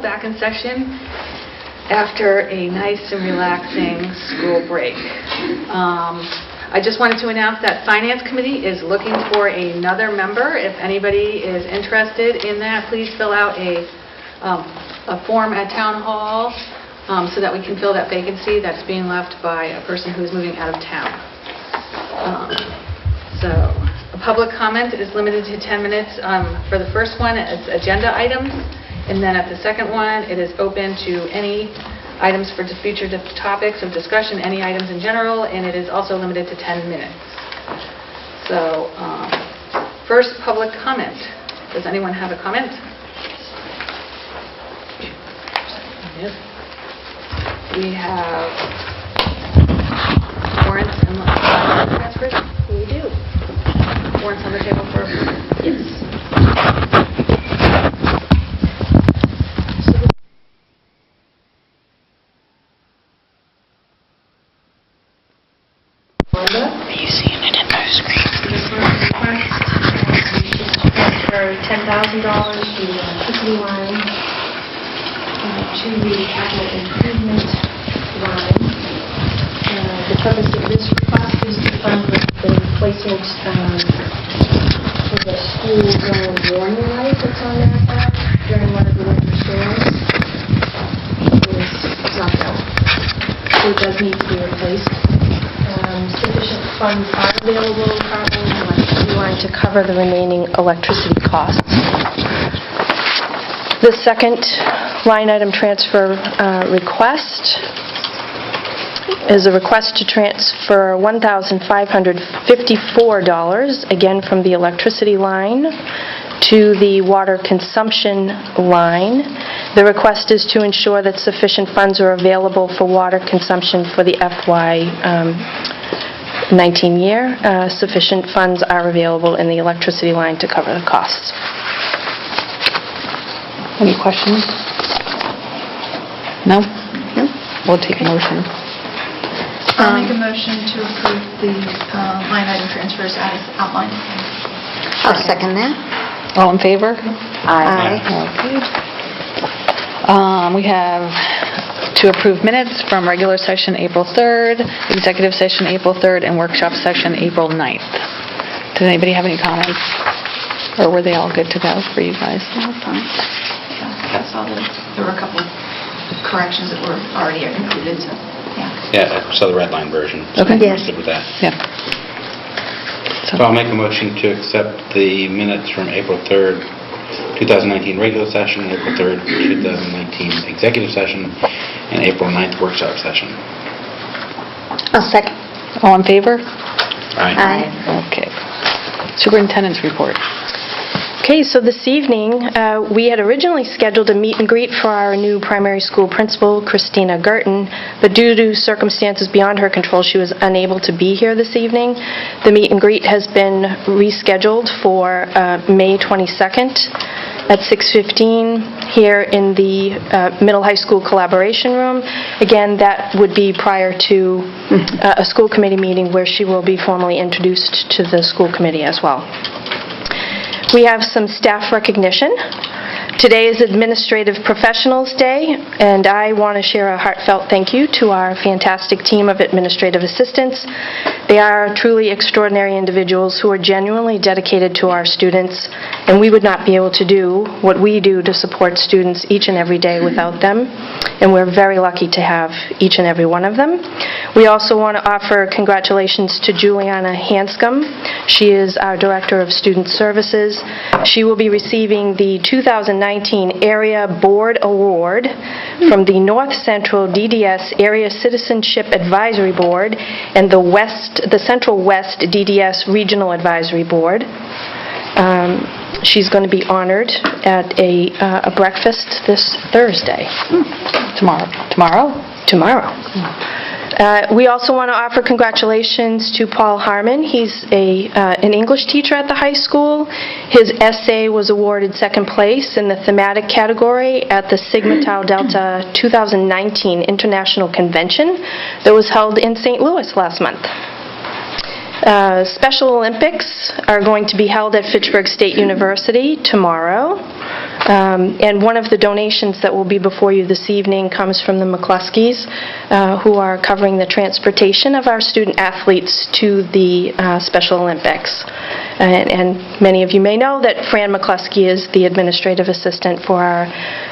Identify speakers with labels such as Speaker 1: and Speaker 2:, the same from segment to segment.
Speaker 1: Back in session after a nice and relaxing school break. I just wanted to announce that Finance Committee is looking for another member. If anybody is interested in that, please fill out a form at Town Hall so that we can fill that vacancy that's being left by a person who is moving out of town. So a public comment is limited to 10 minutes. For the first one, it's agenda items. And then at the second one, it is open to any items for future topics of discussion, any items in general, and it is also limited to 10 minutes. So, first, public comment. Does anyone have a comment? Yes. We have warrants and transfers. We do. Warrants on the table for approval. Yes.
Speaker 2: Are you seeing it in the screen?
Speaker 3: This one's request for $10,000 to the electricity line to the capital improvement line. The purpose of this request is to fund the replacement for the school zone warning light that's on that part during one of the winter storms. It's not done. So it does need to be replaced. Sufficient funds are available in capital electricity line to cover the remaining electricity costs. The second line item transfer request is a request to transfer $1,554, again from the electricity line, to the water consumption line. The request is to ensure that sufficient funds are available for water consumption for the FY 19 year. Sufficient funds are available in the electricity line to cover the costs.
Speaker 1: Any questions? No? No? We'll take a motion.
Speaker 4: I'll make a motion to approve the line item transfers as outlined.
Speaker 2: I'll second that.
Speaker 1: All in favor?
Speaker 2: Aye.
Speaker 1: Okay. We have to approve minutes from regular session April 3rd, executive session April 3rd, and workshop session April 9th. Does anybody have any comments? Or were they all good to go for you guys?
Speaker 4: That's all. There were a couple of corrections that were already included, so, yeah.
Speaker 5: Yeah, I saw the red line version.
Speaker 1: Okay.
Speaker 2: Yes.
Speaker 5: Good with that.
Speaker 1: Yeah.
Speaker 5: So I'll make a motion to accept the minutes from April 3rd, 2019 regular session, April 3rd, 2019 executive session, and April 9th workshop session.
Speaker 2: I'll second.
Speaker 1: All in favor?
Speaker 2: Aye.
Speaker 1: Okay. Superintendent's report. Okay, so this evening, we had originally scheduled a meet and greet for our new primary school principal, Christina Gerton, but due to circumstances beyond her control, she was unable to be here this evening. The meet and greet has been rescheduled for May 22nd at 6:15 here in the middle high school collaboration room. Again, that would be prior to a school committee meeting where she will be formally introduced to the school committee as well. We have some staff recognition. Today is Administrative Professionals Day, and I want to share a heartfelt thank you to our fantastic team of administrative assistants. They are truly extraordinary individuals who are genuinely dedicated to our students, and we would not be able to do what we do to support students each and every day without them, and we're very lucky to have each and every one of them. We also want to offer congratulations to Juliana Hanscom. She is our Director of Student Services. She will be receiving the 2019 Area Board Award from the North Central DDS Area Citizenship Advisory Board and the Central West DDS Regional Advisory Board. She's going to be honored at a breakfast this Thursday. Tomorrow. Tomorrow. We also want to offer congratulations to Paul Harmon. He's an English teacher at the high school. His essay was awarded second place in the thematic category at the Sigma Tau Delta 2019 International Convention that was held in St. Louis last month. Special Olympics are going to be held at Fitchburg State University tomorrow. And one of the donations that will be before you this evening comes from the McCluskeys, who are covering the transportation of our student athletes to the Special Olympics. And many of you may know that Fran McCluskey is the administrative assistant for our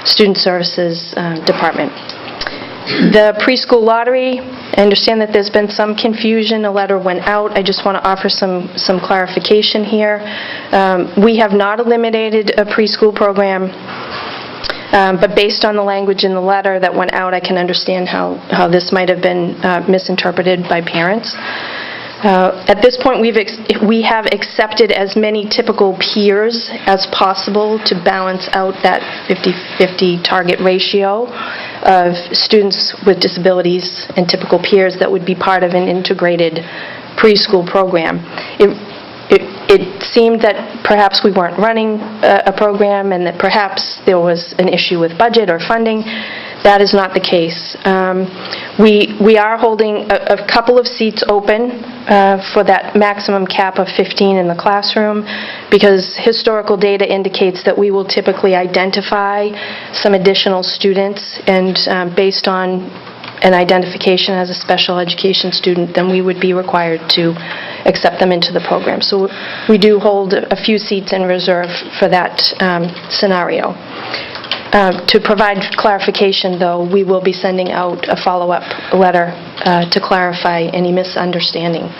Speaker 1: Student Services Department. The preschool lottery, I understand that there's been some confusion. A letter went out. I just want to offer some clarification here. We have not eliminated a preschool program, but based on the language in the letter that went out, I can understand how this might have been misinterpreted by parents. At this point, we have accepted as many typical peers as possible to balance out that 50-50 target ratio of students with disabilities and typical peers that would be part of an integrated preschool program. It seemed that perhaps we weren't running a program and that perhaps there was an issue with budget or funding. That is not the case. We are holding a couple of seats open for that maximum cap of 15 in the classroom because historical data indicates that we will typically identify some additional students, and based on an identification as a special education student, then we would be required to accept them into the program. So we do hold a few seats in reserve for that scenario. To provide clarification, though, we will be sending out a follow-up letter to clarify any misunderstanding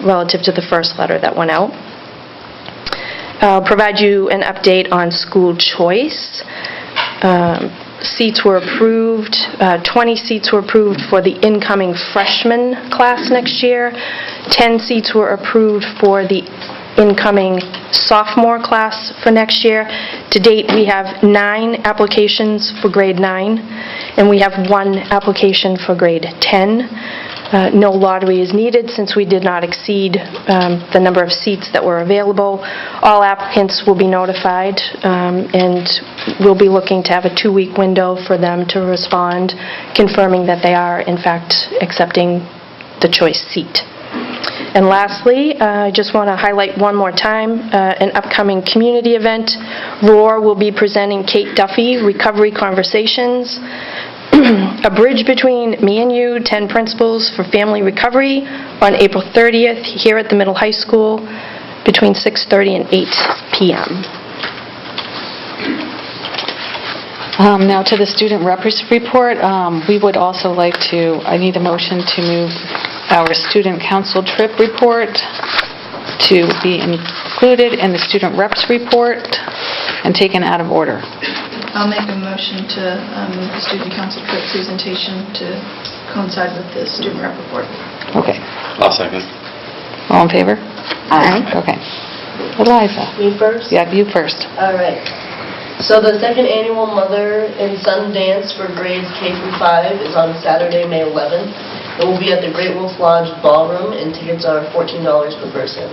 Speaker 1: relative to the first letter that went out. I'll provide you an update on school choice. Seats were approved, 20 seats were approved for the incoming freshman class next year. 10 seats were approved for the incoming sophomore class for next year. To date, we have 9 applications for grade 9, and we have 1 application for grade 10. No lottery is needed since we did not exceed the number of seats that were available. All applicants will be notified, and we'll be looking to have a 2-week window for them to respond, confirming that they are, in fact, accepting the choice seat. And lastly, I just want to highlight one more time an upcoming community event. ROAR will be presenting Kate Duffy, Recovery Conversations, a bridge between me and you, 10 principles for family recovery, on April 30th here at the middle high school between 6:30 and 8 p.m.
Speaker 6: Now to the student reps report, we would also like to, I need a motion to move our student council trip report to be included in the student reps report and taken out of order.
Speaker 4: I'll make a motion to move the student council trip presentation to coincide with the student rep report.
Speaker 6: Okay.
Speaker 5: I'll second.
Speaker 6: All in favor?
Speaker 2: Aye.
Speaker 6: Okay. Eliza?
Speaker 7: Me first?
Speaker 6: Yeah, you first.
Speaker 7: All right. So the second annual Mother and Son Dance for grades K through 5 is on Saturday, May 11th. It will be at the Great Wolf Lodge Ballroom, and tickets are $14 per person.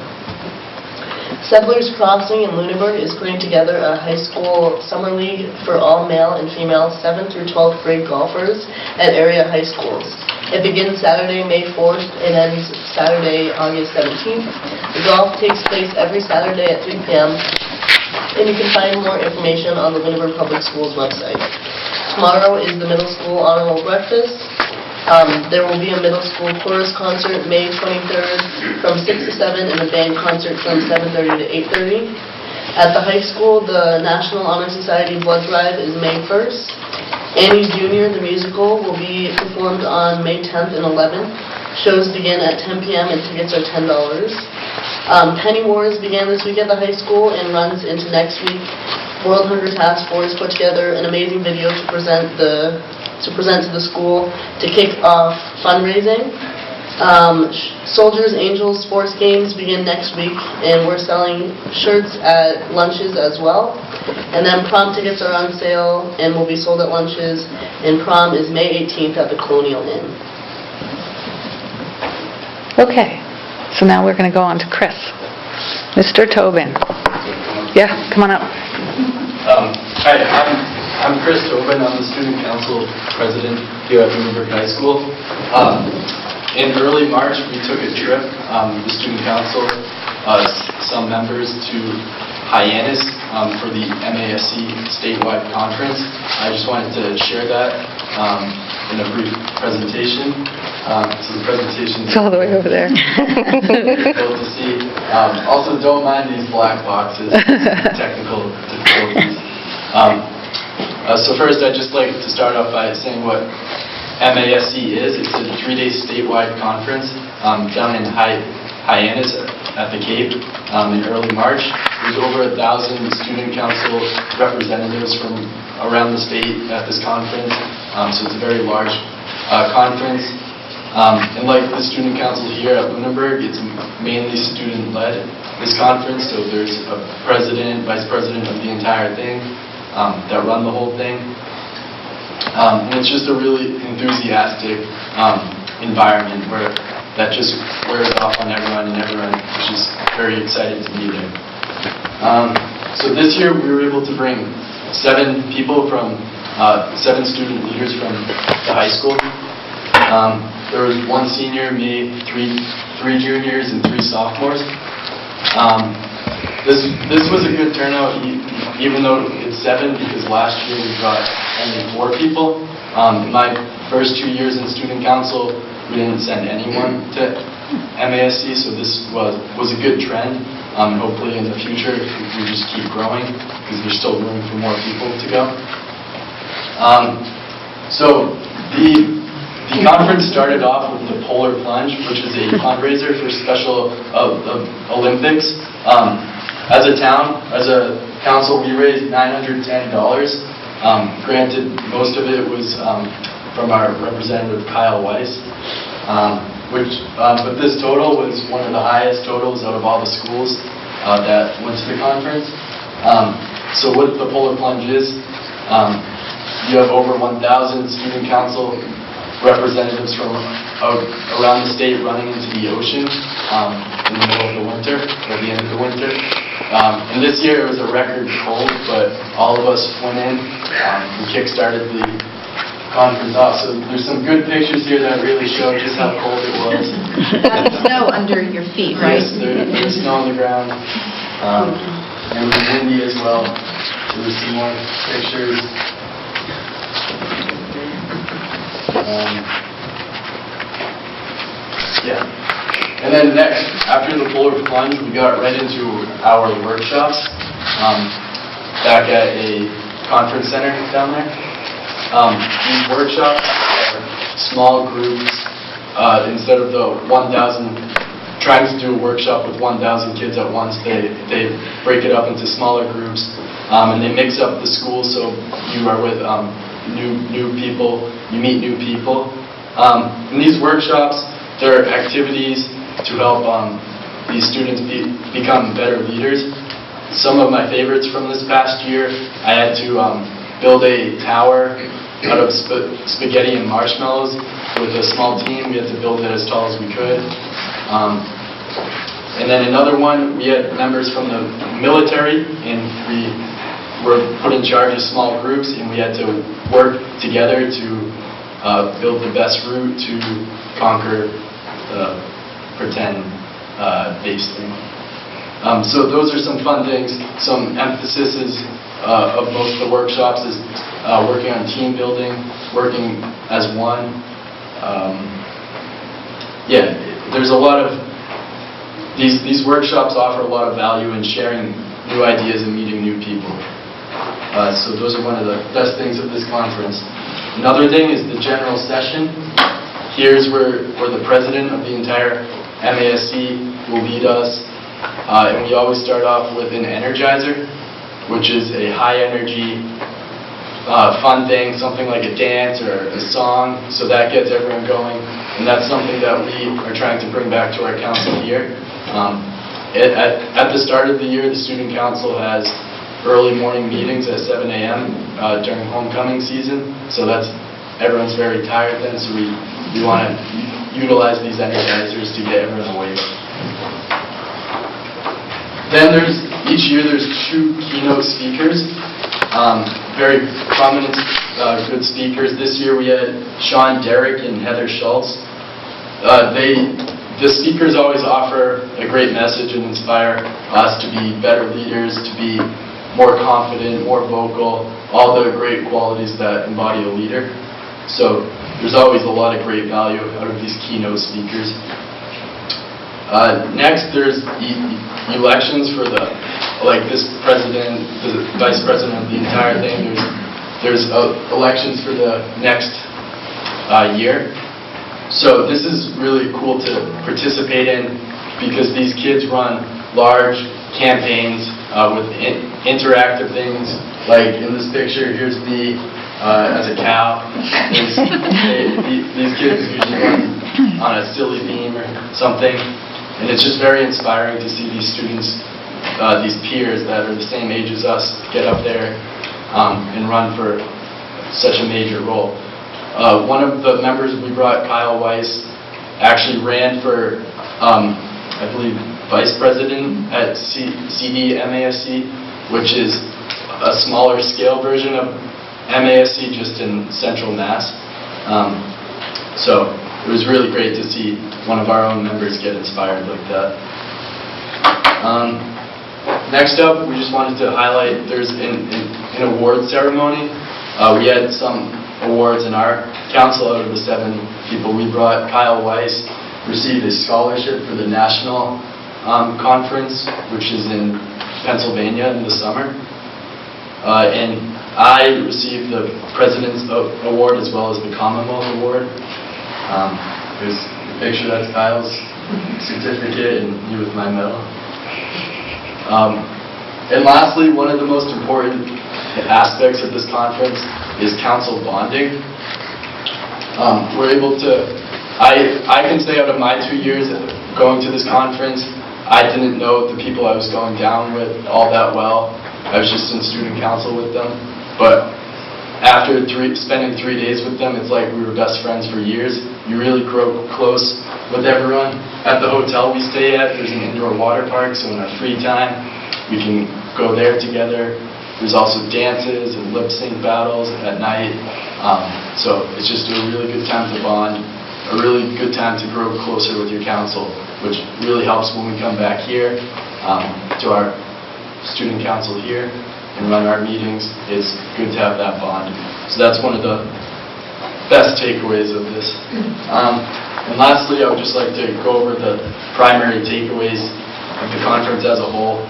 Speaker 7: Settlers Crossing in Lunenburg is putting together a high school summer league for all male and female 7th through 12th grade golfers at area high schools. It begins Saturday, May 4th, and ends Saturday, August 17th. The golf takes place every Saturday at 3 p.m., and you can find more information on the Lunenburg Public Schools website. Tomorrow is the middle school honor roll breakfast. There will be a middle school chorus concert May 23rd from 6 to 7 and a band concert from 7:30 to 8:30. At the high school, the National Honor Society Blood Drive is May 1st. Annie Jr., the musical, will be performed on May 10th and 11th. Shows begin at 10 p.m. and tickets are $10. Penny Wars began this week at the high school and runs into next week. World Hunger Task Force put together an amazing video to present to the school to kick off fundraising. Soldiers Angels sports games begin next week, and we're selling shirts at lunches as well. And then prom tickets are on sale and will be sold at lunches, and prom is May 18th at the Colonial Inn.
Speaker 6: Okay. So now we're going to go on to Chris. Mr. Tobin. Yeah, come on up.
Speaker 8: Hi, I'm Chris Tobin. I'm the student council president here at Lunenburg High School. In early March, we took a trip, the student council, some members, to Hyannis for the MASC statewide conference. I just wanted to share that in a brief presentation. So the presentation
Speaker 6: It's all the way over there.
Speaker 8: difficult to see. Also, don't mind these black boxes, technical difficulties. So first, I'd just like to start off by saying what MASC is. It's a 3-day statewide conference down in Hyannis at the Cape in early March. There's over 1,000 student council representatives from around the state at this conference, so it's a very large conference. And like the student council here at Lunenburg, it's mainly student-led, this conference, so there's a president, vice president of the entire thing that run the whole thing. And it's just a really enthusiastic environment where that just wears off on everyone, and everyone is just very excited to be there. So this year we were able to bring 7 people from, 7 student leaders from the high school. There was 1 senior, me, 3 juniors, and 3 sophomores. This was a good turnout, even though it's 7, because last year we got only 4 people. In my first 2 years in student council, we didn't send anyone to MASC, so this was a good trend. Hopefully in the future we just keep growing, because there's still room for more people to go. So the conference started off with the Polar Plunge, which is a fundraiser for Special Olympics. As a town, as a council, we raised $910. Granted, most of it was from our representative Kyle Weiss, but this total was one of the highest totals out of all the schools that went to the conference. So what the Polar Plunge is, you have over 1,000 student council representatives from around the state running into the ocean in the middle of the winter, or the end of the winter. And this year it was a record cold, but all of us went in and kick-started the conference off. So there's some good pictures here that really show just how cold it was.
Speaker 4: Got snow under your feet, right?
Speaker 8: Yes, there's snow on the ground. It was windy as well. There was some more pictures. Yeah. And then next, after the Polar Plunge, we got right into our workshops back at a conference center down there. These workshops are small groups. Instead of the 1,000, trying to do a workshop with 1,000 kids at once, they break it up into smaller groups, and they mix up the school, so you are with new people, you meet new people. In these workshops, there are activities to help these students become better leaders. Some of my favorites from this past year, I had to build a tower out of spaghetti and marshmallows with a small team. We had to build it as tall as we could. And then another one, we had members from the military, and we were put in charge of small groups, and we had to work together to build the best route to conquer the pretend base thing. So those are some fun things. Some emphasis of most of the workshops is working on team building, working as one. Yeah, there's a lot of these workshops offer a lot of value in sharing new ideas and meeting new people. So those are one of the best things of this conference. Another thing is the general session. Here's where the president of the entire MASC will lead us. And we always start off with an energizer, which is a high-energy, fun thing, something like a dance or a song, so that gets everyone going. And that's something that we are trying to bring back to our council here. At the start of the year, the student council has early morning meetings at 7 a.m. During homecoming season, so everyone's very tired then, so we want to utilize these energizers to get everyone awake. Then each year there's 2 keynote speakers, very prominent, good speakers. This year we had Sean Derrick and Heather Schultz. The speakers always offer a great message and inspire us to be better leaders, to be more confident, more vocal, all the great qualities that embody a leader. So there's always a lot of great value out of these keynote speakers. Next, there's elections for this president, the vice president, the entire thing. There's elections for the next year. So this is really cool to participate in because these kids run large campaigns with interactive things. Like in this picture, here's me as a cow. These kids usually run on a silly theme or something. And it's just very inspiring to see these students, these peers that are the same age as us, get up there and run for such a major role. One of the members we brought, Kyle Weiss, actually ran for, I believe, vice president at CDMASC, which is a smaller scale version of MASC just in Central Mass. So it was really great to see one of our own members get inspired like that. Next up, we just wanted to highlight there's an award ceremony. We had some awards in our council. Out of the 7 people we brought, Kyle Weiss received a scholarship for the national conference, which is in Pennsylvania in the summer. And I received the President's Award as well as the Commonwealth Award. There's a picture, that's Kyle's certificate and me with my medal. And lastly, one of the most important aspects of this conference is council bonding. We're able to, I can say out of my 2 years going to this conference, I didn't know the people I was going down with all that well. I was just in student council with them. But after spending 3 days with them, it's like we were best friends for years. You really grow close with everyone. At the hotel we stay at, there's an indoor water park, so in our free time, we can go there together. There's also dances and lip sync battles at night. So it's just a really good time to bond, a really good time to grow closer with your council, which really helps when we come back here to our student council here and run our meetings. It's good to have that bond. So that's one of the best takeaways of this. And lastly, I would just like to go over the primary takeaways of the conference as a whole.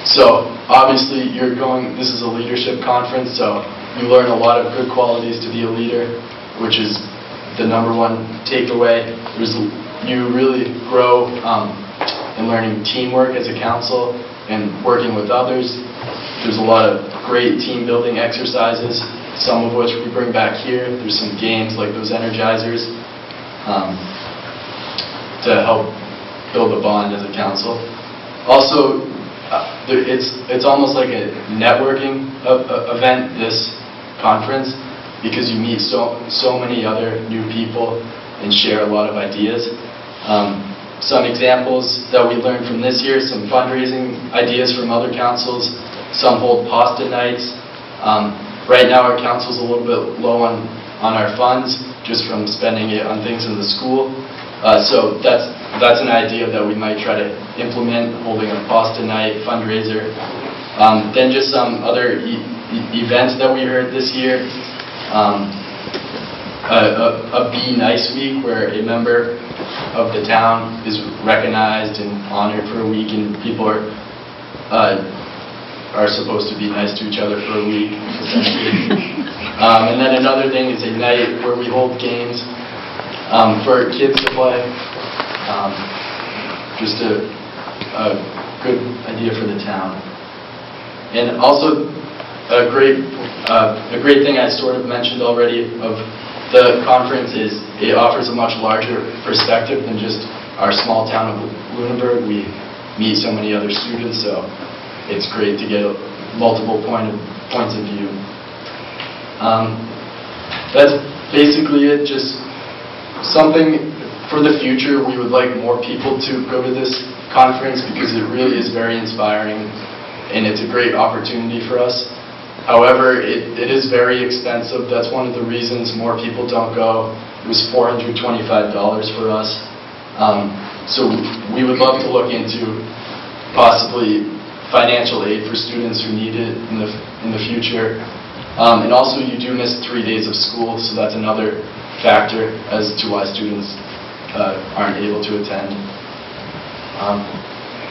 Speaker 8: So obviously this is a leadership conference, so you learn a lot of good qualities to be a leader, which is the #1 takeaway. You really grow in learning teamwork as a council and working with others. There's a lot of great team building exercises, some of which we bring back here. There's some games like those Energizers to help build a bond as a council. Also, it's almost like a networking event, this conference, because you meet so many other new people and share a lot of ideas. Some examples that we learned from this year, some fundraising ideas from other councils. Some hold pasta nights. Right now our council's a little bit low on our funds just from spending it on things in the school. So that's an idea that we might try to implement, holding a pasta night fundraiser. Then just some other events that we heard this year. A Be Nice Week, where a member of the town is recognized and honored for a week, and people are supposed to be nice to each other for a week, essentially. And then another thing is a night where we hold games for kids to play. Just a good idea for the town. And also a great thing I sort of mentioned already of the conference is it offers a much larger perspective than just our small town of Lunenburg. We meet so many other students, so it's great to get multiple points of view. That's basically it. Just something for the future. We would like more people to go to this conference because it really is very inspiring and it's a great opportunity for us. However, it is very expensive. That's one of the reasons more people don't go. It was $425 for us. So we would love to look into possibly financial aid for students who need it in the future. And also, you do miss 3 days of school, so that's another factor as to why students aren't able to attend.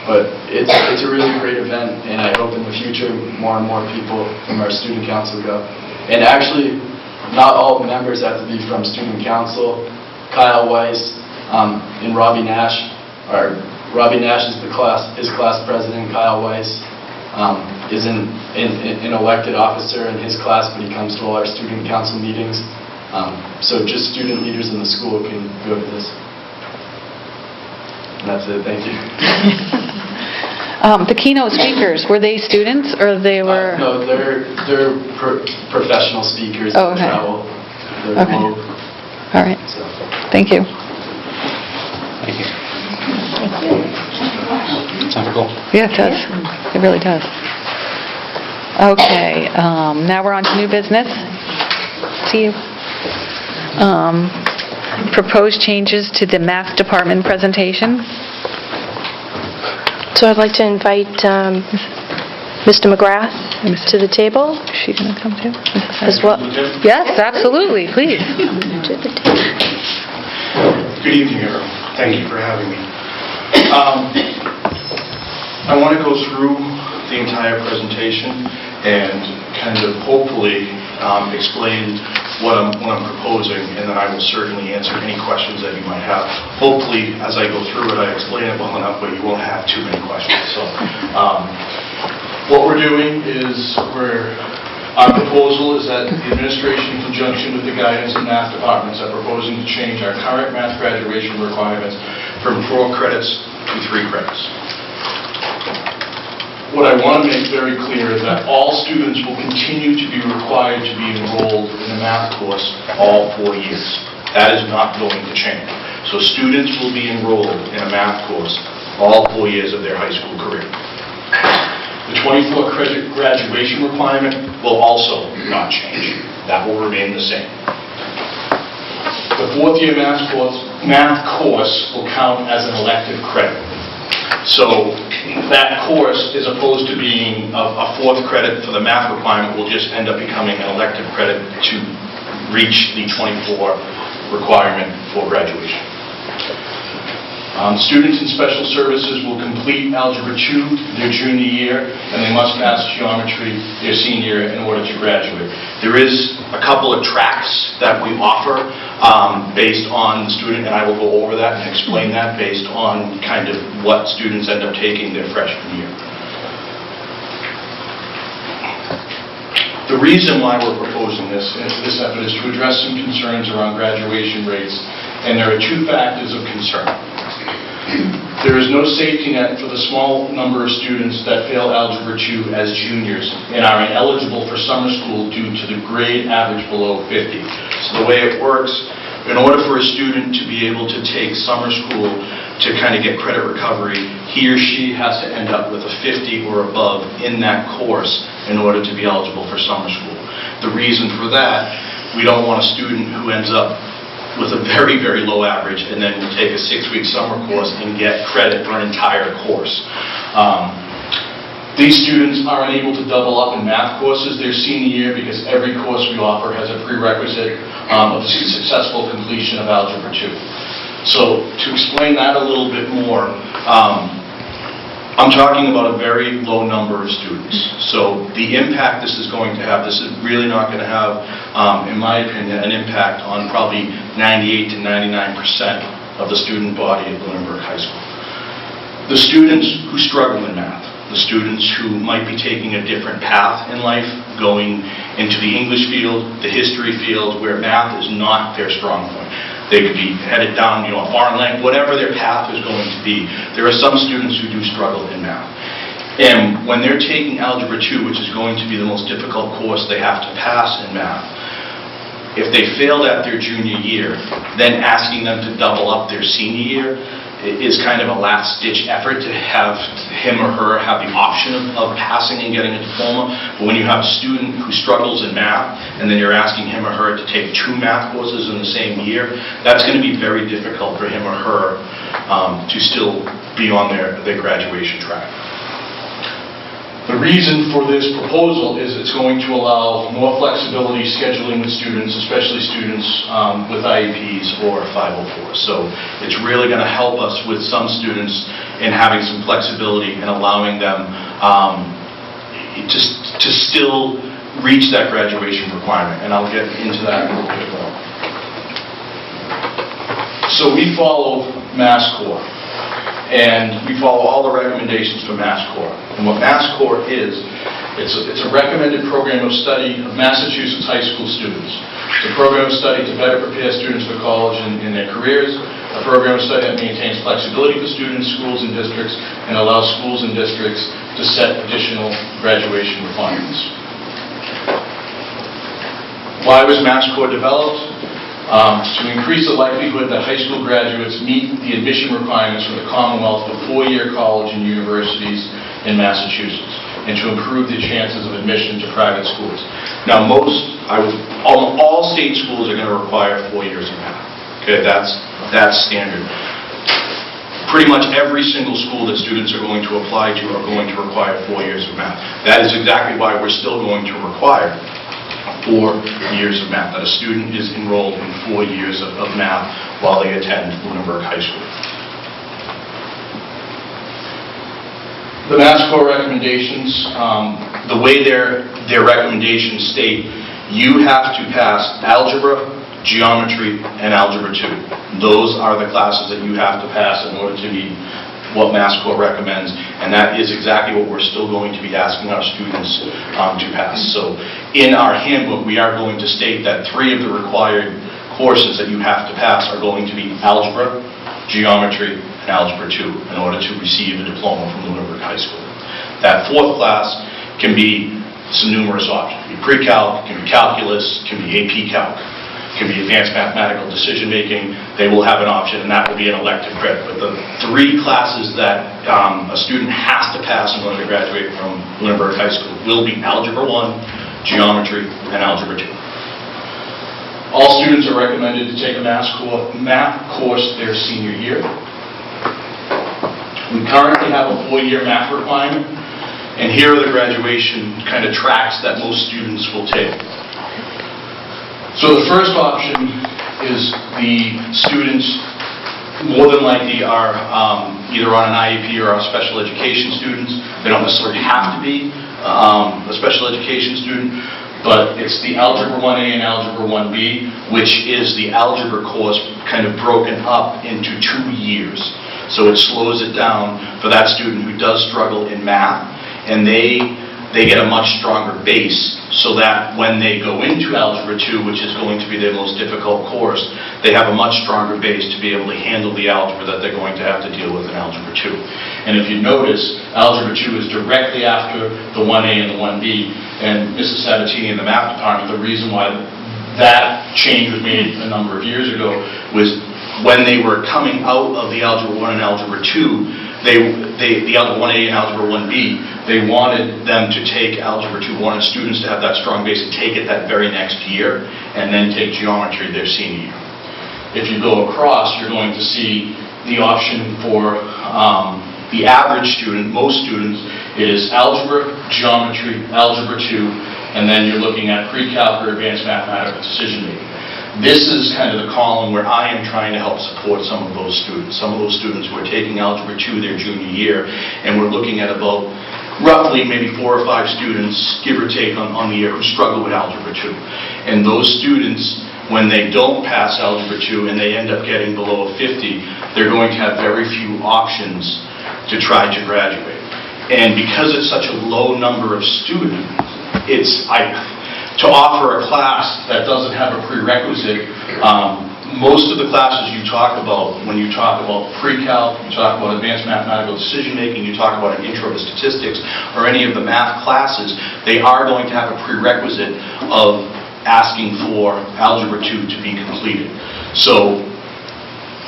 Speaker 8: But it's a really great event, and I hope in the future more and more people from our student council go. And actually, not all members have to be from student council. Kyle Weiss and Robbie Nash is his class president. Kyle Weiss is an elected officer in his class, but he comes to all our student council meetings. So just student leaders in the school can go to this. And that's it. Thank you.
Speaker 6: The keynote speakers, were they students or they were?
Speaker 8: No, they're professional speakers
Speaker 6: Oh,
Speaker 8: that
Speaker 6: okay.
Speaker 8: travel the
Speaker 6: Okay.
Speaker 8: globe.
Speaker 6: All right,
Speaker 8: So.
Speaker 6: thank you.
Speaker 5: Thank you. Sounds cool.
Speaker 6: Yeah, it does. It really does. Okay, now we're on to new business. See you. Proposed changes to the math department presentation.
Speaker 1: So I'd like to invite Mr. McGrath to the table
Speaker 6: Is she going to come too?
Speaker 1: as well.
Speaker 6: Yes, absolutely, please.
Speaker 9: Good evening, everyone. Thank you for having me. I want to go through the entire presentation and kind of hopefully explain what I'm proposing, and then I will certainly answer any questions that you might have. Hopefully, as I go through it, I explain it well enough where you won't have too many questions. So, what we're doing is our proposal is that the administration, in conjunction with the guidance and math departments, are proposing to change our current math graduation requirements from 4 credits to 3 credits. What I want to make very clear is that all students will continue to be required to be enrolled in a math course all 4 years. That is not going to change. So students will be enrolled in a math course all 4 years of their high school career. The 24 credit graduation requirement will also not change. That will remain the same. The 4th year math course will count as an elective credit. So that course, as opposed to being a 4th credit for the math requirement, will just end up becoming an elective credit to reach the 24 requirement for graduation. Students in special services will complete Algebra 2 their junior year, and they must pass geometry their senior year in order to graduate. There is a couple of tracks that we offer based on the student, and I will go over that and explain that based on kind of what students end up taking their freshman year. The reason why we're proposing this effort is to address some concerns around graduation rates, and there are 2 factors of concern. There is no safety net for the small number of students that fail Algebra 2 as juniors and are ineligible for summer school due to the grade average below 50. So the way it works, in order for a student to be able to take summer school to kind of get credit recovery, he or she has to end up with a 50 or above in that course in order to be eligible for summer school. The reason for that, we don't want a student who ends up with a very, very low average and then will take a 6-week summer course and get credit for an entire course. These students are unable to double up in math courses their senior year because every course we offer has a prerequisite of successful completion of Algebra 2. So to explain that a little bit more, I'm talking about a very low number of students. So the impact this is going to have, this is really not going to have, in my opinion, an impact on probably 98 to 99% of the student body at Lunenburg High School. The students who struggle in math, the students who might be taking a different path in life, going into the English field, the history field, where math is not their strong point. They could be headed down, a foreign language, whatever their path is going to be. There are some students who do struggle in math. And when they're taking Algebra 2, which is going to be the most difficult course they have to pass in math, if they failed at their junior year, then asking them to double up their senior year is kind of a last-ditch effort to have him or her have the option of passing and getting a diploma. But when you have a student who struggles in math, and then you're asking him or her to take 2 math courses in the same year, that's going to be very difficult for him or her to still be on their graduation track. The reason for this proposal is it's going to allow more flexibility scheduling with students, especially students with IEPs or 504. So it's really going to help us with some students in having some flexibility and allowing them to still reach that graduation requirement. And I'll get into that in a little bit more. So we follow MassCore. And we follow all the recommendations from MassCore. And what MassCore is, it's a recommended program of study of Massachusetts high school students. It's a program of study to better prepare students for college and in their careers, a program of study that maintains flexibility for students, schools, and districts, and allows schools and districts to set additional graduation requirements. Why was MassCore developed? To increase the likelihood that high school graduates meet the admission requirements for the Commonwealth of four-year college and universities in Massachusetts, and to improve the chances of admission to private schools. Now, all state schools are going to require 4 years of math. Okay, that's standard. Pretty much every single school that students are going to apply to are going to require 4 years of math. That is exactly why we're still going to require 4 years of math, that a student is enrolled in 4 years of math while they attend Lunenburg High School. The MassCore recommendations, the way their recommendations state, you have to pass algebra, geometry, and algebra 2. Those are the classes that you have to pass in order to be what MassCore recommends, and that is exactly what we're still going to be asking our students to pass. So in our handbook, we are going to state that 3 of the required courses that you have to pass are going to be algebra, geometry, and algebra 2 in order to receive a diploma from Lunenburg High School. That 4th class can be some numerous options. It can be pre-calc, it can be calculus, it can be AP Calc. Can be advanced mathematical decision-making. They will have an option, and that will be an elective credit. But the 3 classes that a student has to pass in order to graduate from Lunenburg High School will be Algebra 1, Geometry, and Algebra 2. All students are recommended to take a math course their senior year. We currently have a 4-year math requirement, and here are the graduation kind of tracks that most students will take. So the first option is the students more than likely are either on an IEP or are special education students. They don't necessarily have to be a special education student, but it's the Algebra 1A and Algebra 1B, which is the algebra course kind of broken up into 2 years. So it slows it down for that student who does struggle in math, and they get a much stronger base so that when they go into Algebra 2, which is going to be their most difficult course, they have a much stronger base to be able to handle the algebra that they're going to have to deal with in Algebra 2. And if you notice, Algebra 2 is directly after the 1A and the 1B, and Mrs. Sabatini in the math department, the reason why that change was made a number of years ago was when they were coming out of the Algebra 1 and Algebra 2, the Algebra 1A and Algebra 1B, they wanted them to take Algebra 2, wanted students to have that strong base and take it that very next year, and then take geometry their senior year. If you go across, you're going to see the option for the average student, most students, is algebra, geometry, algebra 2, and then you're looking at pre-calc or advanced mathematical decision-making. This is kind of the column where I am trying to help support some of those students. Some of those students who are taking Algebra 2 their junior year, and we're looking at about roughly maybe 4 or 5 students, give or take, on the year who struggle with Algebra 2. And those students, when they don't pass Algebra 2 and they end up getting below a 50, they're going to have very few options to try to graduate. And because it's such a low number of students, to offer a class that doesn't have a prerequisite, most of the classes you talk about, when you talk about pre-calc, you talk about advanced mathematical decision-making, you talk about an intro to statistics, or any of the math classes, they are going to have a prerequisite of asking for Algebra 2 to be completed. So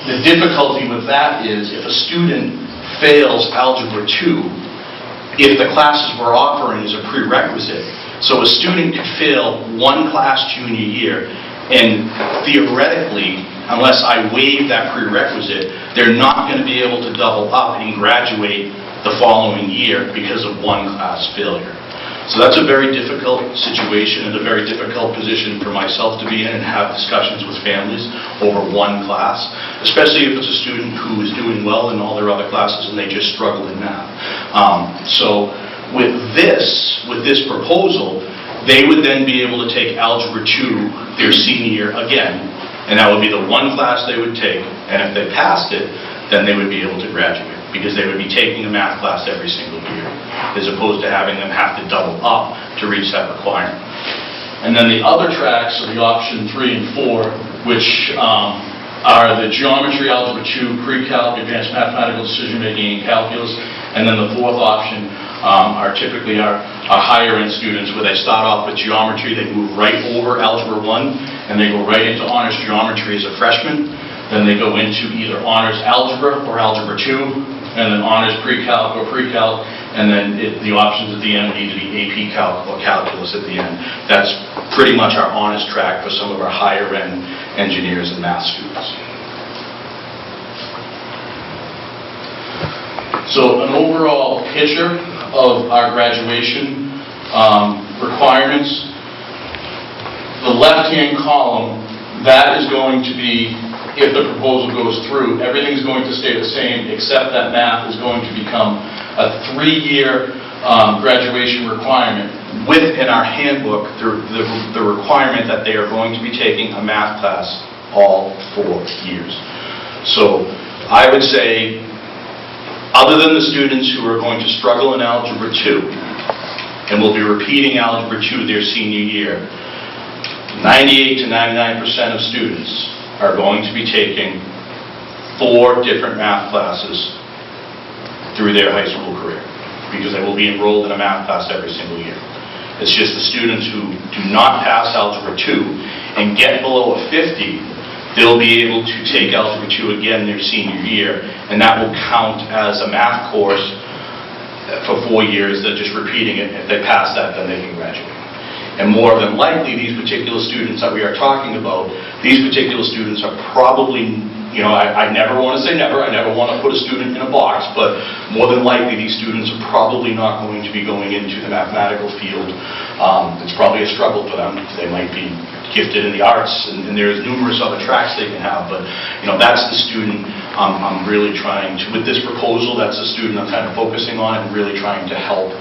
Speaker 9: the difficulty with that is if a student fails Algebra 2, if the classes we're offering is a prerequisite, so a student could fail 1 class junior year, and theoretically, unless I waive that prerequisite, they're not going to be able to double up and graduate the following year because of one class failure. So that's a very difficult situation and a very difficult position for myself to be in and have discussions with families over one class, especially if it's a student who is doing well in all their other classes and they just struggle in math. So with this proposal, they would then be able to take Algebra 2 their senior year again, and that would be the one class they would take, and if they passed it, then they would be able to graduate, because they would be taking a math class every single year, as opposed to having them have to double up to reach that requirement. And then the other tracks are the option 3 and 4, which are the geometry, algebra 2, pre-calc, advanced mathematical decision-making, and calculus. And then the fourth option are typically our higher-end students, where they start off with geometry, they move right over algebra 1, and they go right into honors geometry as a freshman. Then they go into either honors algebra or algebra 2, and then honors pre-calc or pre-calc, and then the options at the end would either be AP Calc or calculus at the end. That's pretty much our honors track for some of our higher-end engineers and math students. So an overall picture of our graduation requirements. The left-hand column, that is going to be, if the proposal goes through, everything's going to stay the same, except that math is going to become a 3-year graduation requirement, with in our handbook the requirement that they are going to be taking a math class all 4 years. So I would say, other than the students who are going to struggle in Algebra 2 and will be repeating Algebra 2 their senior year, 98 to 99% of students are going to be taking 4 different math classes through their high school career, because they will be enrolled in a math class every single year. It's just the students who do not pass Algebra 2 and get below a 50, they'll be able to take Algebra 2 again their senior year, and that will count as a math course for 4 years. They're just repeating it. If they pass that, then they can graduate. And more than likely, these particular students that we are talking about, these particular students are probably, I never want to say never, I never want to put a student in a box, but more than likely these students are probably not going to be going into the mathematical field. It's probably a struggle for them. They might be gifted in the arts, and there's numerous other tracks they can have, but that's the student I'm really trying to, with this proposal, that's the student I'm kind of focusing on and really trying to help.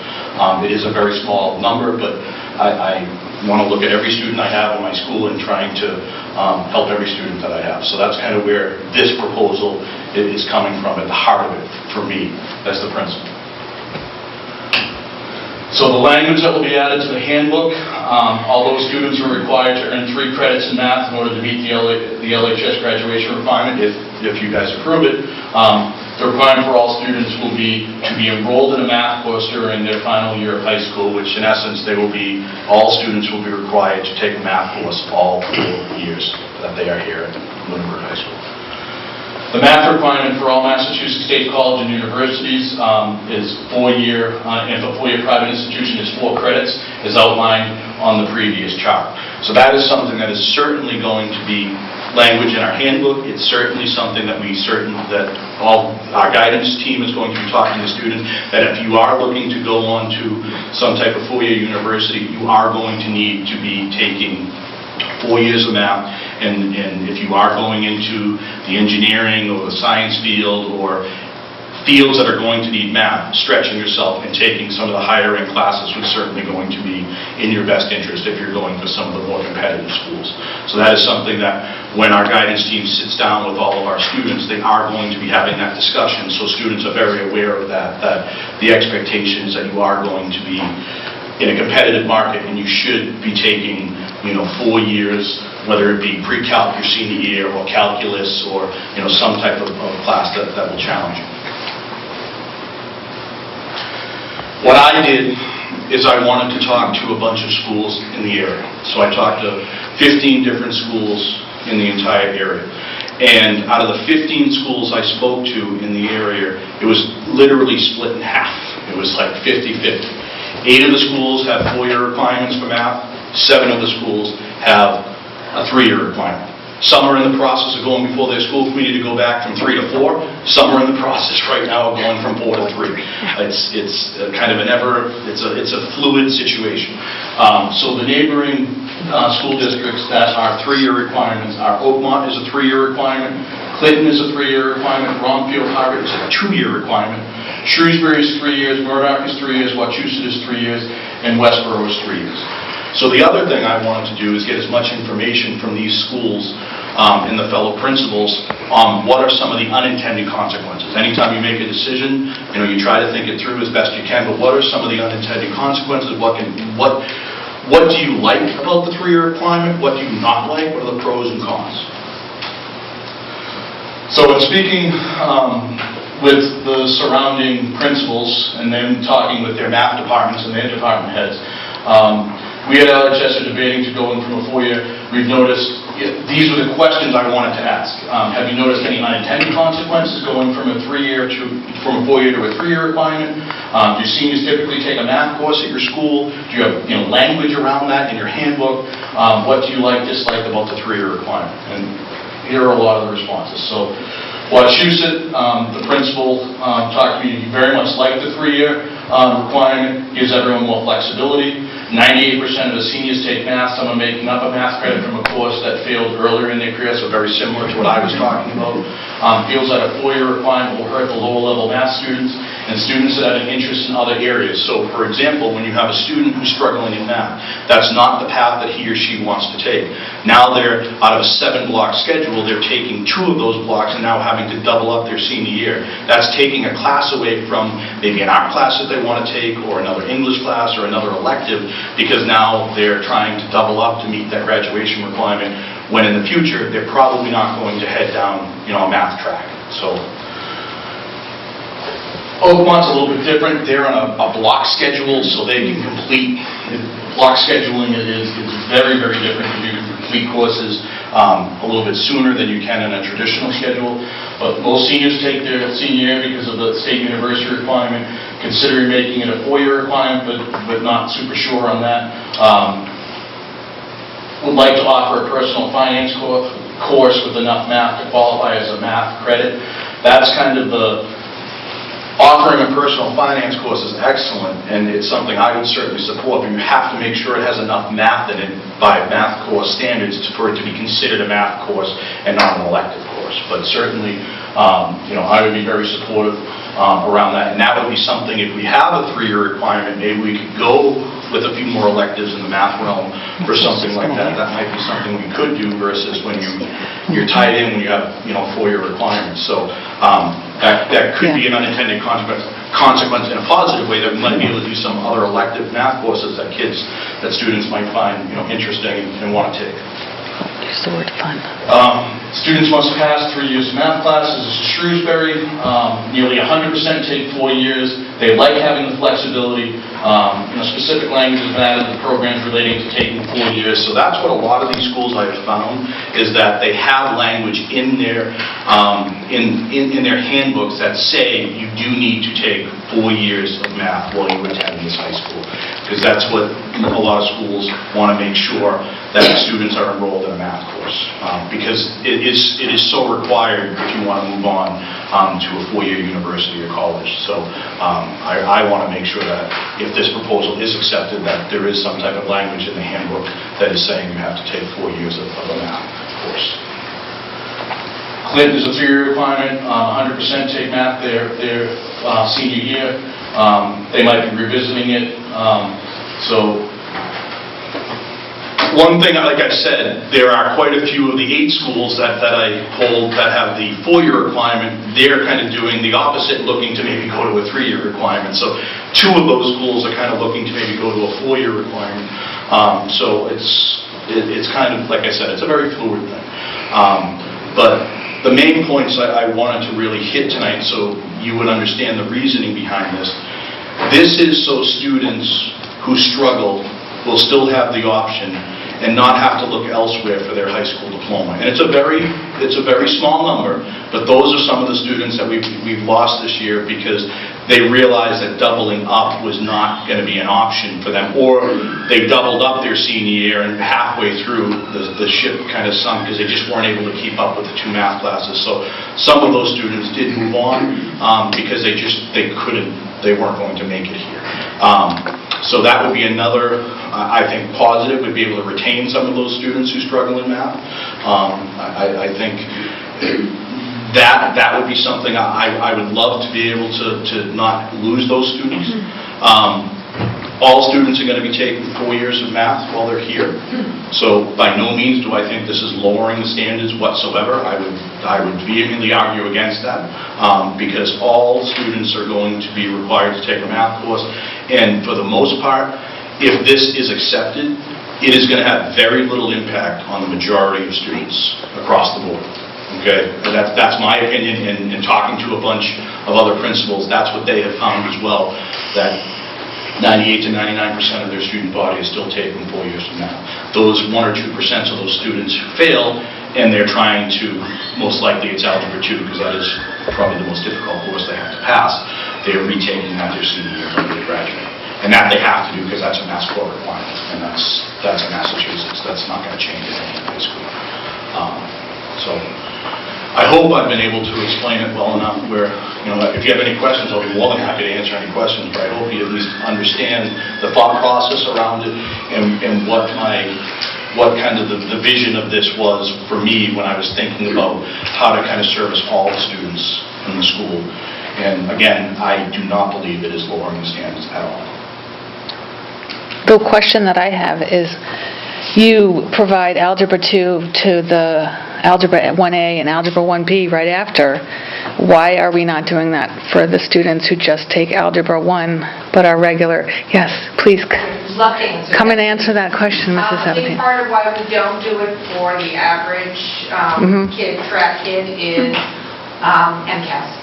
Speaker 9: It is a very small number, but I want to look at every student I have in my school and trying to help every student that I have. So that's kind of where this proposal is coming from, at the heart of it, for me, as the principal. So the language that will be added to the handbook, although students are required to earn 3 credits in math in order to meet the LHS graduation requirement, if you guys approve it, the requirement for all students will be to be enrolled in a math course during their final year of high school, which in essence all students will be required to take a math course all 4 years that they are here at Lunenburg High School. The math requirement for all Massachusetts state colleges and universities is 4-year, and if a 4-year private institution is 4 credits, as outlined on the previous chart. So that is something that is certainly going to be language in our handbook. It's certainly something that all our guidance team is going to be talking to students, that if you are looking to go on to some type of 4-year university, you are going to need to be taking 4 years of math, and if you are going into the engineering or the science field or fields that are going to need math, stretching yourself and taking some of the higher end classes is certainly going to be in your best interest if you're going for some of the more competitive schools. So that is something that when our guidance team sits down with all of our students, they are going to be having that discussion, so students are very aware of that the expectations that you are going to be in a competitive market, and you should be taking 4 years, whether it be pre-calc your senior year or calculus or some type of class that will challenge you. What I did is I wanted to talk to a bunch of schools in the area. So I talked to 15 different schools in the entire area. And out of the 15 schools I spoke to in the area, it was literally split in half. It was like 50-50. 8 of the schools have 4-year requirements for math. 7 of the schools have a 3-year requirement. Some are in the process of going before their school committee to go back from 3 to 4. Some are in the process right now of going from 4 to 3. It's kind of it's a fluid situation. So the neighboring school districts that are 3-year requirements are Oakmont is a 3-year requirement, Clinton is a 3-year requirement, Romfield Harvard is a 2-year requirement, Shrewsbury is 3 years, Murdoch is 3 years, Wachusett is 3 years, and Westboro is 3 years. So the other thing I wanted to do is get as much information from these schools and the fellow principals on what are some of the unintended consequences. Anytime you make a decision, you try to think it through as best you can, but what are some of the unintended consequences? What do you like about the 3-year requirement? What do you not like? What are the pros and cons? So in speaking with the surrounding principals and then talking with their math departments and their department heads, we at LHS are debating to go in from a 4-year. We've noticed, these were the questions I wanted to ask. Have you noticed any unintended consequences going from a 4-year to a 3-year requirement? Do seniors typically take a math course at your school? Do you have language around that in your handbook? What do you like, dislike about the 3-year requirement? And here are a lot of the responses. So Wachusett, the principal, talked to me, very much like the 3-year requirement, gives everyone more flexibility. 98% of the seniors take math. Some are making up a math credit from a course that failed earlier in their career, so very similar to what I was talking about. Feels that a 4-year requirement will hurt the lower-level math students and students that have an interest in other areas. So, for example, when you have a student who's struggling in math, that's not the path that he or she wants to take. Now they're, out of a 7-block schedule, they're taking 2 of those blocks and now having to double up their senior year. That's taking a class away from maybe an art class that they want to take, or another English class, or another elective, because now they're trying to double up to meet that graduation requirement, when in the future they're probably not going to head down a math track. So Oakmont's a little bit different. They're on a block schedule, so they can complete. Block scheduling is very, very different. You can complete courses a little bit sooner than you can in a traditional schedule. But most seniors take their senior year because of the state university requirement, considering making it a 4-year requirement, but not super sure on that. Would like to offer a personal finance course with enough math to qualify as a math credit. That's kind of offering a personal finance course is excellent, and it's something I would certainly support, but you have to make sure it has enough math in it by math course standards for it to be considered a math course and not an elective course. But certainly, I would be very supportive around that, and that would be something, if we have a 3-year requirement, maybe we could go with a few more electives in the math realm for something like that. That might be something we could do versus when you're tied in when you have 4-year requirements. So that could be an unintended consequence in a positive way, that we might be able to do some other elective math courses that students might find interesting and want to take.
Speaker 6: Use the word fun.
Speaker 9: Students must pass 3 years of math classes. This is Shrewsbury. Nearly 100% take 4 years. They like having the flexibility. Specific language has been added to the programs relating to taking 4 years. So that's what a lot of these schools I have found, is that they have language in their in their handbooks that say you do need to take 4 years of math while you attend this high school. Because that's what a lot of schools want to make sure that students are enrolled in a math course. Because it is so required if you want to move on to a 4-year university or college. So I want to make sure that if this proposal is accepted, that there is some type of language in the handbook that is saying you have to take 4 years of a math course. Clinton is a 3-year requirement. 100% take math their senior year. They might be revisiting it. So one thing, like I said, there are quite a few of the 8 schools that I polled that have the 4-year requirement. They're kind of doing the opposite, looking to maybe go to a 3-year requirement. So 2 of those schools are kind of looking to maybe go to a 4-year requirement. So it's kind of, like I said, it's a very fluid thing. But the main points I wanted to really hit tonight, so you would understand the reasoning behind this. This is so students who struggle will still have the option and not have to look elsewhere for their high school diploma. And it's a very small number, but those are some of the students that we've lost this year because they realized that doubling up was not going to be an option for them, or they doubled up their senior year and halfway through the ship kind of sunk because they just weren't able to keep up with the 2 math classes. So some of those students did move on because they weren't going to make it here. So that would be another, I think, positive. We'd be able to retain some of those students who struggle in math. I think that would be something I would love to be able to not lose those students. All students are going to be taking 4 years of math while they're here. So by no means do I think this is lowering the standards whatsoever. I would vehemently argue against that because all students are going to be required to take a math course. And for the most part, if this is accepted, it is going to have very little impact on the majority of students across the board. Okay, that's my opinion, and talking to a bunch of other principals, that's what they have found as well, that 98 to 99% of their student body is still taking 4 years of math. Those 1 or 2% of those students who fail, and they're trying to, most likely it's Algebra 2, because that is probably the most difficult course they have to pass, they're retaking that their senior year when they graduate. And that they have to do because that's a Mass Core requirement, and that's in Massachusetts. That's not going to change in any high school. So I hope I've been able to explain it well enough where, if you have any questions, I'll be more than happy to answer any questions, but I hope you at least understand the thought process around it and what kind of the vision of this was for me when I was thinking about how to kind of service all the students in the school. And again, I do not believe it is lowering the standards at all.
Speaker 6: The question that I have is, you provide Algebra 2 to the Algebra 1A and Algebra 1B right after. Why are we not doing that for the students who just take Algebra 1 but are regular? Yes, please.
Speaker 10: Love to answer
Speaker 6: Come
Speaker 10: that.
Speaker 6: and answer that question, Mrs.
Speaker 10: I think
Speaker 6: Sabatini.
Speaker 10: part of why we don't do it for the average track kid is MCAS.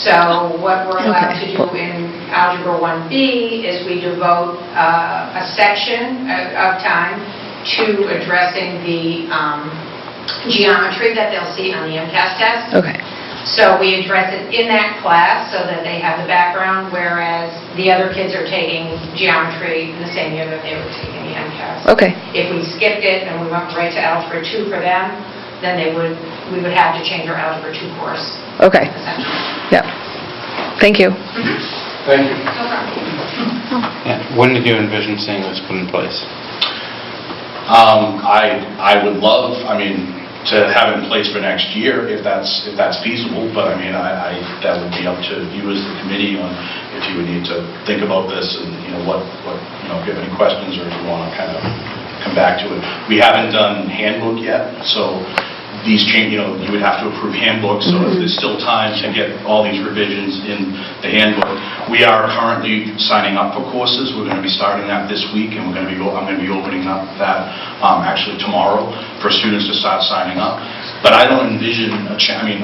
Speaker 10: So what we're allowed to do in Algebra 1B is we devote a section of time to addressing the geometry that they'll see on the MCAS test.
Speaker 6: Okay.
Speaker 10: So we address it in that class so that they have the background, whereas the other kids are taking geometry in the same year that they were taking the MCAS.
Speaker 6: Okay.
Speaker 10: If we skipped it and we went right to Algebra 2 for them, then we would have to change our Algebra 2 course.
Speaker 6: Okay.
Speaker 10: Essentially.
Speaker 6: Yeah. Thank you.
Speaker 8: Thank you.
Speaker 10: No problem.
Speaker 5: Yeah. When did you envision seeing this put in place?
Speaker 9: I would love, to have it in place for next year if that's feasible. But that would be up to you as the committee on if you would need to think about this and if you have any questions or if you want to kind of come back to it. We haven't done handbook yet, so these change, you would have to approve handbooks, so there's still time to get all these revisions in the handbook. We are currently signing up for courses. We're going to be starting that this week, and I'm going to be opening up that actually tomorrow for students to start signing up. But I don't envision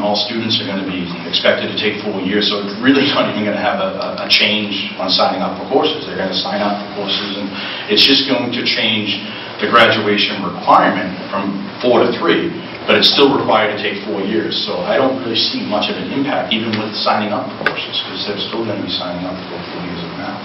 Speaker 9: all students are going to be expected to take 4 years, so it's really not even going to have a change on signing up for courses. They're going to sign up for courses, and it's just going to change the graduation requirement from 4 to 3. But it's still required to take 4 years, so I don't really see much of an impact, even with signing up for courses, because they're still going to be signing up for 4 years of math.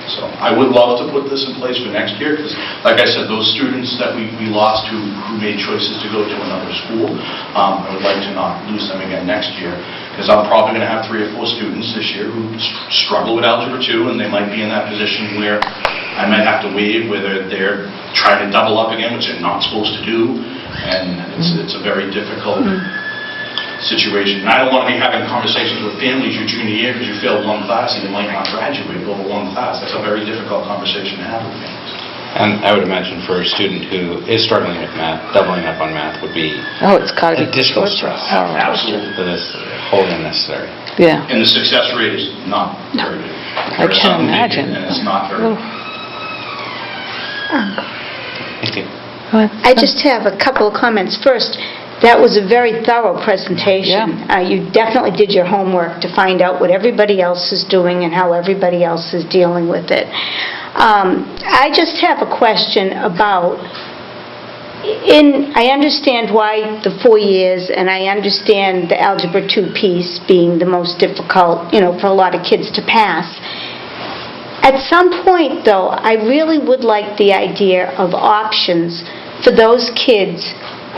Speaker 9: So I would love to put this in place for next year, because, like I said, those students that we lost who made choices to go to another school, I would like to not lose them again next year, because I'm probably going to have 3 or 4 students this year who struggle with Algebra 2, and they might be in that position where I might have to waive, whether they're trying to double up again, which they're not supposed to do. And it's a very difficult situation. And I don't want to be having conversations with families your junior year because you failed 1 class and you might not graduate over 1 class. That's a very difficult conversation to have with families.
Speaker 5: And I would imagine for a student who is struggling with math, doubling up on math would be
Speaker 6: It's got to be
Speaker 5: additional
Speaker 6: torture.
Speaker 5: stress.
Speaker 9: Absolutely.
Speaker 5: That is wholly unnecessary.
Speaker 6: Yeah.
Speaker 9: And the success rate is not very good.
Speaker 6: I can't imagine.
Speaker 9: And it's not very good.
Speaker 5: Thank you.
Speaker 2: I just have a couple of comments. First, that was a very thorough presentation. You definitely did your homework to find out what everybody else is doing and how everybody else is dealing with it. I just have a question about I understand why the 4 years, and I understand the Algebra 2 piece being the most difficult, for a lot of kids to pass. At some point, though, I really would like the idea of options for those kids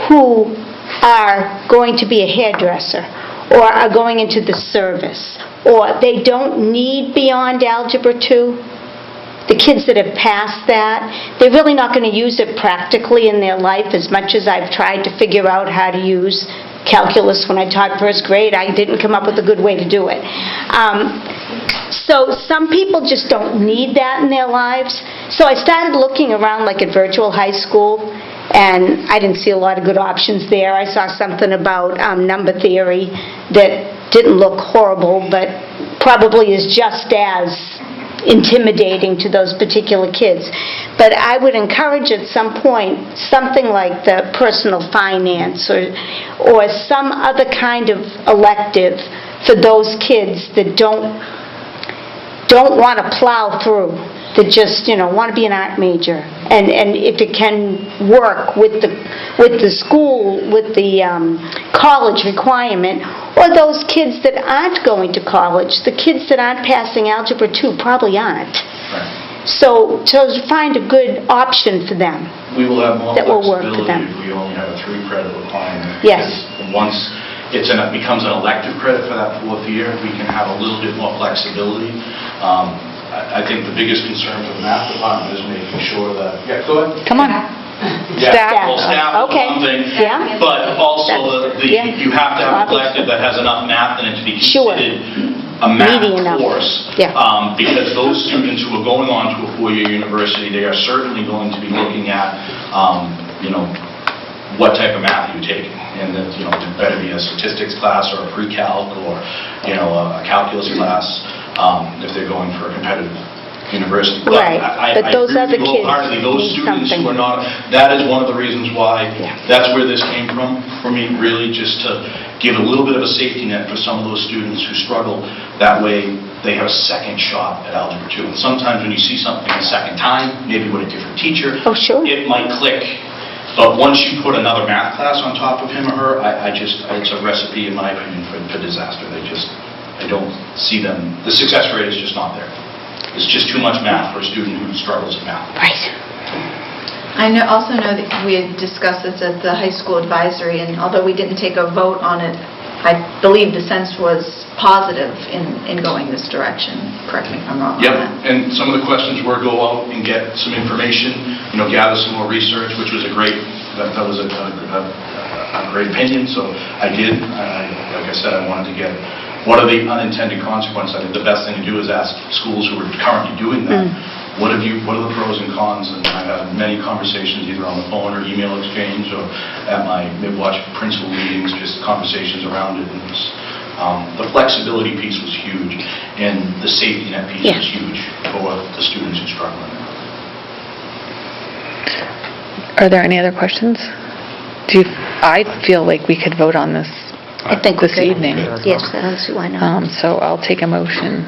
Speaker 2: who are going to be a hairdresser or are going into the service, or they don't need beyond Algebra 2. The kids that have passed that, they're really not going to use it practically in their life as much as I've tried to figure out how to use calculus when I taught first grade. I didn't come up with a good way to do it. So some people just don't need that in their lives. So I started looking around like at virtual high school, and I didn't see a lot of good options there. I saw something about number theory that didn't look horrible, but probably is just as intimidating to those particular kids. But I would encourage at some point something like the personal finance or some other kind of elective for those kids that don't want to plow through, that just want to be an art major, and if it can work with the school, with the college requirement, or those kids that aren't going to college, the kids that aren't passing Algebra 2 probably aren't. So to find a good option for them.
Speaker 9: We will have more
Speaker 2: that will work for
Speaker 9: flexibility
Speaker 2: them.
Speaker 9: if we only have a 3-credit requirement.
Speaker 2: Yes.
Speaker 9: Because once it becomes an elective credit for that 4th year, we can have a little bit more flexibility. I think the biggest concern for the math department is making sure that... Yeah, go ahead.
Speaker 6: Come on.
Speaker 9: Yeah,
Speaker 6: Staff.
Speaker 9: well, staff is
Speaker 2: Okay.
Speaker 9: one thing,
Speaker 2: Yeah.
Speaker 9: but also
Speaker 2: Yeah.
Speaker 9: you have to have an elective that has enough math in it to be
Speaker 2: Sure.
Speaker 9: considered a math
Speaker 2: Meaty enough.
Speaker 9: course.
Speaker 2: Yeah.
Speaker 9: Because those students who are going on to a 4-year university, they are certainly going to be looking at, what type of math you're taking. And that, it better be a statistics class or a pre-calc or, a calculus class, if they're going for a competitive university.
Speaker 2: Right. But those
Speaker 9: I
Speaker 2: other
Speaker 9: agree with you
Speaker 2: kids
Speaker 9: wholeheartedly. Those
Speaker 2: need
Speaker 9: students who
Speaker 2: something.
Speaker 9: are not, that is one of the reasons why,
Speaker 2: Yeah.
Speaker 9: that's where this came from, for me, really, just to give a little bit of a safety net for some of those students who struggle. That way, they have a second shot at Algebra 2. And sometimes when you see something a second time, maybe with a different teacher,
Speaker 2: Oh, sure.
Speaker 9: it might click. But once you put another math class on top of him or her, it's a recipe, in my opinion, for disaster. I don't see them, the success rate is just not there. It's just too much math for a student who struggles at math.
Speaker 2: Right.
Speaker 4: I also know that we had discussed this at the high school advisory, and although we didn't take a vote on it, I believe the sense was positive in going this direction. Correct me if I'm wrong on
Speaker 9: Yep,
Speaker 4: that.
Speaker 9: and some of the questions were go out and get some information, gather some more research, which was that was a great opinion, so I did. Like I said, I wanted to get what are the unintended consequences. I think the best thing to do is ask schools who are currently doing that, what are the pros and cons? And I've had many conversations either on the phone or email exchange or at my Midwatch principal meetings, just conversations around it. And the flexibility piece was huge, and the safety net piece was huge for the students who struggle in it.
Speaker 6: Are there any other questions? I feel like we could vote on this
Speaker 2: I think
Speaker 6: this
Speaker 2: we could.
Speaker 6: evening.
Speaker 2: Yes, I don't see why not.
Speaker 6: So I'll take a motion.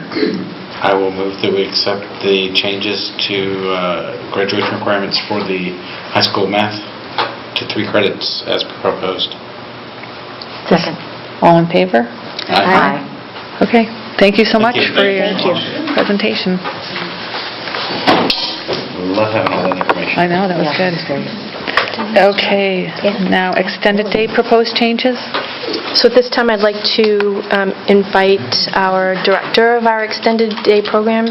Speaker 5: I will move that we accept the changes to graduation requirements for the high school math to 3 credits as proposed.
Speaker 6: Second. All in favor?
Speaker 5: Aye.
Speaker 6: Okay, thank you so much
Speaker 5: Thank you.
Speaker 6: for your
Speaker 5: Thank you.
Speaker 6: presentation.
Speaker 5: Love having all that information.
Speaker 6: I know, that was good. Okay, now extended day proposed changes?
Speaker 1: So at this time, I'd like to invite our director of our extended day program,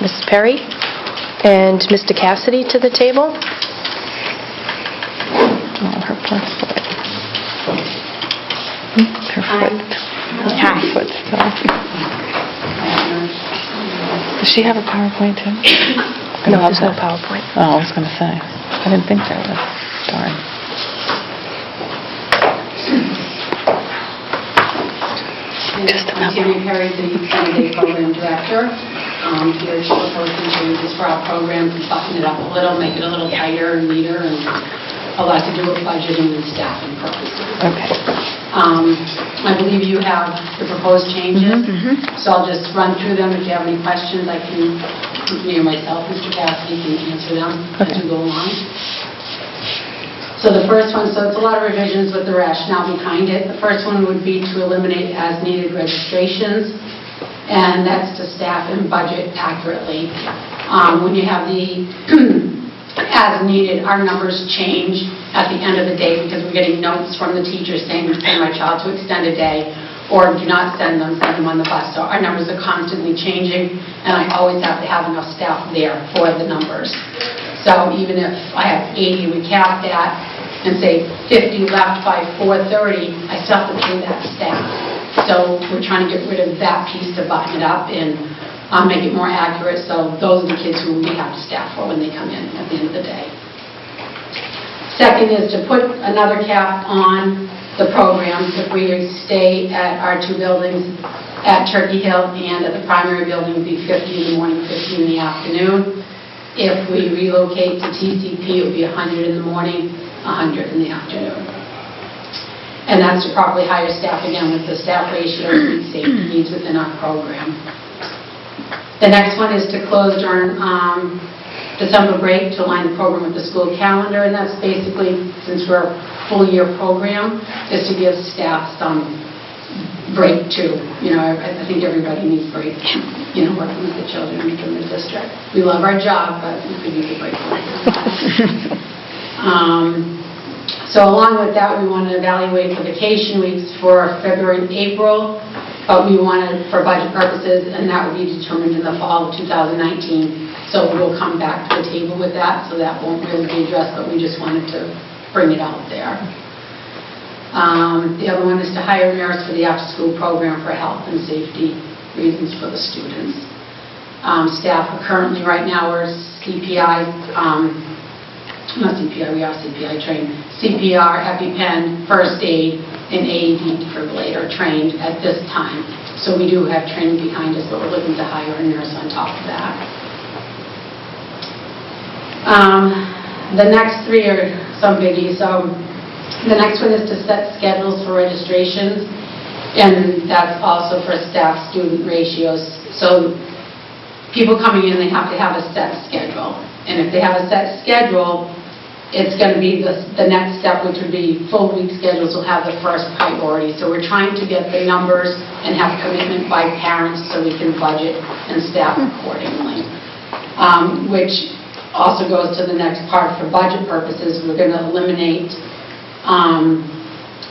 Speaker 1: Mrs. Perry, and Mr. Cassidy to the table.
Speaker 6: Oh, her foot. Her foot. Her foot still. Does she have a PowerPoint too?
Speaker 1: No, there's no PowerPoint.
Speaker 6: Oh, I was going to say. I didn't think there was. Darn.
Speaker 11: Just I'm Tammy Perry, the Extended Day Program Director. Here to propose some changes for our program to button it up a little, make it a little tighter and neater, and a lot to do with budgeting and staffing purposes.
Speaker 6: Okay.
Speaker 11: I believe you have the proposed changes, so I'll just run through them. If you have any questions, I can, me or myself, Mr. Cassidy, can answer them as we go along. So the first one, so it's a lot of revisions with the rationale behind it. The first one would be to eliminate as-needed registrations, and that's to staff and budget accurately. When you have the as-needed, our numbers change at the end of the day because we're getting notes from the teachers saying, send my child to extend a day, or do not send them on the bus. So our numbers are constantly changing, and I always have to have enough staff there for the numbers. So even if I have 80 we capped at, and say 50 left by 4:30, I still have to pay that staff. So we're trying to get rid of that piece to button it up and make it more accurate, so those are the kids who we have to staff for when they come in at the end of the day. Second is to put another cap on the programs. If we stay at our two buildings at Turkey Hill and at the primary building, it would be 50 in the morning, 50 in the afternoon. If we relocate to TCP, it would be 100 in the morning, 100 in the afternoon. And that's to properly hire staff again with the staff ratio and safety needs within our program. The next one is to close during December break to align the program with the school calendar, and that's basically, since we're a full year program, is to give staff some break too. You know, I think everybody needs break, you know, working with the children within the district. We love our job, but we could use a break. So along with that, we want to evaluate the vacation weeks for February and April, but we wanted for budget purposes, and that would be determined in the fall of 2019. So we'll come back to the table with that, so that won't really be addressed, but we just wanted to bring it out there. The other one is to hire a nurse for the after-school program for health and safety reasons for the students. Staff are currently, right now, we're CPI, not CPI, we are CPI trained, CPR, EpiPen, first aid, and AED defibrillator trained at this time. So we do have training behind us, but we're looking to hire a nurse on top of that. The next three are some biggies. So the next one is to set schedules for registrations, and that's also for staff-student ratios. So people coming in, they have to have a set schedule. And if they have a set schedule, it's going to be the next step, which would be full week schedules will have the first priority. So we're trying to get the numbers and have commitment by parents so we can budget and staff accordingly. Which also goes to the next part. For budget purposes, we're going to eliminate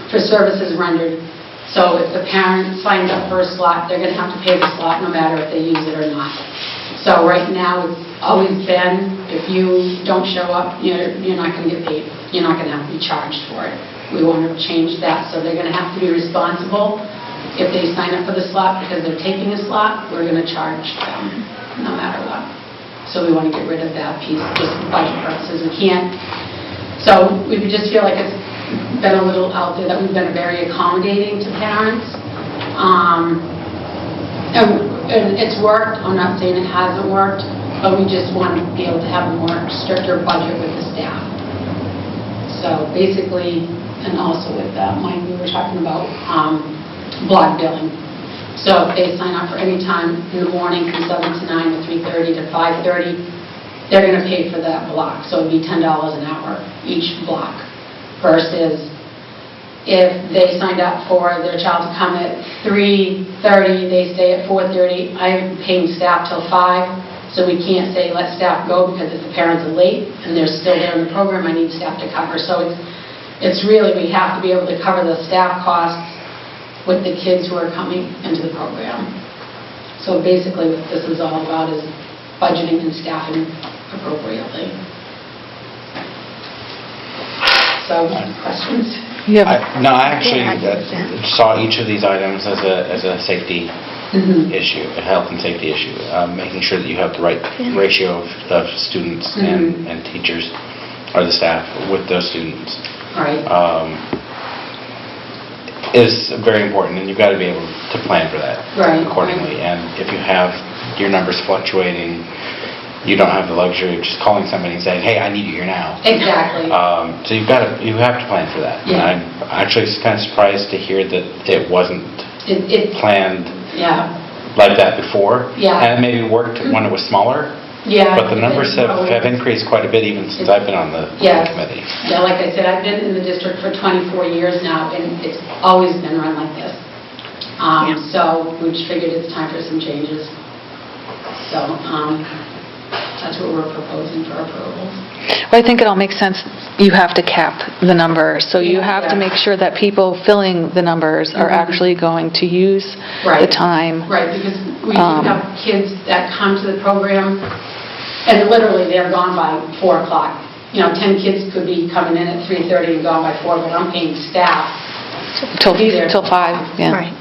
Speaker 11: for services rendered. So if the parent signs up for a slot, they're going to have to pay the slot no matter if they use it or not. So right now, it's always been, if you don't show up, you're not going to get paid. You're not going to have to be charged for it. We want to change that, so they're going to have to be responsible. If they sign up for the slot because they're taking a slot, we're going to charge them no matter what. So we want to get rid of that piece, just for budget purposes. We can't. So we just feel like it's been a little out there that we've been very accommodating to parents. And it's worked. I'm not saying it hasn't worked, but we just want to be able to have a more stricter budget with the staff. So basically, and also with that, we were talking about block billing. So if they sign up for any time in the morning from 7 to 9 to 3:30 to 5:30, they're going to pay for that block. So it would be $10 an hour each block, versus if they signed up for their child to come at 3:30, they stay at 4:30, I'm paying staff till 5, so we can't say let staff go because if the parents are late and they're still there in the program, I need staff to cover. So it's really, we have to be able to cover the staff costs with the kids who are coming into the program. So basically what this is all about is budgeting and staffing appropriately. So, questions?
Speaker 5: No, I actually saw each of these items as a safety issue, a health and safety issue. Making sure that you have the right ratio of students and teachers, or the staff, with those students.
Speaker 11: Right.
Speaker 5: Is very important, and you've got to be able to plan for that accordingly. And if you have your numbers fluctuating, you don't have the luxury of just calling somebody and saying, hey, I need you here now.
Speaker 11: Exactly.
Speaker 5: So you have to plan for that.
Speaker 11: Yeah.
Speaker 5: And I'm actually kind of surprised to hear that it wasn't planned like that before.
Speaker 11: Yeah.
Speaker 5: And it maybe worked when it was smaller,
Speaker 11: Yeah.
Speaker 5: But the numbers have increased quite a bit even since I've been on the
Speaker 11: Yes.
Speaker 5: committee.
Speaker 11: Yeah, like I said, I've been in the district for 24 years now, and it's always been run like this. So we just figured it's time for some changes. So that's what we're proposing for approval.
Speaker 6: Well, I think it all makes sense. You have to cap the number, so you have to
Speaker 11: Yeah.
Speaker 6: make sure that people filling the numbers are actually going to use the
Speaker 11: Right.
Speaker 6: time.
Speaker 11: Right, because we do have kids that come to the program, and literally they're gone by 4 o'clock. 10 kids could be coming in at 3:30 and gone by 4, but I'm paying staff
Speaker 6: Till
Speaker 11: be there.
Speaker 6: 5, yeah.
Speaker 1: Right.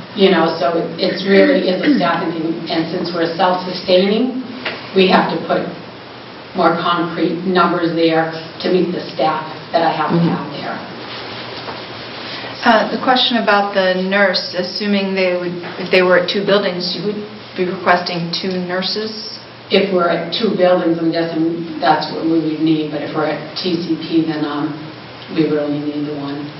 Speaker 11: So it's really is a staffing thing, and since we're self-sustaining, we have to put more concrete numbers there to meet the staff that I have to have there.
Speaker 4: The question about the nurse, assuming if they were at 2 buildings, you would be requesting 2 nurses?
Speaker 11: If we're at 2 buildings, I'm guessing that's what we would need, but if we're at TCP, then we really need the 1.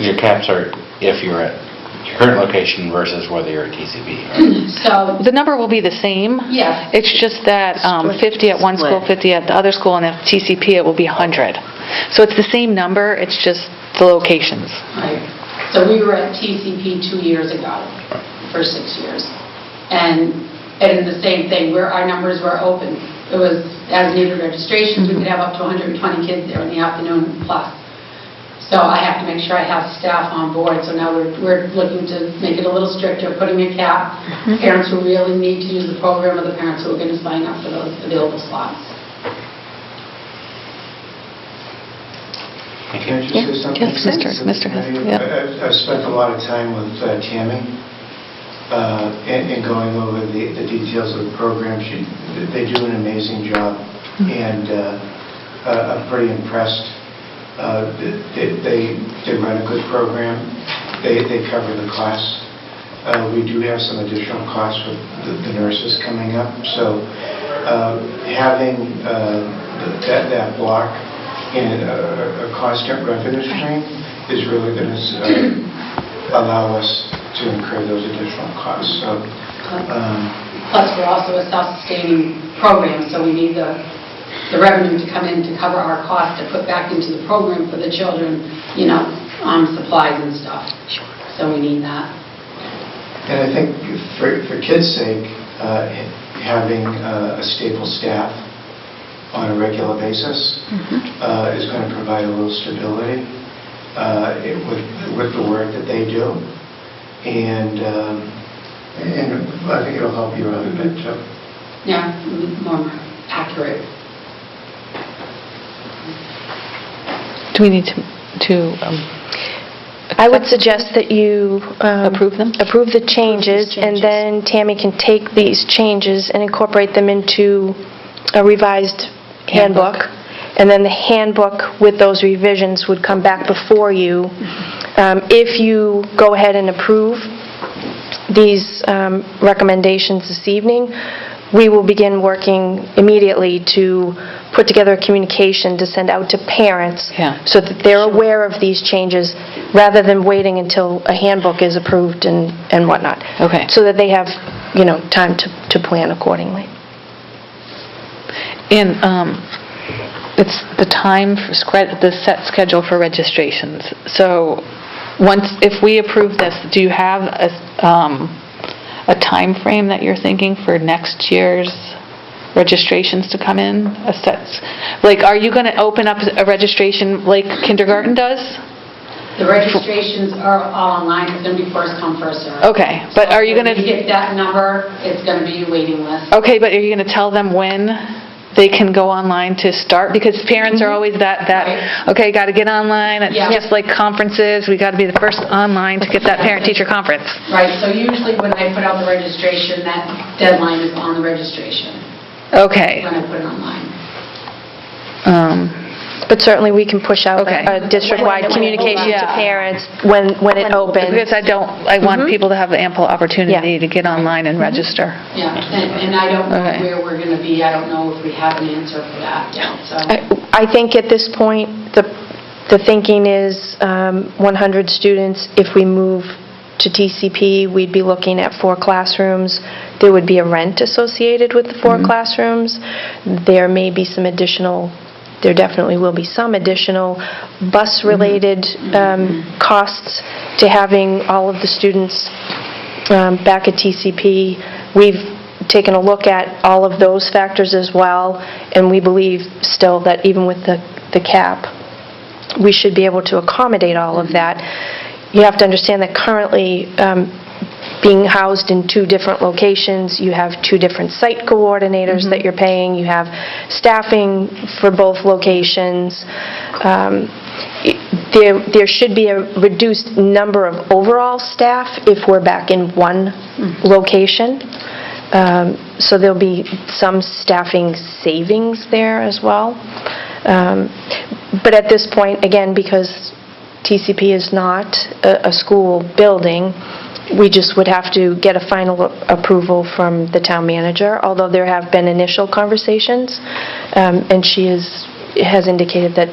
Speaker 5: Your caps are if you're at your current location versus whether you're at TCB, right?
Speaker 11: So,
Speaker 6: The number will be the same.
Speaker 11: yes,
Speaker 6: It's just that 50 at one school, 50 at the other school, and at TCP it will be 100. So it's the same number, it's just the locations.
Speaker 11: right. So we were at TCP 2 years ago for 6 years. And the same thing, where our numbers were open. It was as needed registrations, we could have up to 120 kids there in the afternoon plus. So I have to make sure I have staff on board, so now we're looking to make it a little stricter, putting a cap. Parents who really need to use the program are the parents who are going to sign up for those available slots.
Speaker 5: Thank
Speaker 12: Can I
Speaker 5: you.
Speaker 12: just say something?
Speaker 6: Yes, Mr. Hess, yeah.
Speaker 12: I've spent a lot of time with Tammy and going over the details of the program. They do an amazing job, and I'm pretty impressed. They run a good program. They cover the class. We do have some additional costs with the nurses coming up. So having that block in a constant revenue stream is really going to allow us to incur those additional costs. So,
Speaker 11: Plus, we're also a self-sustaining program, so we need the revenue to come in to cover our costs to put back into the program for the children, supplies and stuff. So we need that.
Speaker 12: and I think for kids' sake, having a stable staff on a regular basis is going to provide a little stability with the work that they do, and I think it'll help you out a bit too.
Speaker 11: Yeah, more accurate.
Speaker 6: Do we need to
Speaker 1: I would suggest that you
Speaker 6: approve them?
Speaker 1: approve the changes, and then Tammy can take these changes and incorporate them into a revised handbook, and then the handbook with those revisions would come back before you. If you go ahead and approve these recommendations this evening, we will begin working immediately to put together a communication to send out to parents so that they're aware of these changes rather than waiting until a handbook is approved and whatnot.
Speaker 6: Okay.
Speaker 1: So that they have, time to plan accordingly.
Speaker 6: And it's the time for the set schedule for registrations. So if we approve this, do you have a time frame that you're thinking for next year's registrations to come in? Are you going to open up a registration like kindergarten does?
Speaker 11: The registrations are all online. It's going to be first come, first served.
Speaker 6: Okay, but are you going
Speaker 11: When you
Speaker 6: to...
Speaker 11: get that number, it's going to be a waiting list.
Speaker 6: Okay, but are you going to tell them when they can go online to start? Because parents are always
Speaker 11: Right.
Speaker 6: okay, got to get online. It's
Speaker 11: Yeah.
Speaker 6: just like conferences. We got to be the first online to get that parent-teacher conference.
Speaker 11: Right, so usually when I put out the registration, that deadline is on the registration,
Speaker 6: Okay.
Speaker 11: when I put it online.
Speaker 1: But certainly, we can push out
Speaker 6: Okay.
Speaker 1: a district-wide
Speaker 11: When it
Speaker 1: communication to
Speaker 6: opens.
Speaker 1: parents when it opens.
Speaker 6: Because I want people to have ample opportunity
Speaker 1: Yeah.
Speaker 6: to get online and register.
Speaker 11: Yeah, and I don't know
Speaker 6: Okay.
Speaker 11: where we're going to be. I don't know if we have an answer for that yet, so.
Speaker 1: I think at this point, the thinking is 100 students if we move to TCP, we'd be looking at 4 classrooms. There would be a rent associated with the 4 classrooms. There may be some additional, there definitely will be some additional bus-related costs to having all of the students back at TCP. We've taken a look at all of those factors as well, and we believe still that even with the cap, we should be able to accommodate all of that. You have to understand that currently, being housed in 2 different locations, you have 2 different site coordinators that you're paying, you have staffing for both locations. There should be a reduced number of overall staff if we're back in 1 location. So there'll be some staffing savings there as well. But at this point, again, because TCP is not a school building, we just would have to get a final approval from the town manager, although there have been initial conversations, and she has indicated that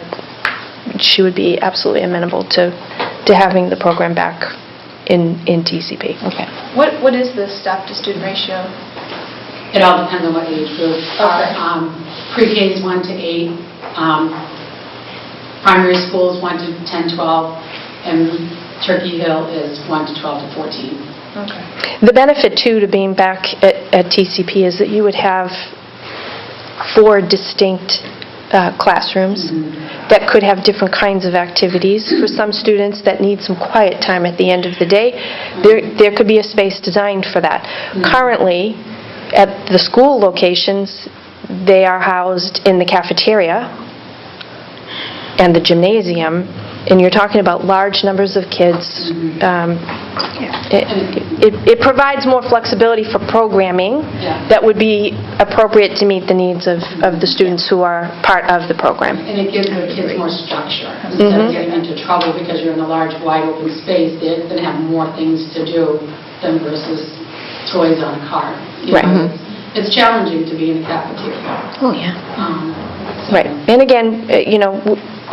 Speaker 1: she would be absolutely amenable to having the program back in TCP.
Speaker 6: Okay.
Speaker 4: What is the staff-to-student ratio?
Speaker 11: It all depends on what age group.
Speaker 4: Okay.
Speaker 11: Pre-K is 1 to 8. Primary school is 1 to 10, 12, and Turkey Hill is 1 to 12 to 14.
Speaker 4: Okay.
Speaker 1: The benefit, too, to being back at TCP is that you would have 4 distinct classrooms that could have different kinds of activities. For some students that need some quiet time at the end of the day, there could be a space designed for that. Currently, at the school locations, they are housed in the cafeteria and the gymnasium, and you're talking about large numbers of kids. It provides more flexibility for programming that would be appropriate to meet the needs of the students who are part of the program.
Speaker 11: And it gives the kids more structure. Instead of getting into trouble because you're in a large, wide open space, they're going to have more things to do than versus toys on a cart. You know, it's challenging to be in a cafeteria.
Speaker 1: Oh, yeah. Right. And again,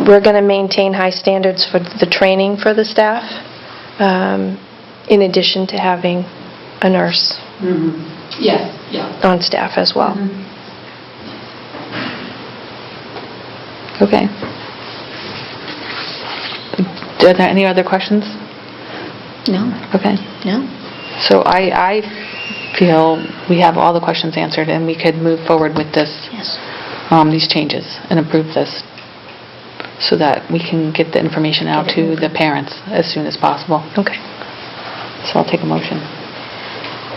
Speaker 1: we're going to maintain high standards for the training for the staff, in addition to having a nurse
Speaker 11: Yes, yeah.
Speaker 1: on staff as well.
Speaker 6: Okay. Are there any other questions?
Speaker 2: No,
Speaker 6: Okay.
Speaker 2: no.
Speaker 6: So I feel we have all the questions answered, and we could move forward with this,
Speaker 2: Yes.
Speaker 6: these changes, and approve this, so that we can get the information out to the parents as soon as possible.
Speaker 1: Okay.
Speaker 6: So I'll take a motion.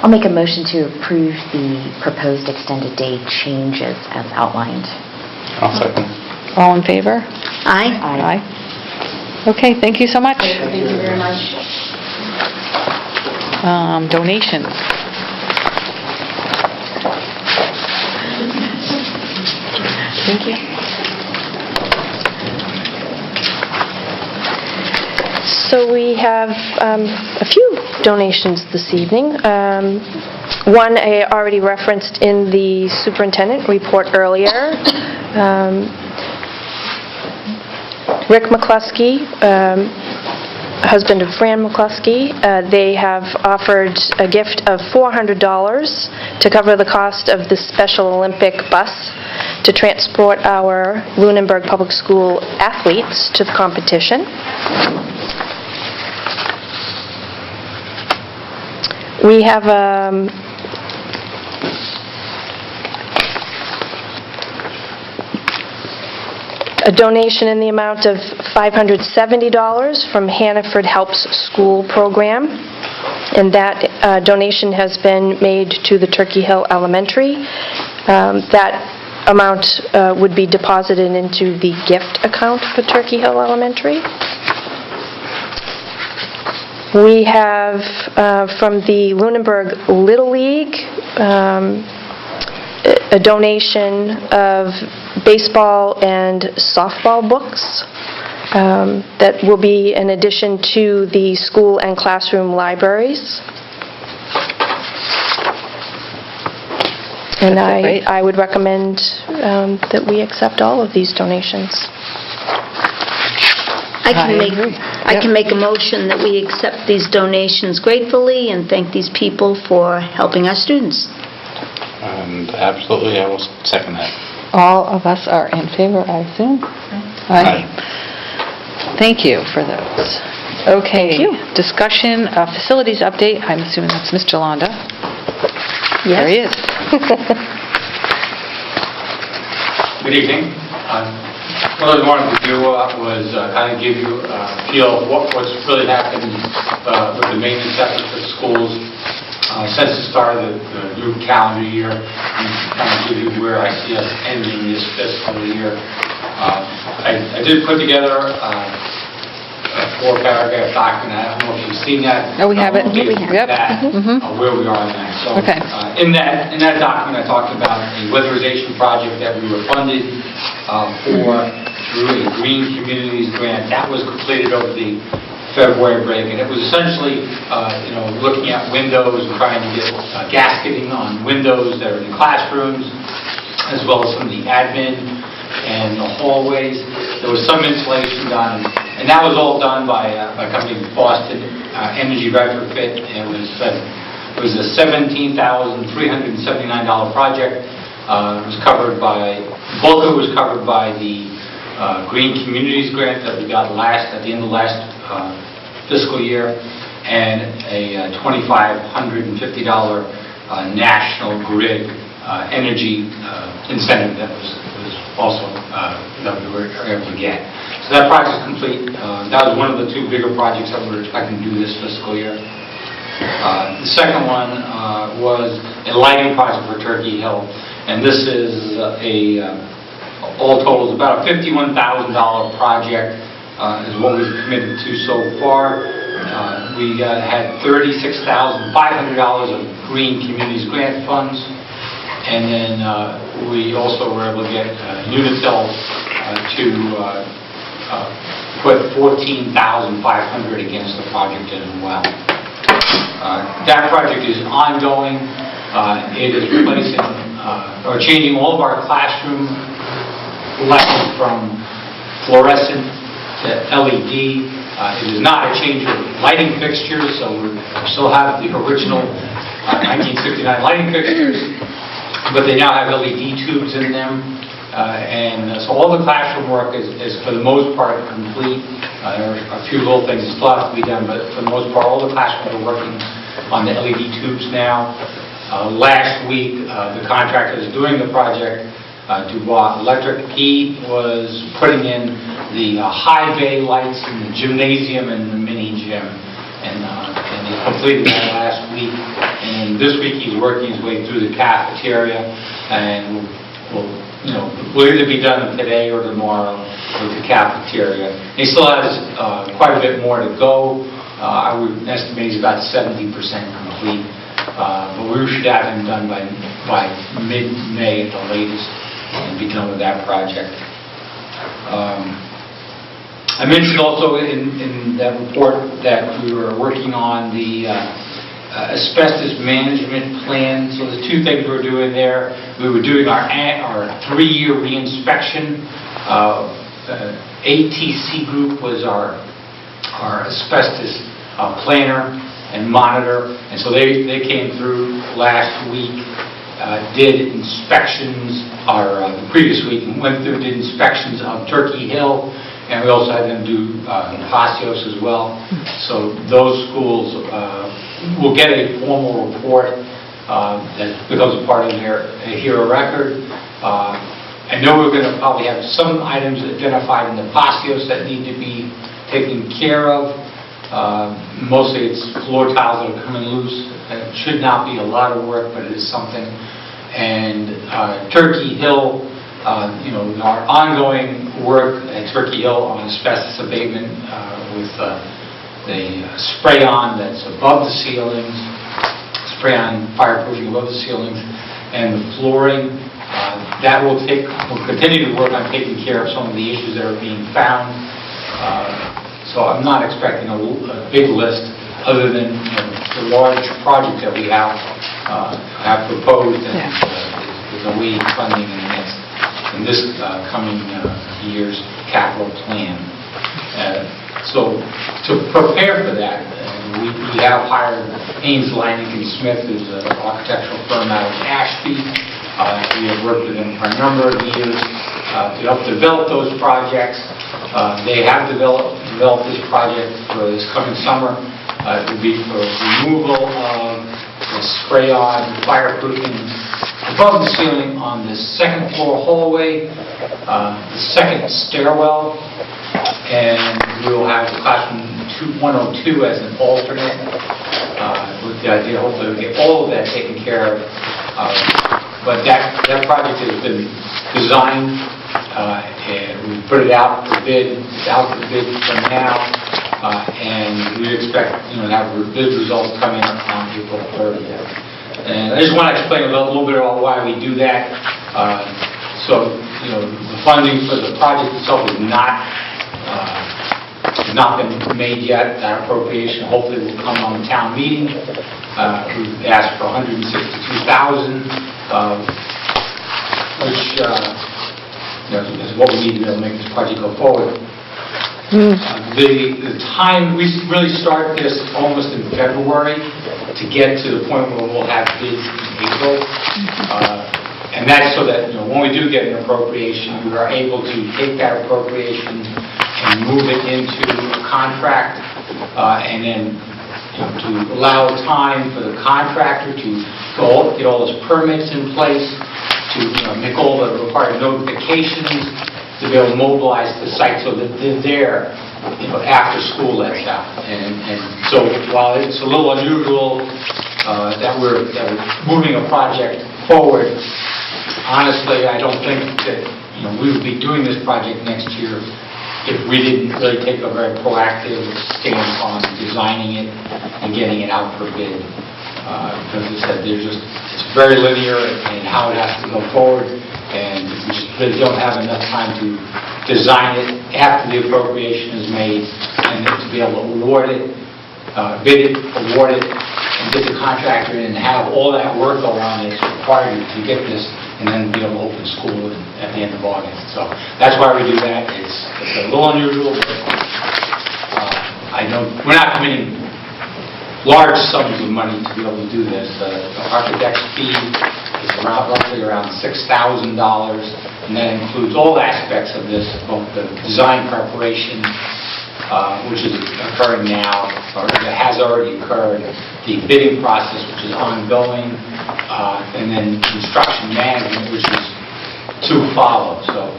Speaker 13: I'll make a motion to approve the proposed extended day changes as outlined.
Speaker 5: I'll second.
Speaker 6: All in favor?
Speaker 2: Aye.
Speaker 6: Aye. Okay, thank you so much.
Speaker 11: Thank you very much.
Speaker 6: Donations.
Speaker 1: Thank you. So we have a few donations this evening. One I already referenced in the superintendent report earlier. Rick McCluskey, husband of Fran McCluskey, they have offered a gift of $400 to cover the cost of the Special Olympic bus to transport our Lunenburg Public School athletes to the competition. We have a donation in the amount of $570 from Hannaford Helps School program, and that donation has been made to the Turkey Hill Elementary. That amount would be deposited into the gift account for Turkey Hill Elementary. We have from the Lunenburg Little League a donation of baseball and softball books that will be in addition to the school and classroom libraries. And I would recommend that we accept all of these donations.
Speaker 2: I can make
Speaker 6: agree.
Speaker 2: I can make a motion that we accept these donations gratefully and thank these people for helping our students.
Speaker 5: And absolutely, I will second that.
Speaker 6: All of us are in favor, I assume? Aye. Thank you for those. Okay. Discussion, facilities update. I'm assuming that's Mr. Londa. There he is.
Speaker 14: Good evening. What I wanted to do was kind of give you a feel of what's really happened with the maintenance efforts at schools since the start of the new calendar year, and kind of give you where I see us ending this fiscal year. I did put together a 4-paragraph document. I don't know if you've seen that.
Speaker 6: Oh, we have it.
Speaker 14: We have that, where we are on that. So, in that document, I talked about a weatherization project that we were funded for through a Green Communities grant. That was completed over the February break, and it was essentially, looking at windows and trying to get gasketing on windows that are in classrooms, as well as some of the admin and the hallways. There was some insulation done, and that was all done by a company, Boston Energy Retrofit. And it was a $17,379 project. It was covered by, bulk of it was covered by the Green Communities grant that we got at the end of last fiscal year, and a $2,550 National Grid energy incentive that was also that we were able to get. So that project is complete. That was one of the 2 bigger projects that we were expecting to do this fiscal year. The second one was a lighting project for Turkey Hill, and this is all total is about a $51,000 project is what we've committed to so far. We had $36,500 of Green Communities grant funds, and then we also were able to get Unitil to put $14,500 against the project as well. That project is ongoing. It is replacing or changing all of our classroom lighting from fluorescent to LED. It is not a change of lighting fixtures, so we still have the original 1969 lighting fixtures, but they now have LED tubes in them. And so all the classroom work is for the most part complete. There are a few little things that still have to be done, but for the most part, all the classrooms are working on the LED tubes now. Last week, the contractor that's doing the project, Dubois Electric, he was putting in the high bay lights in the gymnasium and the mini gym, and he completed that last week. And this week he's working his way through the cafeteria, and we'll either be done today or tomorrow with the cafeteria. He still has quite a bit more to go. I would estimate he's about 70% complete, but we should have him done by mid-May at the latest, and be done with that project. I mentioned also in that report that we were working on the asbestos management plan. So there's 2 things we're doing there. We were doing our 3-year reinspection. ATC Group was our asbestos planner and monitor, and so they came through last week, did inspections, the previous week, and went through, did inspections of Turkey Hill, and we also had them do Passios as well. So those schools will get a formal report that becomes a part of their HERA record. I know we're going to probably have some items identified in the Passios that need to be taken care of. Mostly it's floor tiles that are coming loose. It should not be a lot of work, but it is something. And Turkey Hill, our ongoing work at Turkey Hill on asbestos abatement with the spray-on that's above the ceilings, spray-on fireproofing above the ceilings, and the flooring. That will continue to work on taking care of some of the issues that are being found. So I'm not expecting a big list, other than the large project that we have proposed and is awaiting funding in this coming year's capital plan. So to prepare for that, we have hired Ames, Leining & Smith, who's an architectural firm out of Ashby. We have worked with them for a number of years to help develop those projects. They have developed this project for this coming summer. It would be for removal of the spray-on fireproofing above the ceiling on the second floor hallway, the second stairwell, and we will have the classroom 102 as an alternate, with the idea hopefully we'll get all of that taken care of. But that project has been designed, and we put it out for bid. It's out for bid for now, and we expect to have bid results coming up on April 30th. And I just want to explain a little bit about why we do that. So, the funding for the project itself is not been made yet. That appropriation hopefully will come on the town meeting. We've asked for $162,000, which is what we need to be able to make this project go forward. The time, we really start this almost in February to get to the point where we'll have bids in April. And that's so that when we do get an appropriation, we are able to take that appropriation and move it into a contract, and then to allow time for the contractor to get all those permits in place, to make all the required notifications, to be able to mobilize the site so that they're there after school lets out. And so while it's a little unusual that we're moving a project forward, honestly, I don't think that we would be doing this project next year if we didn't really take a very proactive stance on designing it and getting it out for bid. Because as I said, it's very linear in how it has to go forward, and we just really don't have enough time to design it after the appropriation is made, and then to be able to award it, bid it, award it, and get the contractor in and have all that work go on that's required to get this, and then be able to open school at the end of August. So that's why we do that. It's a little unusual, but I know we're not committing large sums of money to be able to do this. The architect's fee is roughly around $6,000, and that includes all aspects of this, both the design preparation, which is occurring now, or has already occurred, the bidding process, which is ongoing, and then construction management, which is to follow. So,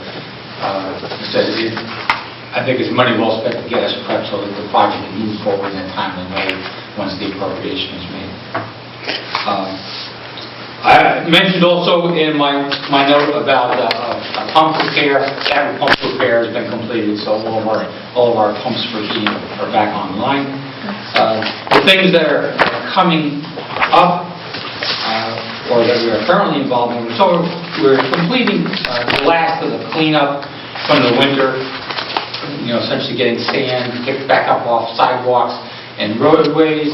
Speaker 14: I think it's money well spent to get us prepped so that the project can move forward in a timely way once the appropriation is made. I mentioned also in my note about a pump repair. That pump repair has been completed, so all of our pumps for heating are back online. The things that are coming up, or that we are currently involved in, so we're completing the last of the cleanup from the winter. Essentially getting sand picked back up off sidewalks and roadways.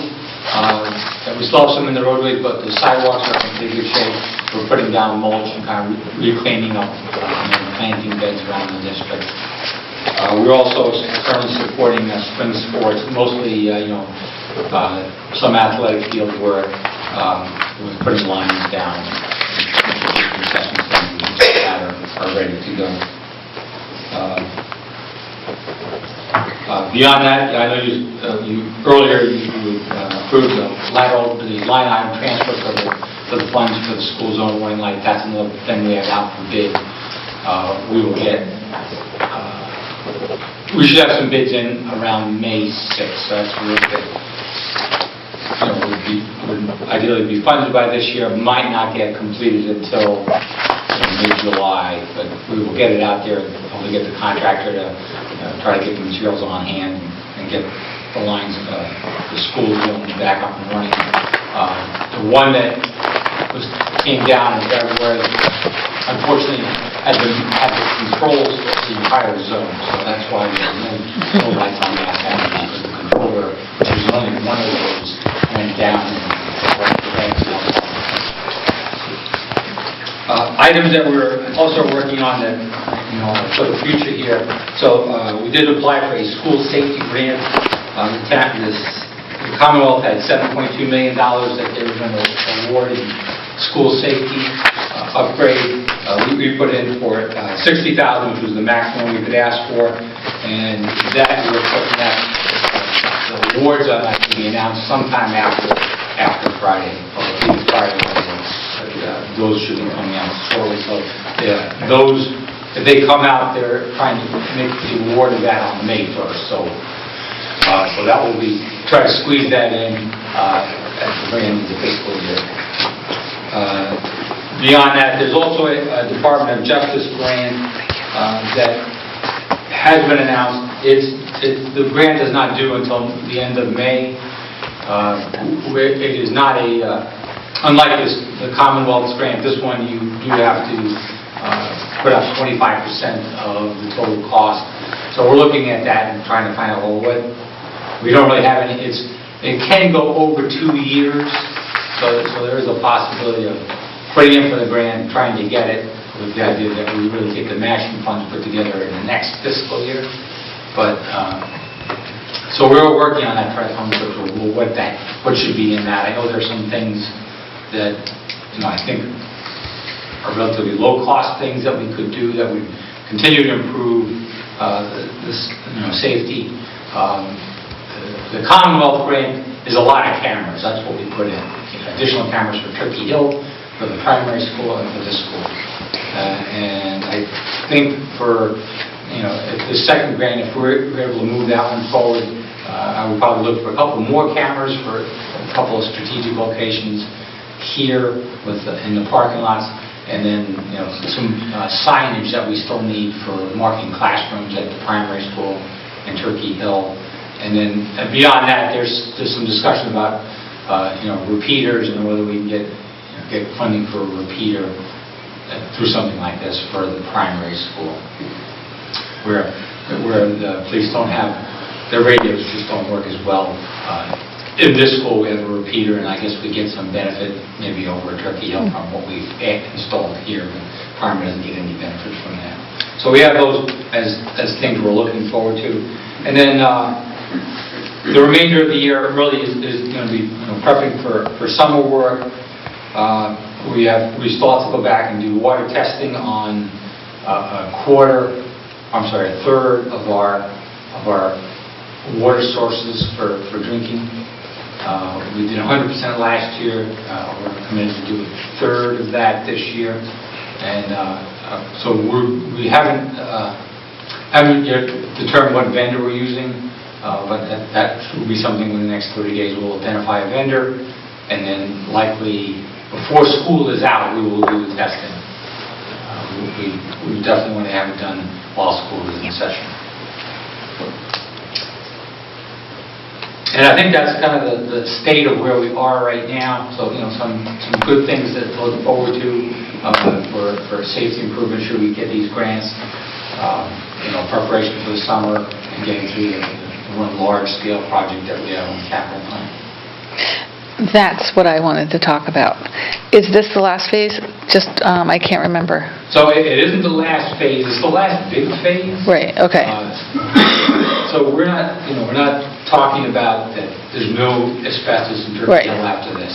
Speaker 14: We still have some in the roadways, but the sidewalks are in pretty good shape. We're putting down mulch and kind of reclaiming up planting beds around the district. We're also currently supporting spring sports, mostly some athletic field work with putting lines down. Concession stands that are ready to go. Beyond that, I know you earlier approved the line item transfer for the funds for the school zone warning light. That's another thing we have out for bid. We will get. We should have some bids in around May 6th. So that's real good. Would ideally be funded by this year. Might not get completed until mid-July, but we will get it out there. Hopefully, get the contractor to try to get the materials on hand and get the lines of the school zone back up and running. The one that came down in February, unfortunately, had the controls for the entire zone, so that's why we have no lights on that end, because the controller, which is only one of those, went down and items that we're also working on that for the future here. So we did apply for a school safety grant. The Commonwealth had $7.2 million that they were going to award in school safety upgrade. We put in for $60,000, which was the maximum we could ask for, and that we were putting that the awards on that to be announced sometime after Friday, or either Friday or Monday. Those should be coming out shortly. So those, if they come out, they're trying to make the award of that on May 1st. So that will be, try to squeeze that in at the very end of the fiscal year. Beyond that, there's also a Department of Justice grant that has been announced. The grant is not due until the end of May. It is not unlike the Commonwealth's grant, this one you do have to put up 25% of the total cost. So we're looking at that and trying to find out, well, what, we don't really have any, it can go over 2 years, so there is a possibility of putting in for the grant, trying to get it, with the idea that we really get the matching funds put together in the next fiscal year. But, so we're working on that, trying to come up with what should be in that. I know there's some things that, I think are relatively low-cost things that we could do that would continue to improve this, safety. The Commonwealth grant is a lot of cameras. That's what we put in. Additional cameras for Turkey Hill, for the primary school, and for this school. And I think for, the second grant, if we're able to move that one forward, I would probably look for a couple more cameras for a couple of strategic locations here in the parking lots, and then some signage that we still need for marking classrooms at the primary school and Turkey Hill. And then beyond that, there's some discussion about repeaters and whether we can get funding for a repeater through something like this for the primary school, where the police don't have their radios, just don't work as well. In this school, we have a repeater, and I guess we get some benefit maybe over Turkey Hill from what we've installed here, but primary doesn't get any benefit from that. So we have those as things we're looking forward to. And then the remainder of the year really is going to be prepping for summer work. We still have to go back and do water testing on a third of our water sources for drinking. We did 100% last year. We're committed to do a third of that this year, and so we haven't yet determined what vendor we're using, but that will be something in the next 30 days. We'll identify a vendor, and then likely before school is out, we will do the testing. We definitely want to have it done while school is in session. And I think that's kind of the state of where we are right now. So, some good things to look forward to for safety improvement should we get these grants. Preparation for the summer and getting through the one large-scale project that we have on the capital plan.
Speaker 6: That's what I wanted to talk about. Is this the last phase? Just, I can't remember.
Speaker 14: So it isn't the last phase. It's the last big phase.
Speaker 6: Right. Okay.
Speaker 14: So we're not talking about that. There's no asbestos in Turkey Hill after this.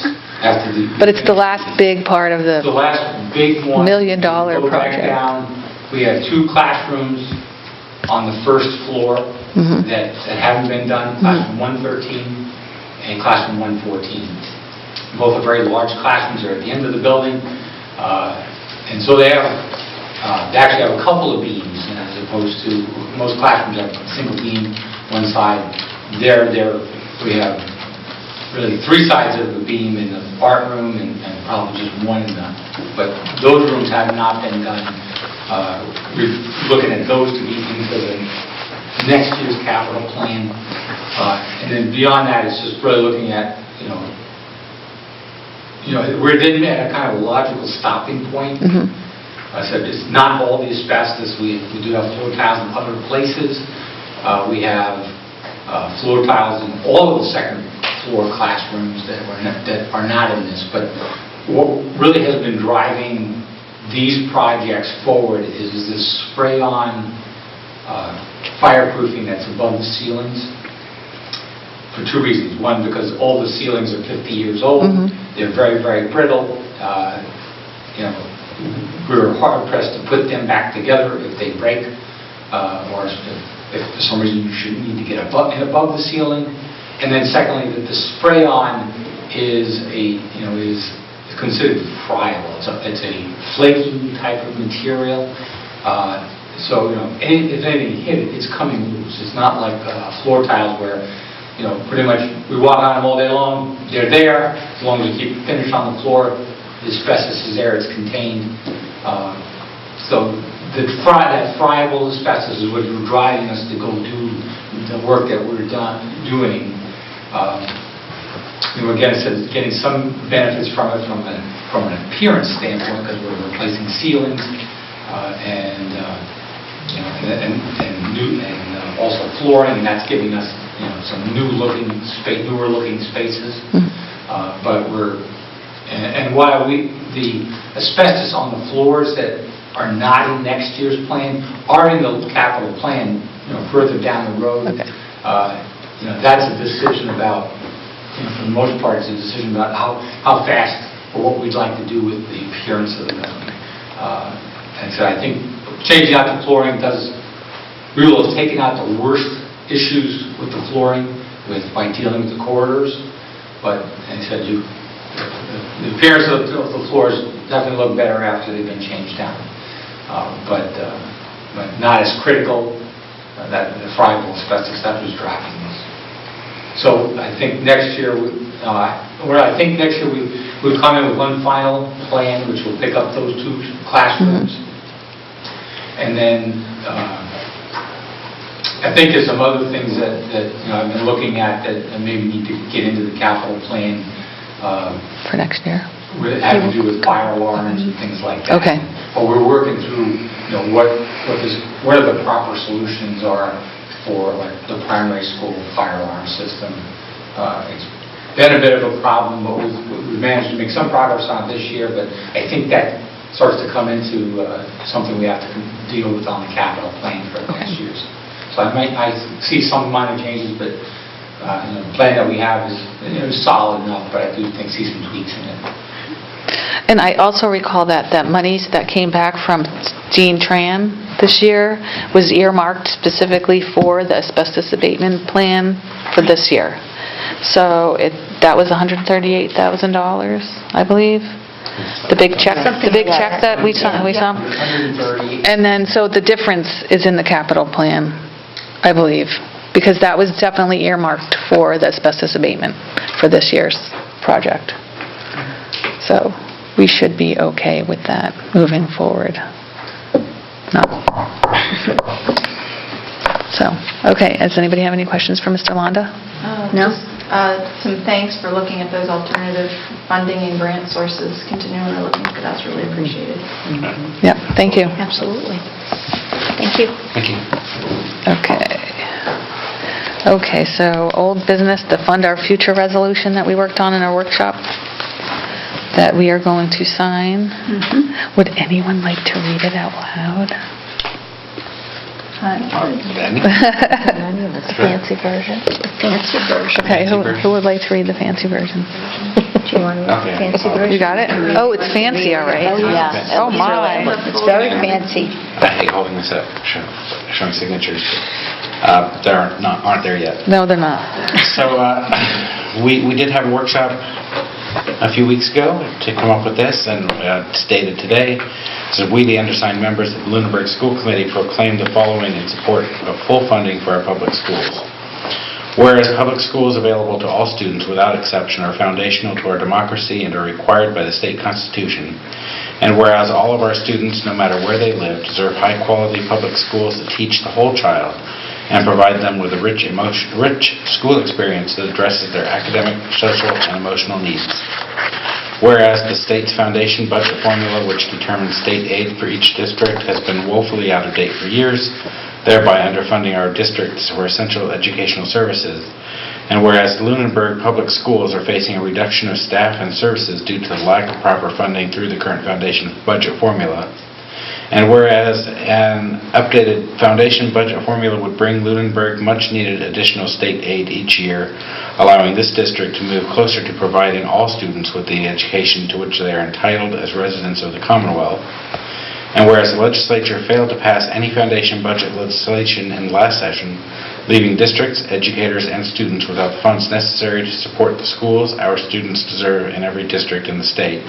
Speaker 6: But it's the last big part of the
Speaker 14: last big one.
Speaker 6: $1 million
Speaker 14: Go back
Speaker 6: project.
Speaker 14: down. We have 2 classrooms on the first floor that haven't been done. Classroom 113. And classroom 114. Both are very large classrooms. They're at the end of the building, and so they actually have a couple of beams, as opposed to most classrooms have a single beam one side. There we have really 3 sides of the beam in the art room and probably just one in the. But those rooms have not been done. We're looking at those to be into the next year's capital plan. And then beyond that, it's just really looking at, we're then at a kind of a logical stopping point. I said it's not all the asbestos. We do have floor tiles in other places. We have floor tiles in all of the second floor classrooms that are not in this. But what really has been driving these projects forward is this spray-on fireproofing that's above the ceilings for two reasons. One, because all the ceilings are 50 years old. They're very, very brittle. We were hard-pressed to put them back together if they break, or if for some reason you should need to get above the ceiling. And then secondly, that the spray-on is considered friable. It's a flaky type of material. So if anything hit it, it's coming loose. It's not like floor tiles where pretty much we walk on them all day long. They're there as long as we keep finish on the floor. The asbestos is there. It's contained. So that friable asbestos is what was driving us to go do the work that we're doing. Again, it says getting some benefits from it from an appearance standpoint because we're replacing ceilings and also flooring, and that's giving us some newer looking spaces. But while the asbestos on the floors that are not in next year's plan are in the capital plan, further down the road.
Speaker 6: Okay.
Speaker 14: That's a decision about, for the most part, it's a decision about how fast or what we'd like to do with the appearance of the building. And so I think changing out the flooring we will have taken out the worst issues with the flooring by dealing with the corridors. But as I said, the appearance of the floors definitely look better after they've been changed out. But not as critical that the friable asbestos that was driving this. So I think next year, we'll come in with one final plan, which will pick up those two classrooms, and then I think there's some other things that I've been looking at that maybe need to get into the capital plan
Speaker 6: For next year?
Speaker 14: Having to do with fire alarms and things like that.
Speaker 6: Okay.
Speaker 14: But we're working through, what are the proper solutions are for like the primary school fire alarm system. It's been a bit of a problem, but we've managed to make some progress on it this year. But I think that starts to come into something we have to deal with on the capital plan for next year's. So I see some minor changes, but the plan that we have is solid enough. But I do see some tweaks in it.
Speaker 6: And I also recall that monies that came back from Gene Tran this year was earmarked specifically for the asbestos abatement plan for this year. So that was $138,000, I believe. The big check that we saw. And then so the difference is in the capital plan, I believe, because that was definitely earmarked for the asbestos abatement for this year's project. So we should be okay with that moving forward. No. So, okay, does anybody have any questions for Mr. Londa? No?
Speaker 4: Some thanks for looking at those alternative funding and grant sources, continually looking for that's really appreciated.
Speaker 6: Yeah, thank you.
Speaker 1: Absolutely. Thank you.
Speaker 5: Thank you.
Speaker 6: Okay, so old business, the Fund Our Future resolution that we worked on in our workshop that we are going to sign. Would anyone like to read it out loud?
Speaker 1: Fancy version. Fancy version.
Speaker 6: Okay, who would like to read the fancy version?
Speaker 1: Do you want to read the fancy version?
Speaker 6: You got it? Oh, it's fancy, all right.
Speaker 1: Oh, yeah.
Speaker 6: Oh, my.
Speaker 2: It's very fancy.
Speaker 5: I hate holding this up, showing signatures that aren't there yet.
Speaker 6: No, they're not.
Speaker 5: So we did have a workshop a few weeks ago to come up with this, and stated today. So we, the undersigned members of the Lunenburg School Committee, proclaim the following in support of full funding for our public schools. Whereas public schools available to all students without exception are foundational to our democracy and are required by the state constitution, and whereas all of our students, no matter where they live, deserve high-quality public schools that teach the whole child and provide them with a rich school experience that addresses their academic, social, and emotional needs. Whereas the state's foundation budget formula, which determines state aid for each district, has been woefully out of date for years, thereby underfunding our districts for essential educational services. And whereas Lunenburg Public Schools are facing a reduction of staff and services due to the lack of proper funding through the current foundation budget formula, and whereas an updated foundation budget formula would bring Lunenburg much-needed additional state aid each year, allowing this district to move closer to providing all students with the education to which they are entitled as residents of the Commonwealth, and whereas the legislature failed to pass any foundation budget legislation in the last session, leaving districts, educators, and students without the funds necessary to support the schools our students deserve in every district in the state.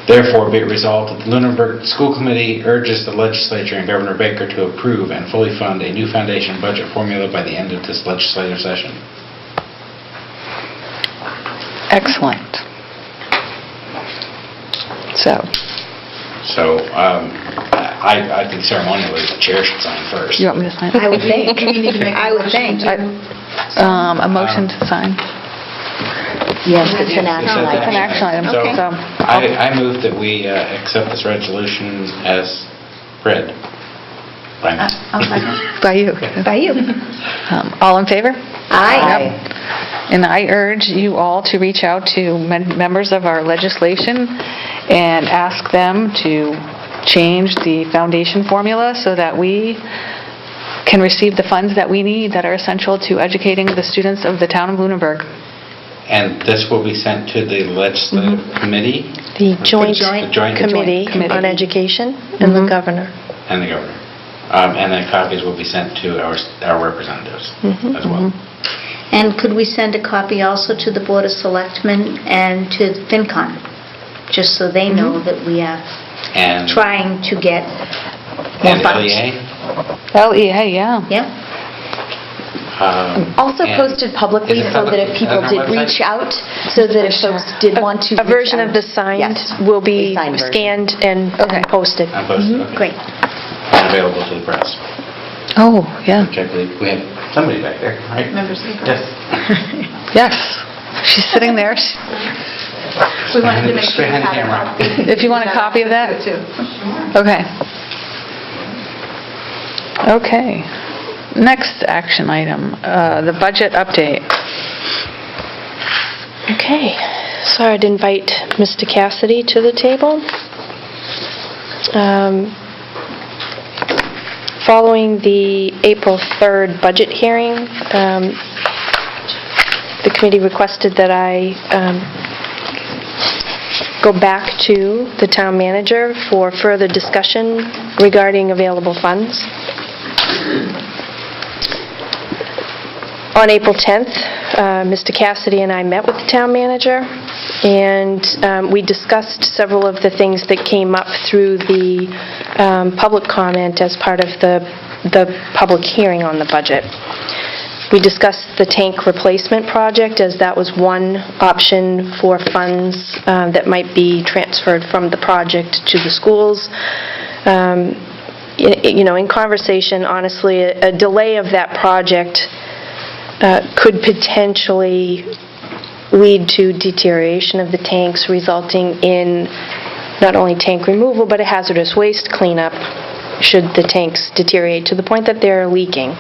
Speaker 5: Therefore, be it resolved that the Lunenburg School Committee urges the legislature and Governor Baker to approve and fully fund a new foundation budget formula by the end of this legislative session.
Speaker 6: Excellent. So,
Speaker 5: I think ceremonially the chair should sign first.
Speaker 6: you want me to sign?
Speaker 2: I would think. I would think.
Speaker 6: A motion to sign.
Speaker 13: Yes, it's an action
Speaker 5: It's
Speaker 6: It's an action item.
Speaker 5: So,
Speaker 6: So,
Speaker 5: I move that we accept this resolution as read. By me.
Speaker 6: by you.
Speaker 2: By you.
Speaker 6: All in favor?
Speaker 2: Aye.
Speaker 6: And I urge you all to reach out to members of our legislation and ask them to change the foundation formula so that we can receive the funds that we need that are essential to educating the students of the town of Lunenburg.
Speaker 5: And this will be sent to the legislative committee
Speaker 1: The joint
Speaker 5: joint
Speaker 1: committee
Speaker 6: committee.
Speaker 1: on education and the governor.
Speaker 5: and the governor. And then copies will be sent to our representatives as well.
Speaker 2: And could we send a copy also to the Board of Selectmen and to FinCon, just so they know that we are
Speaker 5: And
Speaker 2: trying to get more
Speaker 5: and
Speaker 2: funds?
Speaker 5: LEA.
Speaker 6: LEA, yeah.
Speaker 2: Yep.
Speaker 13: Also
Speaker 5: and-
Speaker 13: posted publicly
Speaker 5: Is it
Speaker 13: so that
Speaker 5: public?
Speaker 13: if people
Speaker 5: Is it on
Speaker 13: did
Speaker 5: our
Speaker 13: reach
Speaker 5: website?
Speaker 13: out, so that if folks did want to
Speaker 1: A version
Speaker 13: reach
Speaker 1: of the
Speaker 13: out.
Speaker 1: signed
Speaker 13: Yes,
Speaker 1: will
Speaker 13: a
Speaker 1: be
Speaker 13: signed version.
Speaker 1: scanned and posted.
Speaker 5: And posted, okay.
Speaker 2: Great.
Speaker 5: And available to the press.
Speaker 6: Oh, yeah.
Speaker 5: Which I believe we have somebody back there, right?
Speaker 4: Members of the press.
Speaker 5: Yes.
Speaker 6: Yes. She's sitting there.
Speaker 4: We wanted to make sure you
Speaker 5: Behind the
Speaker 4: had a
Speaker 5: camera.
Speaker 4: copy.
Speaker 6: If you want a copy of that?
Speaker 4: Too.
Speaker 6: Okay. Okay. Next action item, the budget update.
Speaker 1: Okay, so I'd invite Mr. Cassidy to the table. Following the April 3rd budget hearing, the committee requested that I go back to the town manager for further discussion regarding available funds. On April 10th, Mr. Cassidy and I met with the town manager, and we discussed several of the things that came up through the public comment as part of the public hearing on the budget. We discussed the tank replacement project, as that was one option for funds that might be transferred from the project to the schools. In conversation, honestly, a delay of that project could potentially lead to deterioration of the tanks, resulting in not only tank removal, but a hazardous waste cleanup should the tanks deteriorate to the point that they're leaking.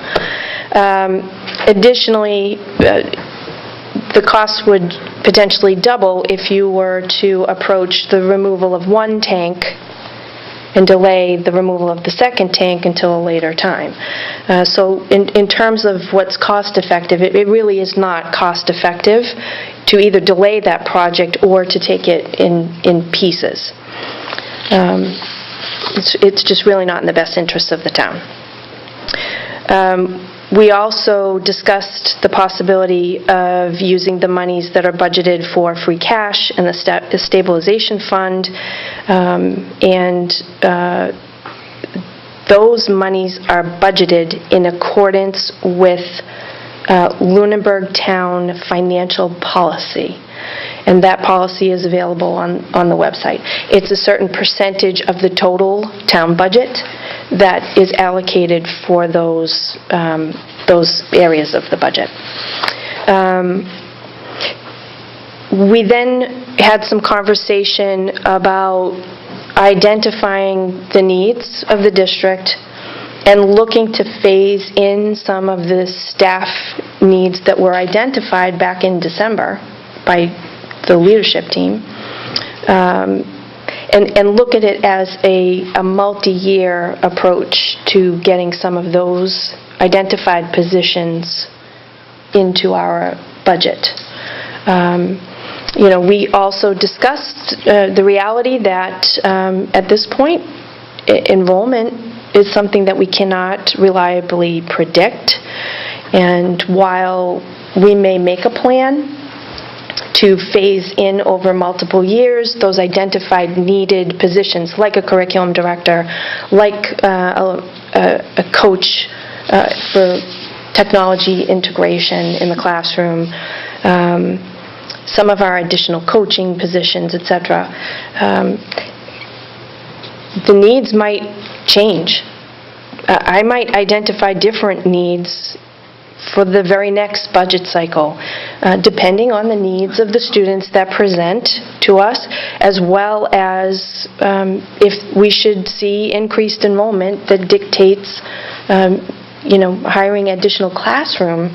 Speaker 1: Additionally, the cost would potentially double if you were to approach the removal of one tank and delay the removal of the second tank until a later time. So in terms of what's cost-effective, it really is not cost-effective to either delay that project or to take it in pieces. It's just really not in the best interest of the town. We also discussed the possibility of using the monies that are budgeted for free cash and the stabilization fund, and those monies are budgeted in accordance with Lunenburg Town financial policy, and that policy is available on the website. It's a certain percentage of the total town budget that is allocated for those areas of the budget. We then had some conversation about identifying the needs of the district and looking to phase in some of the staff needs that were identified back in December by the leadership team, and look at it as a multi-year approach to getting some of those identified positions into our budget. We also discussed the reality that at this point, enrollment is something that we cannot reliably predict. And while we may make a plan to phase in over multiple years those identified needed positions, like a curriculum director, like a coach for technology integration in the classroom, some of our additional coaching positions, etc., the needs might change. I might identify different needs for the very next budget cycle, depending on the needs of the students that present to us, as well as if we should see increased enrollment that dictates hiring additional classroom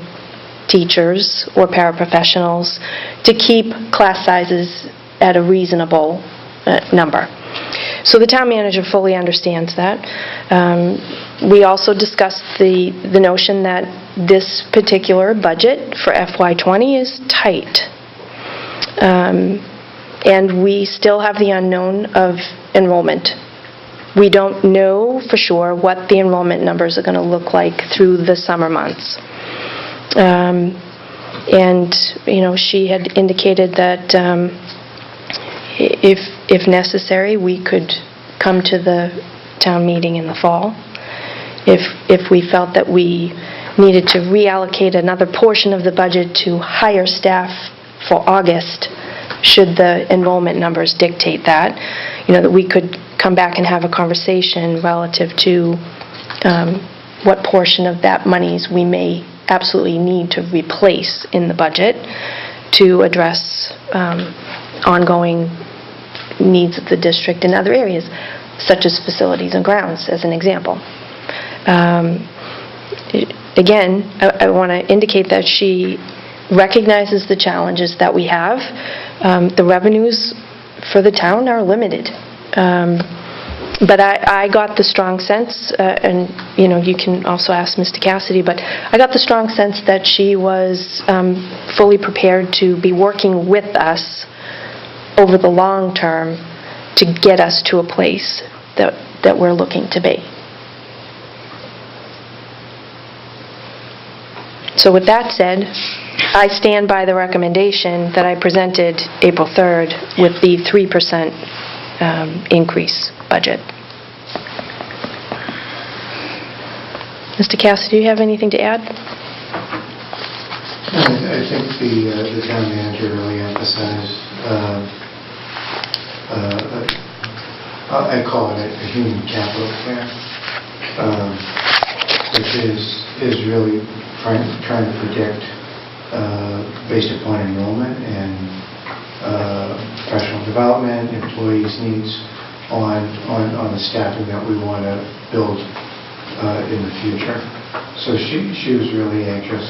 Speaker 1: teachers or paraprofessionals to keep class sizes at a reasonable number. So the town manager fully understands that. We also discussed the notion that this particular budget for FY20 is tight. And we still have the unknown of enrollment. We don't know for sure what the enrollment numbers are going to look like through the summer months. She had indicated that if necessary, we could come to the town meeting in the fall. If we felt that we needed to reallocate another portion of the budget to hire staff for August, should the enrollment numbers dictate that, that we could come back and have a conversation relative to what portion of that monies we may absolutely need to replace in the budget to address ongoing needs of the district in other areas, such as facilities and grounds, as an example. Again, I want to indicate that she recognizes the challenges that we have. The revenues for the town are limited. But I got the strong sense, and you can also ask Mr. Cassidy, but I got the strong sense that she was fully prepared to be working with us over the long term to get us to a place that we're looking to be. So with that said, I stand by the recommendation that I presented April 3rd with the 3% increase budget. Mr. Cassidy, do you have anything to add?
Speaker 12: I think the town manager really emphasized, I call it a human capital plan, which is really trying to predict based upon enrollment and professional development, employees' needs on the staffing that we want to build in the future. So she was really anxious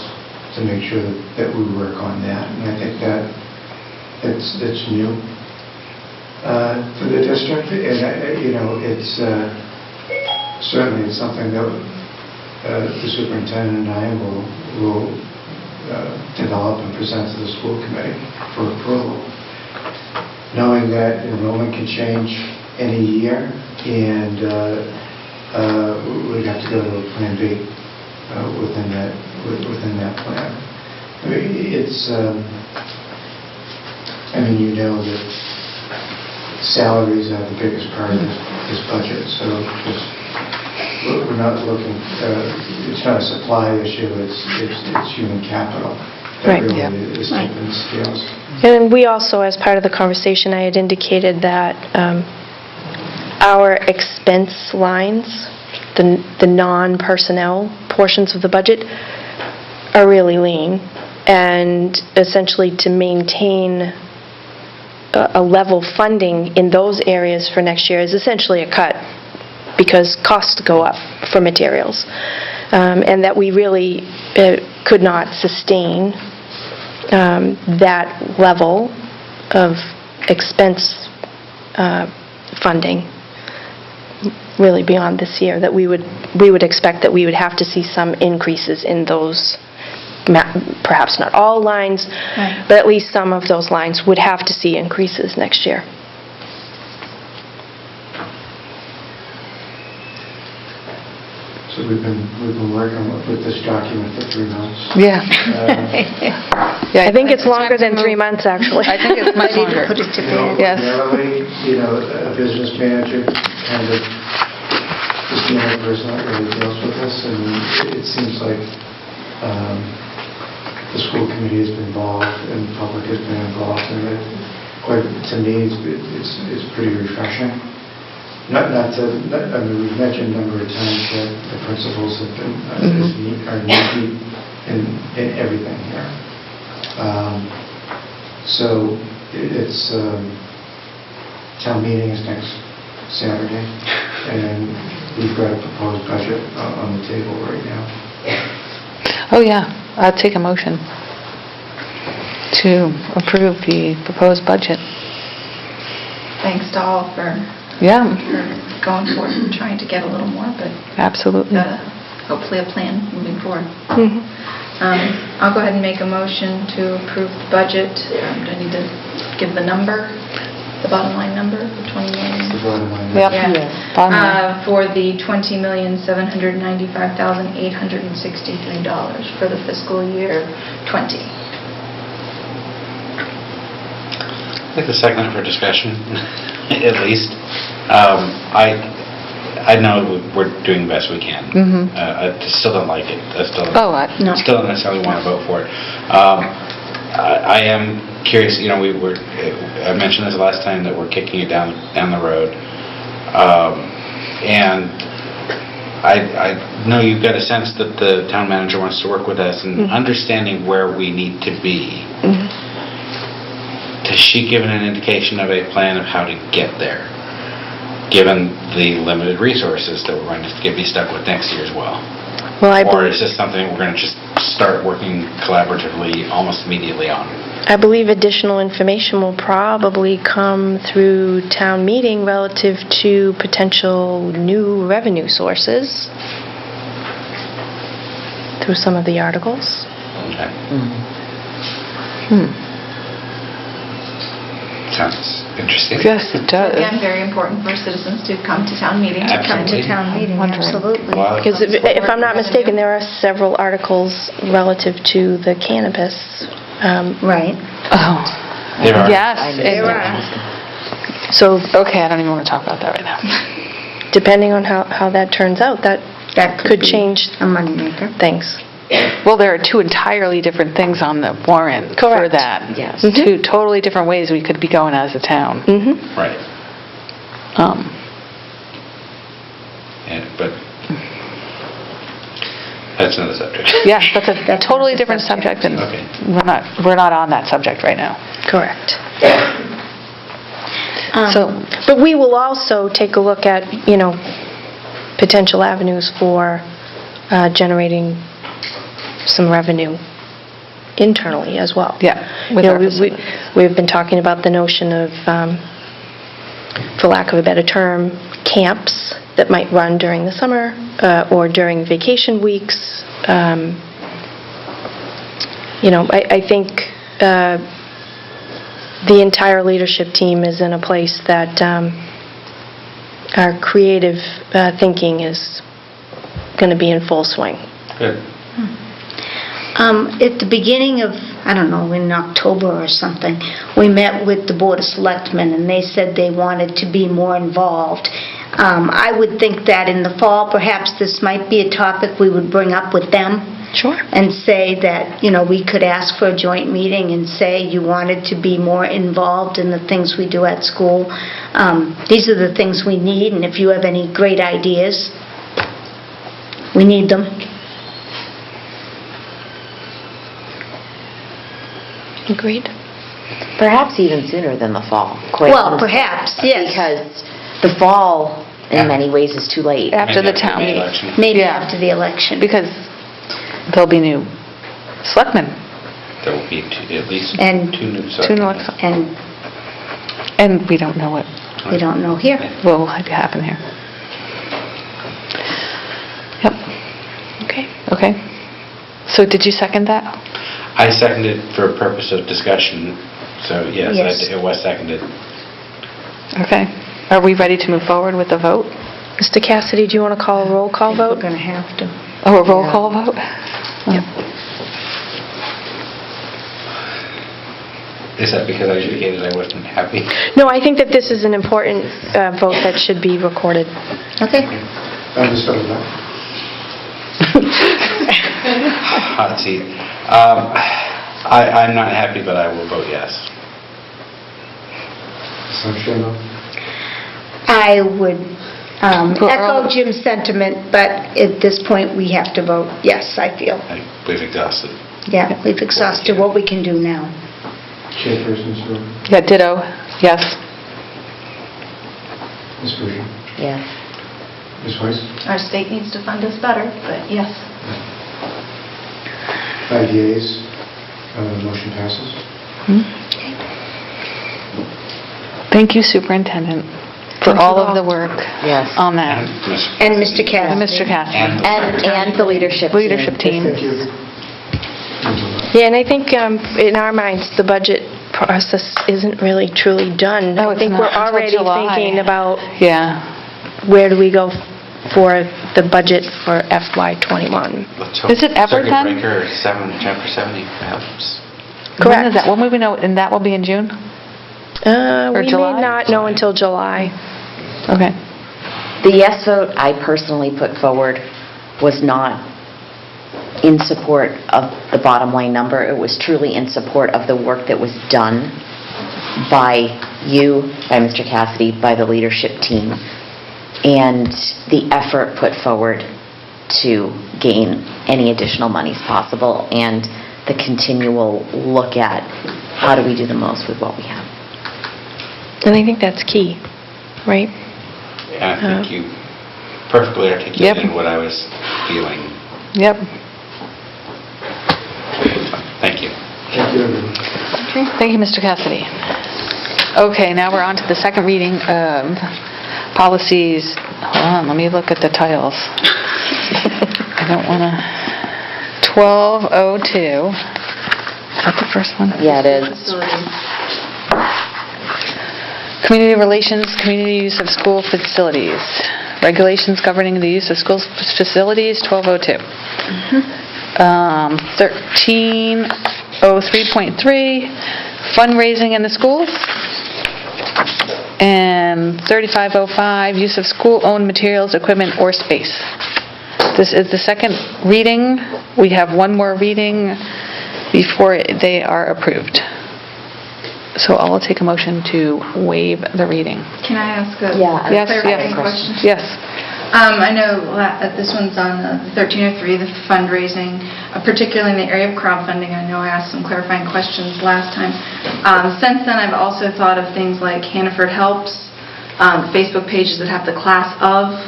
Speaker 12: to make sure that we work on that, and I think that it's new to the district, and it's certainly it's something that the superintendent and I will develop and present to the school committee for approval, knowing that enrollment can change in a year, and we'd have to go to a plan B within that plan. I mean, it's that salaries are the biggest part of this budget, so we're not looking, it's not a supply issue, it's human capital that really is tipping the scales.
Speaker 1: And we also, as part of the conversation, I had indicated that our expense lines, the non-personnel portions of the budget, are really lean, and essentially to maintain a level funding in those areas for next year is essentially a cut because costs go up for materials, and that we really could not sustain that level of expense funding really beyond this year, that we would expect that we would have to see some increases in those, perhaps not all lines,
Speaker 4: Right.
Speaker 1: but at least some of those lines would have to see increases next year.
Speaker 12: So we've been working with this document for 3 months.
Speaker 6: Yeah. Yeah,
Speaker 1: I think it's longer than
Speaker 6: time to
Speaker 1: 3
Speaker 6: move.
Speaker 1: months, actually.
Speaker 6: I think it's much longer.
Speaker 2: Put it to
Speaker 12: You know,
Speaker 2: bed.
Speaker 6: Yes.
Speaker 12: Generally, a business manager kind of is the only person that really deals with this, and it seems like the school committee has been involved and the public has been involved, and to me, it's pretty refreshing. I mean, we've mentioned a number of times that the principals have been, are knee-deep in everything here. So it's, town meeting is next Saturday, and we've got a proposed budget on the table right now.
Speaker 6: Oh, yeah. I'd take a motion to approve the proposed budget.
Speaker 4: Thanks to all for
Speaker 6: Yeah,
Speaker 4: going forward and trying to get a little more, but
Speaker 6: absolutely.
Speaker 4: got hopefully a plan moving forward.
Speaker 1: Mhm.
Speaker 4: I'll go ahead and make a motion to approve the budget. Do I need to give the number, the bottom line number, the 20 million?
Speaker 12: The bottom line.
Speaker 6: Yep.
Speaker 4: Yeah.
Speaker 6: Bottom line.
Speaker 4: For the $20,795,863 for the fiscal year '20.
Speaker 5: I'd like to second it for discussion, at least. I know we're doing the best we can. I still don't like it. I still don't necessarily want to vote for it. I am curious, I mentioned this last time, that we're kicking it down the road. And I know you've got a sense that the town manager wants to work with us in understanding where we need to be. Has she given an indication of a plan of how to get there, given the limited resources that we're going to be stuck with next year as well?
Speaker 1: Well,
Speaker 5: Or is this something we're going to just start working collaboratively almost immediately on?
Speaker 1: I believe additional information will probably come through town meeting relative to potential new revenue sources through some of the articles.
Speaker 5: Okay. Sounds interesting.
Speaker 6: Yes, it does.
Speaker 4: Again, very important for citizens to come to town meeting.
Speaker 5: Absolutely.
Speaker 2: Absolutely.
Speaker 5: Well,
Speaker 1: Because if I'm not mistaken, there are several articles relative to the cannabis.
Speaker 2: Right.
Speaker 6: Oh,
Speaker 5: There are.
Speaker 6: yes.
Speaker 2: There are.
Speaker 1: So
Speaker 6: Okay, I don't even want to talk about that right now.
Speaker 1: depending on how that turns out, that could
Speaker 2: be
Speaker 1: change
Speaker 2: a moneymaker.
Speaker 1: things.
Speaker 6: Well, there are two entirely different things on the warrant for
Speaker 1: Correct.
Speaker 6: that.
Speaker 13: Yes.
Speaker 6: Two totally different ways we could be going as a town.
Speaker 5: Right. Yeah, but that's another subject.
Speaker 6: Yeah, that's a totally different subject, and
Speaker 5: Okay.
Speaker 6: we're not on that subject right now.
Speaker 1: Correct.
Speaker 6: So,
Speaker 1: But we will also take a look at, potential avenues for generating some revenue internally as well.
Speaker 6: yeah, with our
Speaker 1: We-
Speaker 6: facility.
Speaker 1: We've been talking about the notion of, for lack of a better term, camps that might run during the summer or during vacation weeks. I think the entire leadership team is in a place that our creative thinking is going to be in full swing.
Speaker 5: Good.
Speaker 2: At the beginning of, I don't know, in October or something, we met with the Board of Selectmen, and they said they wanted to be more involved. I would think that in the fall, perhaps this might be a topic we would bring up with them.
Speaker 1: Sure.
Speaker 2: And say that, we could ask for a joint meeting and say you wanted to be more involved in the things we do at school. These are the things we need, and if you have any great ideas, we need them.
Speaker 1: Agreed.
Speaker 13: Perhaps even sooner than the fall, quite
Speaker 2: Well,
Speaker 13: honestly.
Speaker 2: perhaps, yes.
Speaker 13: Because the fall, in many ways is too late.
Speaker 6: After the
Speaker 5: Maybe
Speaker 6: town meeting.
Speaker 5: election.
Speaker 2: Maybe
Speaker 6: Yeah.
Speaker 2: after the election.
Speaker 6: Because there'll be new selectmen.
Speaker 5: There will be at least
Speaker 2: And-
Speaker 5: two new
Speaker 6: Two new
Speaker 5: selectmen.
Speaker 2: And
Speaker 6: And we don't know what
Speaker 2: we don't know here.
Speaker 6: will happen here. Yep. Okay. So did you second that?
Speaker 5: I seconded for a purpose of discussion, so yes,
Speaker 2: Yes.
Speaker 5: it was seconded.
Speaker 6: Okay. Are we ready to move forward with the vote?
Speaker 1: Mr. Cassidy, do you want to call a roll call vote?
Speaker 2: We're going to have to.
Speaker 6: Oh, a roll call vote?
Speaker 1: Yep.
Speaker 5: Is that because I indicated I wasn't happy?
Speaker 1: No, I think that this is an important vote that should be recorded.
Speaker 2: Okay.
Speaker 12: Understood with that.
Speaker 5: Hot seat. I'm not happy, but I will vote yes.
Speaker 12: So, Shayla?
Speaker 2: I would
Speaker 6: For
Speaker 2: echo
Speaker 6: all-
Speaker 2: Jim's sentiment, but at this point, we have to vote yes, I feel.
Speaker 5: We've exhausted.
Speaker 2: Yeah, we've exhausted what we can do now.
Speaker 12: Chairperson Stewart?
Speaker 6: Yeah, ditto, yes.
Speaker 12: Ms. Boucher?
Speaker 13: Yes.
Speaker 12: Ms. Weiss?
Speaker 4: Our state needs to fund us better, but yes.
Speaker 12: 5 yeas, motion passes.
Speaker 6: Thank you, Superintendent, for all of the work
Speaker 13: Yes.
Speaker 6: on that.
Speaker 2: And Mr. Cassidy.
Speaker 6: And Mr. Cassidy.
Speaker 13: And the leadership team.
Speaker 6: Leadership team.
Speaker 12: Thank you.
Speaker 1: Yeah, and I think in our minds, the budget process isn't really truly done.
Speaker 6: No,
Speaker 1: I
Speaker 6: it's
Speaker 1: think
Speaker 6: not
Speaker 1: we're
Speaker 6: until
Speaker 1: already
Speaker 6: July.
Speaker 1: thinking about
Speaker 6: Yeah.
Speaker 1: where do we go for the budget for FY '21.
Speaker 5: Let's hope
Speaker 6: Is it ever
Speaker 5: Circuit
Speaker 6: done?
Speaker 5: breaker 70 helps.
Speaker 6: When
Speaker 1: Correct.
Speaker 6: is that? When will we know? And that will be in June?
Speaker 1: We may
Speaker 6: July?
Speaker 1: not know until July.
Speaker 6: Okay.
Speaker 13: The yes vote I personally put forward was not in support of the bottom line number. It was truly in support of the work that was done by you, by Mr. Cassidy, by the leadership team, and the effort put forward to gain any additional monies possible, and the continual look at how do we do the most with what we have.
Speaker 1: And I think that's key, right?
Speaker 5: And I think you perfectly articulated what I was feeling.
Speaker 6: Yep.
Speaker 5: Thank you.
Speaker 12: Thank you, everyone.
Speaker 6: Okay. Thank you, Mr. Cassidy. Okay, now we're on to the second reading of policies. Hold on, let me look at the titles. I don't want to... 1202. Is that the first one?
Speaker 13: Yeah, it is.
Speaker 6: Community relations, community use of school facilities. Regulations governing the use of school facilities, 1202. 1303.3, fundraising in the schools. And 3505, use of school-owned materials, equipment, or space. This is the second reading. We have one more reading before they are approved. So I will take a motion to waive the reading.
Speaker 4: Can I ask a
Speaker 6: Yes,
Speaker 4: clarifying question?
Speaker 6: yes.
Speaker 4: I know this one's on 1303, the fundraising, particularly in the area of crowdfunding. I know I asked some clarifying questions last time. Since then, I've also thought of things like Hannaford Helps, Facebook pages that have the class of,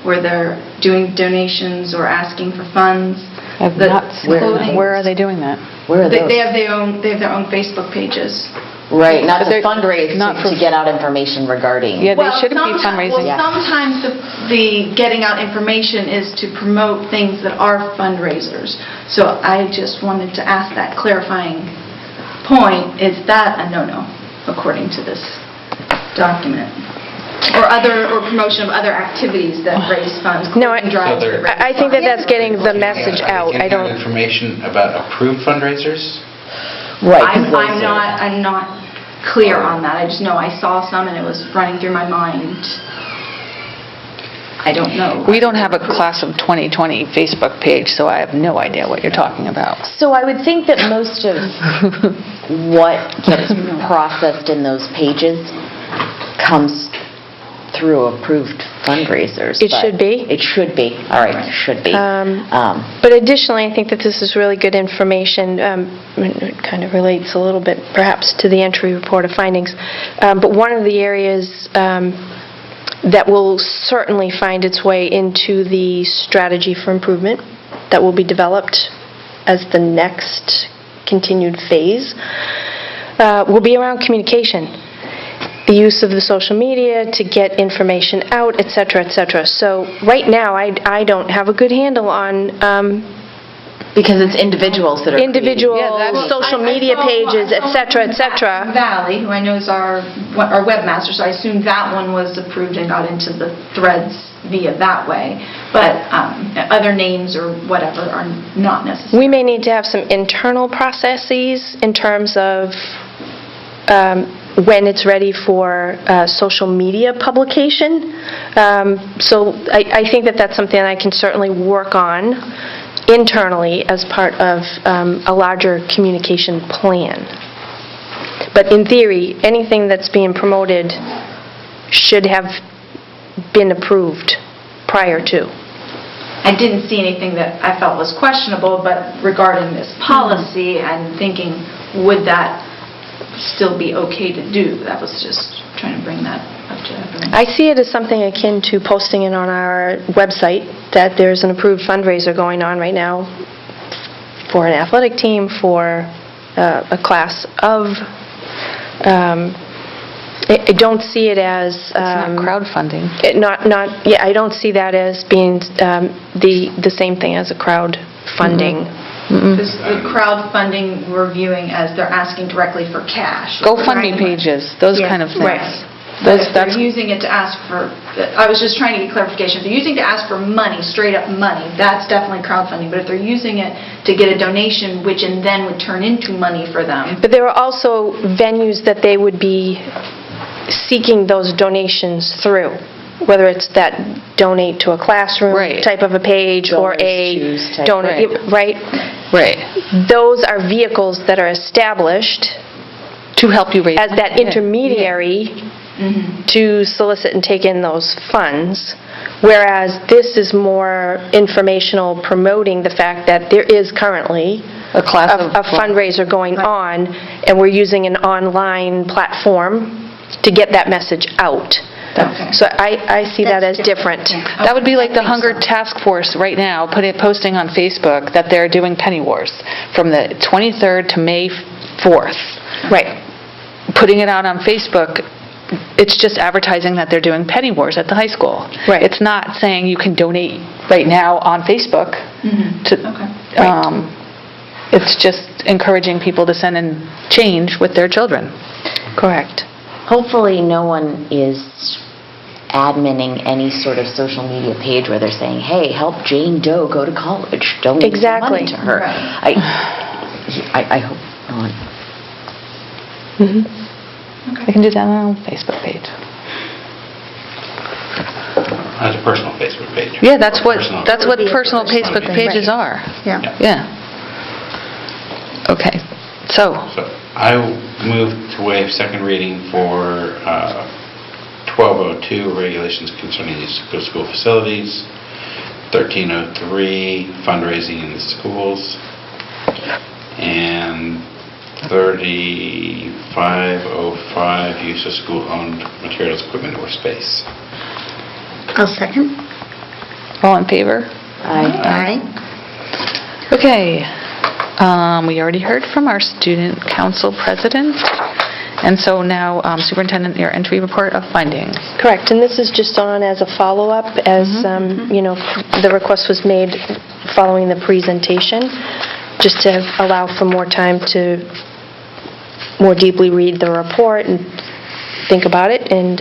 Speaker 4: where they're doing donations or asking for funds.
Speaker 6: I've not seen that. Where are they doing that?
Speaker 13: Where are those?
Speaker 4: They have their own Facebook pages.
Speaker 13: Right, not
Speaker 6: But
Speaker 13: to
Speaker 6: they're-
Speaker 13: fundraise,
Speaker 6: not
Speaker 13: to
Speaker 6: for-
Speaker 13: get out information regarding.
Speaker 6: Yeah, they shouldn't be fundraising.
Speaker 4: Well, sometimes the getting out information is to promote things that are fundraisers. So I just wanted to ask that clarifying point. Is that a no-no, according to this document? Or promotion of other activities that raise funds?
Speaker 1: No,
Speaker 4: clothing drives that raise
Speaker 1: I think that
Speaker 4: funds.
Speaker 1: that's getting the message out. I
Speaker 5: Can you have
Speaker 1: don't...
Speaker 5: information about approved fundraisers?
Speaker 13: Right.
Speaker 4: I'm not clear on that. I just know I saw some and it was running through my mind. I don't know.
Speaker 6: We don't have a class of 2020 Facebook page, so I have no idea what you're talking about.
Speaker 13: So I would think that most of what gets processed in those pages comes through approved fundraisers.
Speaker 1: It
Speaker 13: but
Speaker 1: should be?
Speaker 13: It should be. All right, it should be.
Speaker 1: But additionally, I think that this is really good information. It kind of relates a little bit perhaps to the entry report of findings. But one of the areas that will certainly find its way into the strategy for improvement that will be developed as the next continued phase, will be around communication. The use of the social media to get information out, et cetera, et cetera. So right now, I don't have a good handle on
Speaker 13: Because it's individuals that are
Speaker 1: individual
Speaker 13: creating-
Speaker 1: social media pages, et cetera, et cetera.
Speaker 4: Valley, who I know is our webmaster, so I assume that one was approved and got into the threads via that way. But other names or whatever are not necessary.
Speaker 1: We may need to have some internal processes in terms of when it's ready for social media publication. So I think that that's something that I can certainly work on internally as part of a larger communication plan. But in theory, anything that's being promoted should have been approved prior to.
Speaker 4: I didn't see anything that I felt was questionable, but regarding this policy, I'm thinking, would that still be okay to do? That was just trying to bring that up to everyone.
Speaker 1: I see it as something akin to posting it on our website, that there's an approved fundraiser going on right now for an athletic team, for a class of... I don't see it as...
Speaker 6: It's not crowdfunding.
Speaker 1: I don't see that as being the same thing as a crowdfunding.
Speaker 4: Because the crowdfunding we're viewing as they're asking directly for cash.
Speaker 6: GoFundMe pages, those kind of things.
Speaker 4: Right. If they're using it to ask for, I was just trying to get clarification. If they're using it to ask for money, straight up money, that's definitely crowdfunding. But if they're using it to get a donation, which and then would turn into money for them.
Speaker 1: But there are also venues that they would be seeking those donations through, whether it's that donate to a classroom type of a page or a donate, right?
Speaker 6: Right.
Speaker 1: Those are vehicles that are established
Speaker 6: to help you raise
Speaker 1: as that intermediary to solicit and take in those funds, whereas this is more informational, promoting the fact that there is currently
Speaker 6: a
Speaker 1: fundraiser going on, and we're using an online platform to get that message out. So I see that as different.
Speaker 6: That would be like the Hunger Task Force right now, posting on Facebook that they're doing Penny Wars from the 23rd to May 4th.
Speaker 1: Right.
Speaker 6: Putting it out on Facebook, it's just advertising that they're doing Penny Wars at the high school.
Speaker 1: Right.
Speaker 6: It's not saying you can donate right now on Facebook. It's just encouraging people to send in change with their children.
Speaker 1: Correct.
Speaker 13: Hopefully no one is adminning any sort of social media page where they're saying, hey, help Jane Doe go to college. Donate some money to her.
Speaker 4: Right.
Speaker 13: I hope not.
Speaker 6: They can do that on their own Facebook page.
Speaker 5: That's a personal Facebook page.
Speaker 6: Yeah, that's what personal Facebook pages are.
Speaker 2: Yeah.
Speaker 6: Okay. So
Speaker 5: I move to waive second reading for 1202, regulations concerning use of school facilities, 1303, fundraising in the schools, and 3505, use of school-owned materials, equipment, or space.
Speaker 2: I'll second.
Speaker 6: all in favor?
Speaker 2: Aye.
Speaker 6: Okay. We already heard from our student council president, and so now Superintendent, your entry report of findings.
Speaker 1: Correct, and this is just on as a follow-up, as, you know, the request was made following the presentation, just to allow for more time to more deeply read the report and think about it, and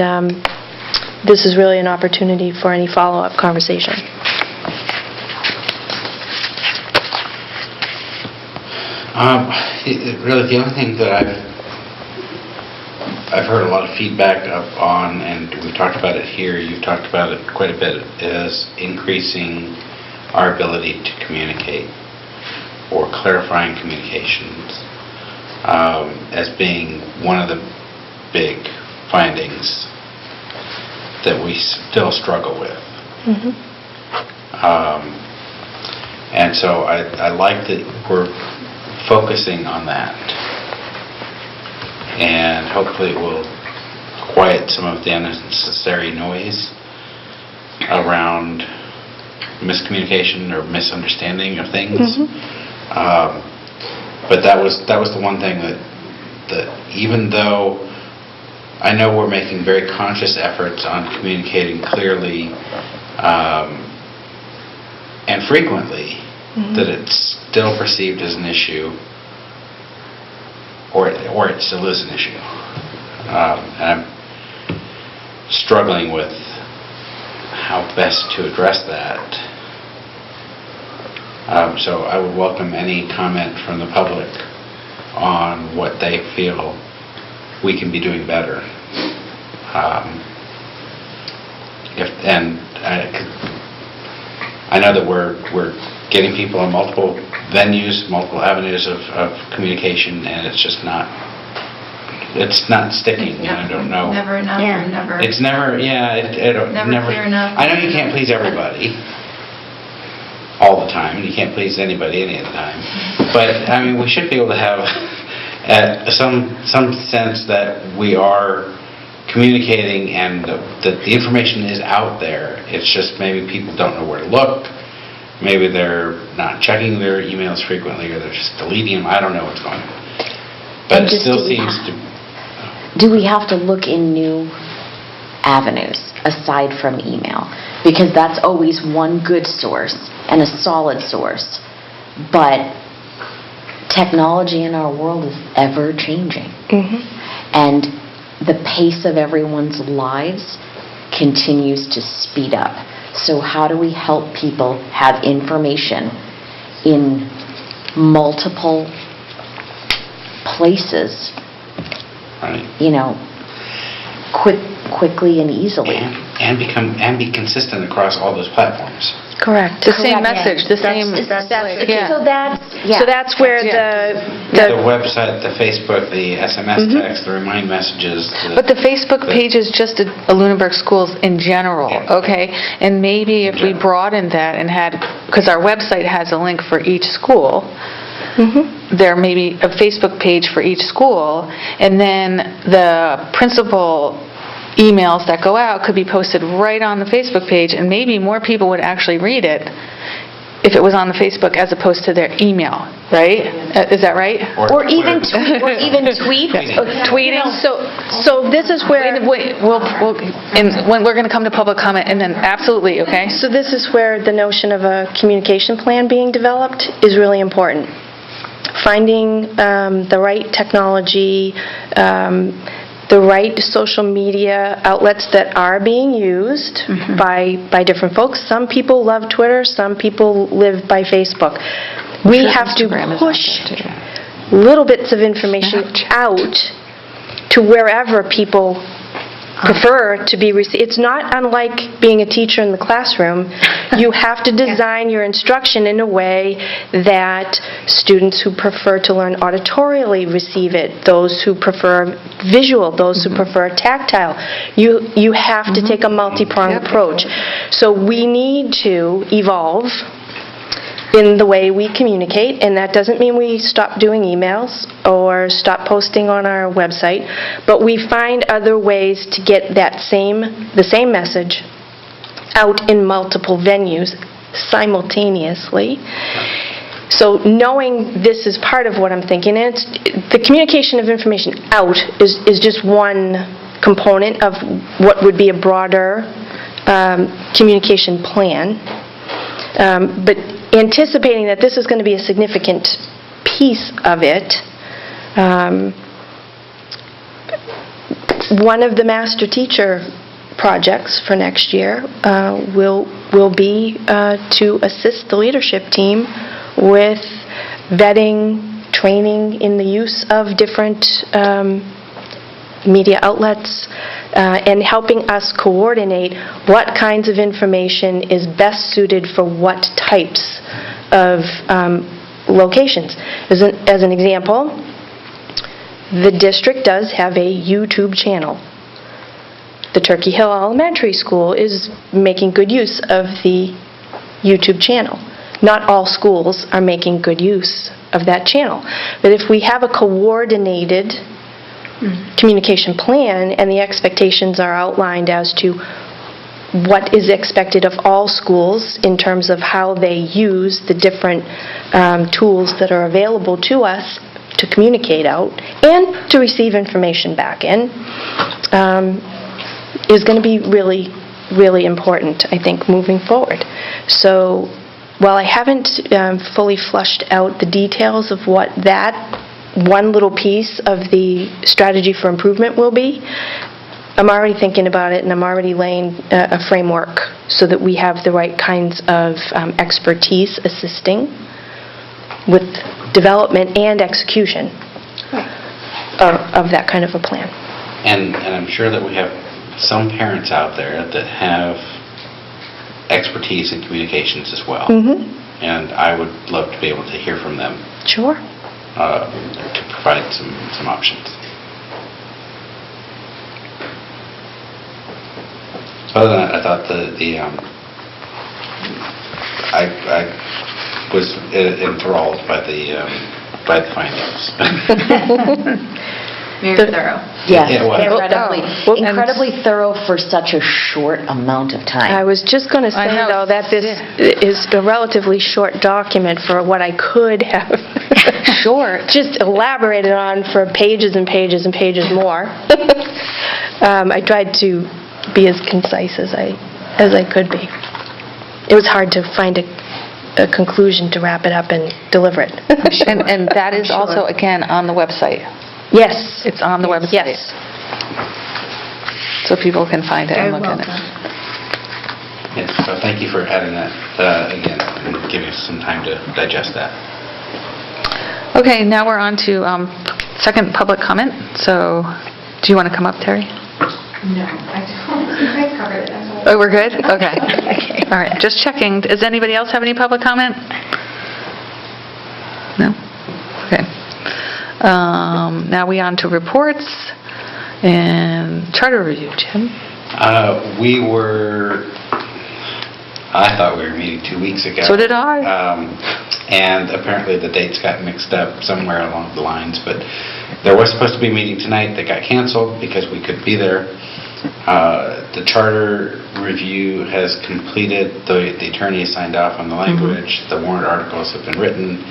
Speaker 1: this is really an opportunity for any follow-up conversation.
Speaker 5: Really, the only thing that I've heard a lot of feedback on, and we've talked about it here, you've talked about it quite a bit, is increasing our ability to communicate or clarifying communications as being one of the big findings that we still struggle with. And so I like that we're focusing on that, and hopefully it will quiet some of the unnecessary noise around miscommunication or misunderstanding of things. But that was the one thing that even though I know we're making very conscious efforts on communicating clearly and frequently, that it's still perceived as an issue, or it still is an issue. And I'm struggling with how best to address that. So I would welcome any comment from the public on what they feel we can be doing better. I know that we're getting people on multiple venues, multiple avenues of communication, and it's just not sticking. I don't know.
Speaker 4: Never enough, or never.
Speaker 5: It's never,
Speaker 4: Never clear enough.
Speaker 5: I know you can't please everybody all the time, and you can't please anybody any of the time. But, I mean, we should be able to have some sense that we are communicating and that the information is out there. It's just maybe people don't know where to look. Maybe they're not checking their emails frequently, or they're just deleting them. I don't know what's going on. But it still seems to...
Speaker 13: Do we have to look in new avenues aside from email? Because that's always one good source and a solid source. But technology in our world is ever changing. And the pace of everyone's lives continues to speed up. So how do we help people have information in multiple places, quickly and easily?
Speaker 5: And be consistent across all those platforms.
Speaker 1: Correct.
Speaker 6: The same message, the same...
Speaker 2: So that's
Speaker 1: where
Speaker 5: The website, the Facebook, the SMS text, the remind messages.
Speaker 6: But the Facebook page is just a Lunenburg Schools in general, okay? And maybe if we broadened that and had, because our website has a link for each school, there may be a Facebook page for each school, and then the principal emails that go out could be posted right on the Facebook page, and maybe more people would actually read it if it was on the Facebook as opposed to their email, right? Is that right?
Speaker 1: Or even tweeting. So this is where...
Speaker 6: When we're going to come to public comment, and then absolutely, okay?
Speaker 1: So this is where the notion of a communication plan being developed is really important. Finding the right technology, the right social media outlets that are being used by different folks. Some people love Twitter, some people live by Facebook. We have to push little bits of information out to wherever people prefer to be received. It's not unlike being a teacher in the classroom. You have to design your instruction in a way that students who prefer to learn auditorially receive it, those who prefer visual, those who prefer tactile. You have to take a multi-pronged approach. So we need to evolve in the way we communicate, and that doesn't mean we stop doing emails or stop posting on our website, but we find other ways to get the same message out in multiple venues simultaneously. So knowing this is part of what I'm thinking, and the communication of information out is just one component of what would be a broader communication plan. But anticipating that this is going to be a significant piece of it, one of the master teacher projects for next year will be to assist the leadership team with vetting, training in the use of different media outlets, and helping us coordinate what kinds of information is best suited for what types of locations. As an example, the district does have a YouTube channel. The Turkey Hill Elementary School is making good use of the YouTube channel. Not all schools are making good use of that channel. But if we have a coordinated communication plan, and the expectations are outlined as to what is expected of all schools in terms of how they use the different tools that are available to us to communicate out and to receive information back in, is going to be really, really important, I think, moving forward. So while I haven't fully flushed out the details of what that one little piece of the strategy for improvement will be, I'm already thinking about it, and I'm already laying a framework so that we have the right kinds of expertise assisting with development and execution of that kind of a plan.
Speaker 5: And I'm sure that we have some parents out there that have expertise in communications as well. And I would love to be able to hear from them.
Speaker 1: Sure.
Speaker 5: To provide some options. Other than that, I thought I was enthralled by the findings.
Speaker 4: Very thorough.
Speaker 13: Yes,
Speaker 5: Yeah, it was.
Speaker 13: incredibly thorough for such a short amount of time.
Speaker 1: I was just going to say, though, that this is a relatively short document for what I could have just elaborated on for pages and pages and pages more. I tried to be as concise as I could be. It was hard to find a conclusion to wrap it up and deliver it.
Speaker 6: And that is also, again, on the website.
Speaker 1: Yes.
Speaker 6: It's on the website.
Speaker 1: Yes.
Speaker 6: So people can find it and look at it.
Speaker 5: Yes, so thank you for adding that again and giving us some time to digest that.
Speaker 6: Okay, now we're on to second public comment. So, do you want to come up, Terry?
Speaker 3: No, I don't. You guys covered it. That's all.
Speaker 6: Oh, we're good? Okay. All right, just checking. Does anybody else have any public comment? No? Okay. Now we on to reports and charter review. Jim?
Speaker 5: I thought we were meeting 2 weeks ago.
Speaker 6: So did I.
Speaker 5: And apparently the dates got mixed up somewhere along the lines, but there was supposed to be a meeting tonight that got canceled because we couldn't be there. The charter review has completed, the attorney has signed off on the language, the warrant articles have been written.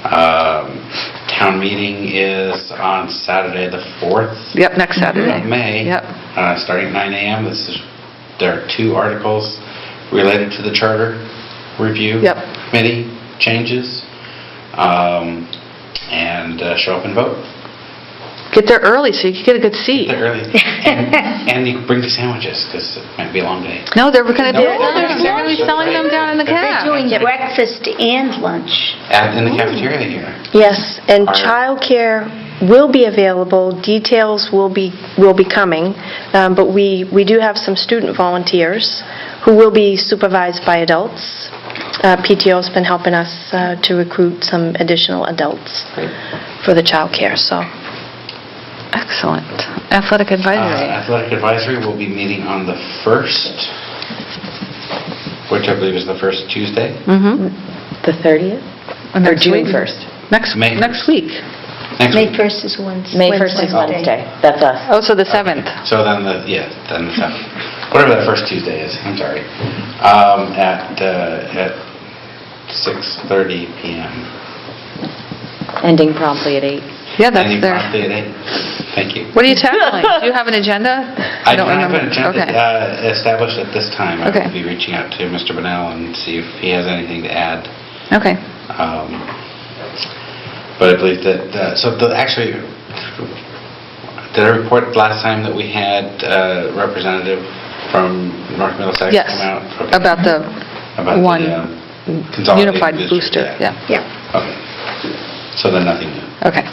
Speaker 5: Town meeting is on Saturday the 4th.
Speaker 6: Yep, next Saturday.
Speaker 5: Of May.
Speaker 6: Yep.
Speaker 5: Starting at 9 a.m. There are 2 articles related to the charter review committee changes. And show up and vote.
Speaker 6: Get there early so you can get a good seat.
Speaker 5: Get there early. And you can bring the sandwiches because it might be a long day.
Speaker 6: No, they're going to be selling them down in the cab.
Speaker 2: They're doing breakfast and lunch.
Speaker 5: In the cafeteria here.
Speaker 1: Yes, and childcare will be available. Details will be coming, but we do have some student volunteers who will be supervised by adults. PTO's been helping us to recruit some additional adults for the childcare. So.
Speaker 6: Excellent. Athletic advisory.
Speaker 5: Athletic advisory will be meeting on the 1st, which I believe is the first Tuesday.
Speaker 13: The 30th? Or June 1st?
Speaker 6: Next week.
Speaker 2: May 1st is Wednesday.
Speaker 13: May 1st is Wednesday. That's us.
Speaker 6: Oh, so the 7th.
Speaker 5: So then the 7th. Whatever that first Tuesday is, I'm sorry. At 6:30 p.m.
Speaker 13: Ending promptly at 8.
Speaker 6: Yeah, that's
Speaker 5: Ending
Speaker 6: there.
Speaker 5: promptly at 8. Thank you.
Speaker 6: What are you tackling? Do you have an agenda?
Speaker 5: I don't have an agenda
Speaker 6: Okay.
Speaker 5: established at this time.
Speaker 6: Okay.
Speaker 5: I will be reaching out to Mr. Bunnell and see if he has anything to add.
Speaker 6: Okay.
Speaker 5: But I believe that, actually, did I report last time that we had a representative from North Middlesex
Speaker 6: Yes,
Speaker 5: come out? Okay.
Speaker 6: about the one
Speaker 5: consolidated
Speaker 6: unified
Speaker 5: booster,
Speaker 6: booster. Yeah.
Speaker 5: Okay. So then nothing new.
Speaker 6: Okay.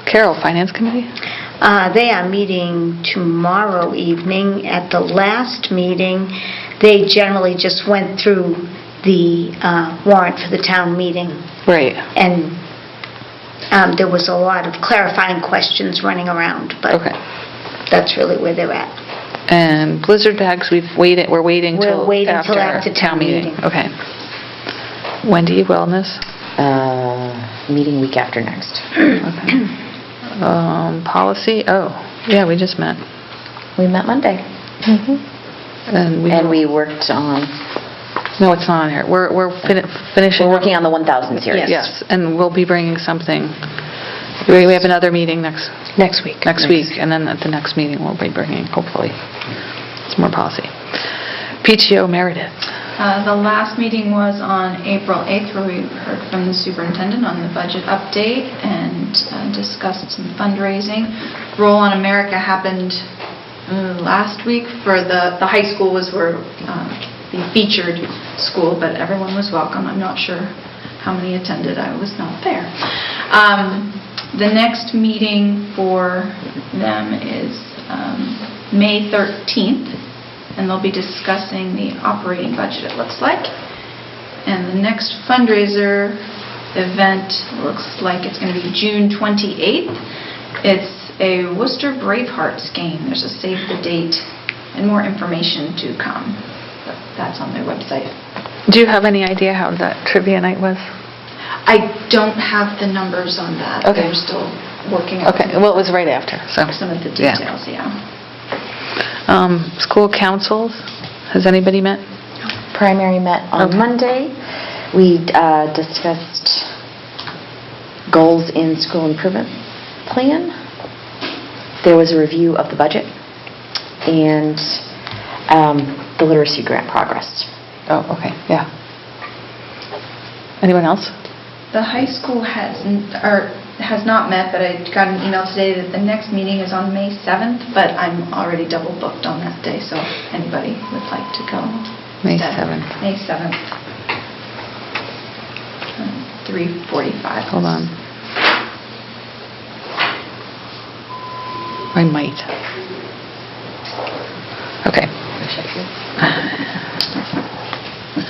Speaker 6: Carol, Finance Committee?
Speaker 2: They are meeting tomorrow evening. At the last meeting, they generally just went through the warrant for the town meeting.
Speaker 6: Right.
Speaker 2: And there was a lot of clarifying questions running around, but that's really where they're at.
Speaker 6: And blizzard bags, we're waiting till
Speaker 2: after town meeting.
Speaker 6: Okay. Wendy, Wellness?
Speaker 13: Meeting week after next.
Speaker 6: Okay. Policy, oh, yeah, we just met.
Speaker 13: We met Monday.
Speaker 6: And
Speaker 13: we worked on,
Speaker 6: No, it's not on here. We're finishing.
Speaker 13: we're working on the 1,000 series.
Speaker 6: Yes, and we'll be bringing something. We have another meeting next
Speaker 1: week.
Speaker 6: Next week, and then at the next meeting, we'll be bringing, hopefully, some more policy. PTO Meredith.
Speaker 4: The last meeting was on April 8th, where we heard from the superintendent on the budget update and discussed some fundraising. Roll on America happened last week. For the high school was where the featured school, but everyone was welcome. I'm not sure how many attended. I was not there. The next meeting for them is May 13th. And they'll be discussing the operating budget, it looks like. And the next fundraiser event looks like it's going to be June 28th. It's a Worcester Bravehearts game. There's a save the date and more information to come. But that's on their website.
Speaker 6: Do you have any idea how that trivia night was?
Speaker 4: I don't have the numbers on that.
Speaker 6: Okay.
Speaker 4: They're still working out
Speaker 6: Well, it was right after, so.
Speaker 4: some of the details, yeah.
Speaker 6: School councils, has anybody met?
Speaker 13: Primary met on Monday. We discussed goals in school improvement plan. There was a review of the budget and the literacy grant progress.
Speaker 6: Oh, okay, yeah. Anyone else?
Speaker 4: The high school has not met, but I got an email today that the next meeting is on May 7th, but I'm already double booked on that day, so anybody would like to go.
Speaker 6: May
Speaker 4: instead.
Speaker 6: 7th.
Speaker 4: May 7th. 3:45.
Speaker 6: Hold on. I might. Okay.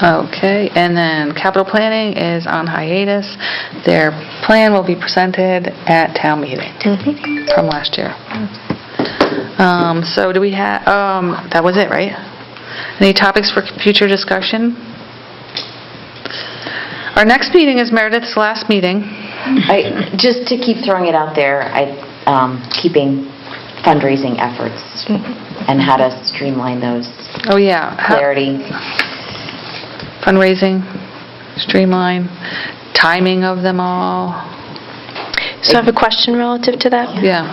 Speaker 6: Okay, and then capital planning is on hiatus. Their plan will be presented at town meeting from last year. So do we have, that was it, right? Any topics for future discussion? Our next meeting is Meredith's last meeting.
Speaker 13: Just to keep throwing it out there, keeping fundraising efforts and how to streamline those.
Speaker 6: Oh, yeah.
Speaker 13: Clarity.
Speaker 6: Fundraising, streamline, timing of them all.
Speaker 1: So I have a question relative to that.
Speaker 6: Yeah.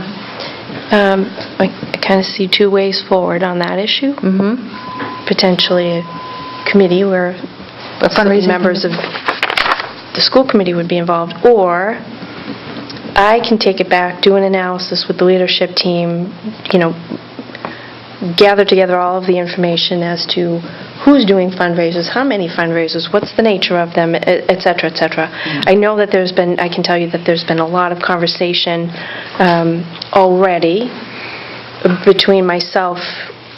Speaker 1: I kind of see two ways forward on that issue. Potentially a committee where fundraising members of the school committee would be involved, or I can take it back, do an analysis with the leadership team, gather together all of the information as to who's doing fundraisers, how many fundraisers, what's the nature of them, et cetera, et cetera. I know that I can tell you that there's been a lot of conversation already between myself,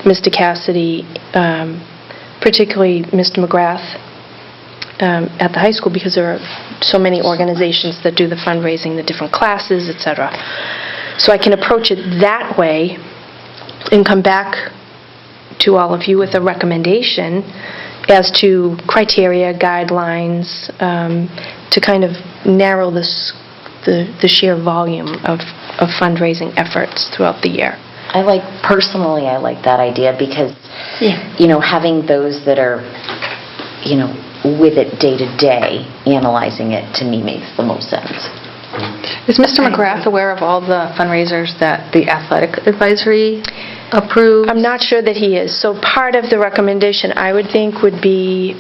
Speaker 1: Mr. Cassidy, particularly Mr. McGrath, at the high school, because there are so many organizations that do the fundraising, the different classes, et cetera. So I can approach it that way and come back to all of you with a recommendation as to criteria, guidelines, to kind of narrow the sheer volume of fundraising efforts throughout the year.
Speaker 13: Personally, I like that idea because, having those that are, with it day to day, analyzing it, to me makes the most sense.
Speaker 6: Is Mr. McGrath aware of all the fundraisers that the athletic advisory approves?
Speaker 1: I'm not sure that he is. So part of the recommendation, I would think, would be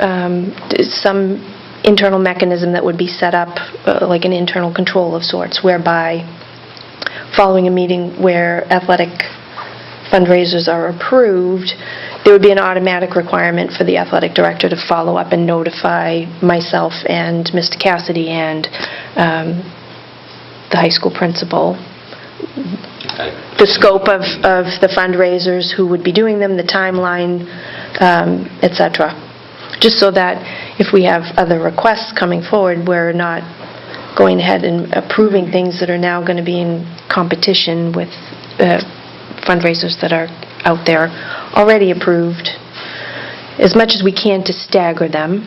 Speaker 1: some internal mechanism that would be set up, like an internal control of sorts, whereby following a meeting where athletic fundraisers are approved, there would be an automatic requirement for the athletic director to follow up and notify myself and Mr. Cassidy and the high school principal the scope of the fundraisers, who would be doing them, the timeline, et cetera. Just so that if we have other requests coming forward, we're not going ahead and approving things that are now going to be in competition with fundraisers that are out there already approved, as much as we can to stagger them.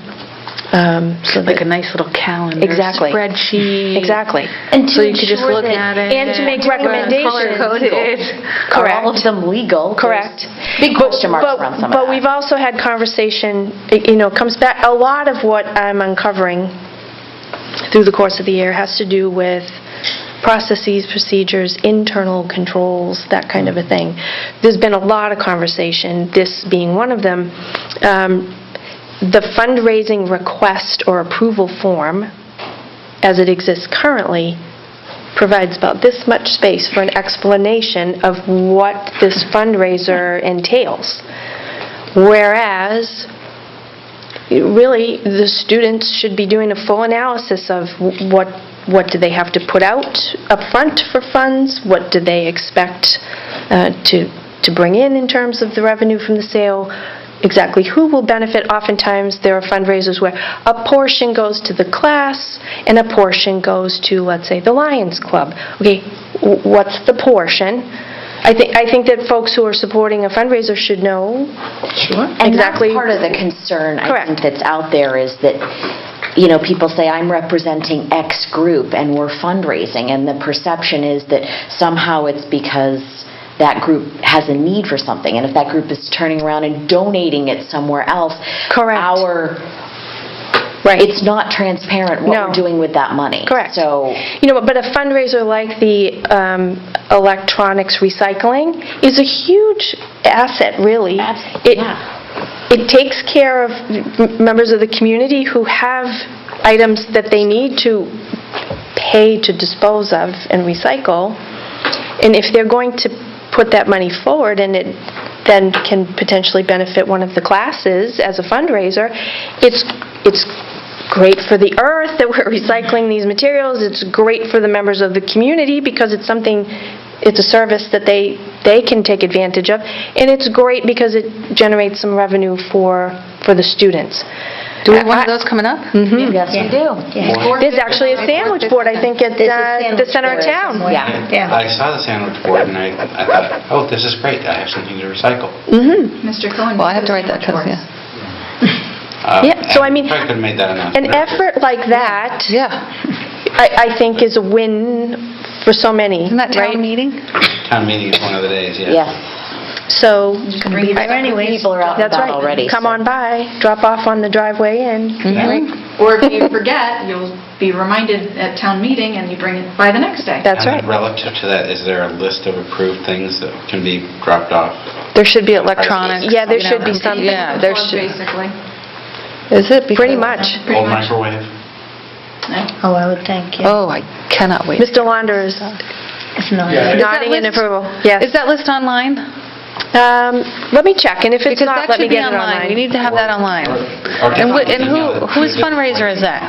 Speaker 1: So
Speaker 6: Like
Speaker 1: that-
Speaker 6: a nice little calendar.
Speaker 1: Exactly.
Speaker 6: Spreadsheet.
Speaker 1: Exactly.
Speaker 13: And
Speaker 6: So you could just look at it.
Speaker 1: And to make recommendations.
Speaker 6: Color-coded.
Speaker 13: Are all of them legal?
Speaker 1: Correct.
Speaker 13: There's big question marks around some of that.
Speaker 1: But we've also had conversation, it comes back, a lot of what I'm uncovering through the course of the year has to do with processes, procedures, internal controls, that kind of a thing. There's been a lot of conversation, this being one of them. The fundraising request or approval form, as it exists currently, provides about this much space for an explanation of what this fundraiser entails. Whereas, really, the students should be doing a full analysis of what do they have to put out up front for funds, what do they expect to bring in terms of the revenue from the sale, exactly who will benefit. Oftentimes, there are fundraisers where a portion goes to the class and a portion goes to, let's say, the Lions Club. Okay, what's the portion? I think that folks who are supporting a fundraiser should know
Speaker 13: And
Speaker 1: exactly.
Speaker 13: that's part of the concern, I
Speaker 1: Correct.
Speaker 13: think, that's out there is that, people say, I'm representing X group and we're fundraising, and the perception is that somehow it's because that group has a need for something, and if that group is turning around and donating it somewhere else,
Speaker 1: Correct.
Speaker 13: It's not transparent what we're doing with that money.
Speaker 1: Correct.
Speaker 13: So,
Speaker 1: But a fundraiser like the electronics recycling is a huge asset, really. It takes care of members of the community who have items that they need to pay to dispose of and recycle. And if they're going to put that money forward and it then can potentially benefit one of the classes as a fundraiser, it's great for the earth that we're recycling these materials. It's great for the members of the community because it's a service that they can take advantage of. And it's great because it generates some revenue for the students.
Speaker 6: Do we have one of those coming up?
Speaker 1: Mm-hmm.
Speaker 13: yes, we do.
Speaker 1: There's actually a sandwich board, I think, at the center of town.
Speaker 13: Yeah.
Speaker 5: I saw the sandwich board and I thought, oh, this is great, I have something to recycle.
Speaker 1: Mm-hmm.
Speaker 4: Mr. Cohen.
Speaker 6: Well, I have to write that because,
Speaker 1: So I mean,
Speaker 5: probably could have made that announcement.
Speaker 1: an effort like that, I think, is a win for so many,
Speaker 6: Isn't that
Speaker 1: right?
Speaker 6: town meeting?
Speaker 5: Town meeting is one of the days, yeah.
Speaker 13: Yes.
Speaker 1: So,
Speaker 13: Be there anyway. People are out and
Speaker 1: that's
Speaker 13: about
Speaker 1: right.
Speaker 13: already.
Speaker 1: Come on by, drop off on the driveway, and
Speaker 4: Or if you forget, you'll be reminded at town meeting and you bring it by the next day.
Speaker 1: That's right.
Speaker 5: And relative to that, is there a list of approved things that can be dropped off?
Speaker 6: There should be electronics.
Speaker 1: Yeah, there should be something.
Speaker 6: Yeah, there should.
Speaker 4: Basically.
Speaker 6: Is it?
Speaker 1: Pretty much.
Speaker 5: Old microwave?
Speaker 2: Oh, I would think,
Speaker 6: Oh, I cannot wait.
Speaker 1: Mr. Launder is nodding in approval. Yes.
Speaker 6: Is that list online?
Speaker 1: Let me check, and if it's
Speaker 6: Because
Speaker 1: not,
Speaker 6: that
Speaker 1: let me
Speaker 6: should be
Speaker 1: get it
Speaker 6: online. We
Speaker 1: online.
Speaker 6: need to have that online.
Speaker 5: Or
Speaker 6: And
Speaker 5: email it.
Speaker 6: whose fundraiser is that?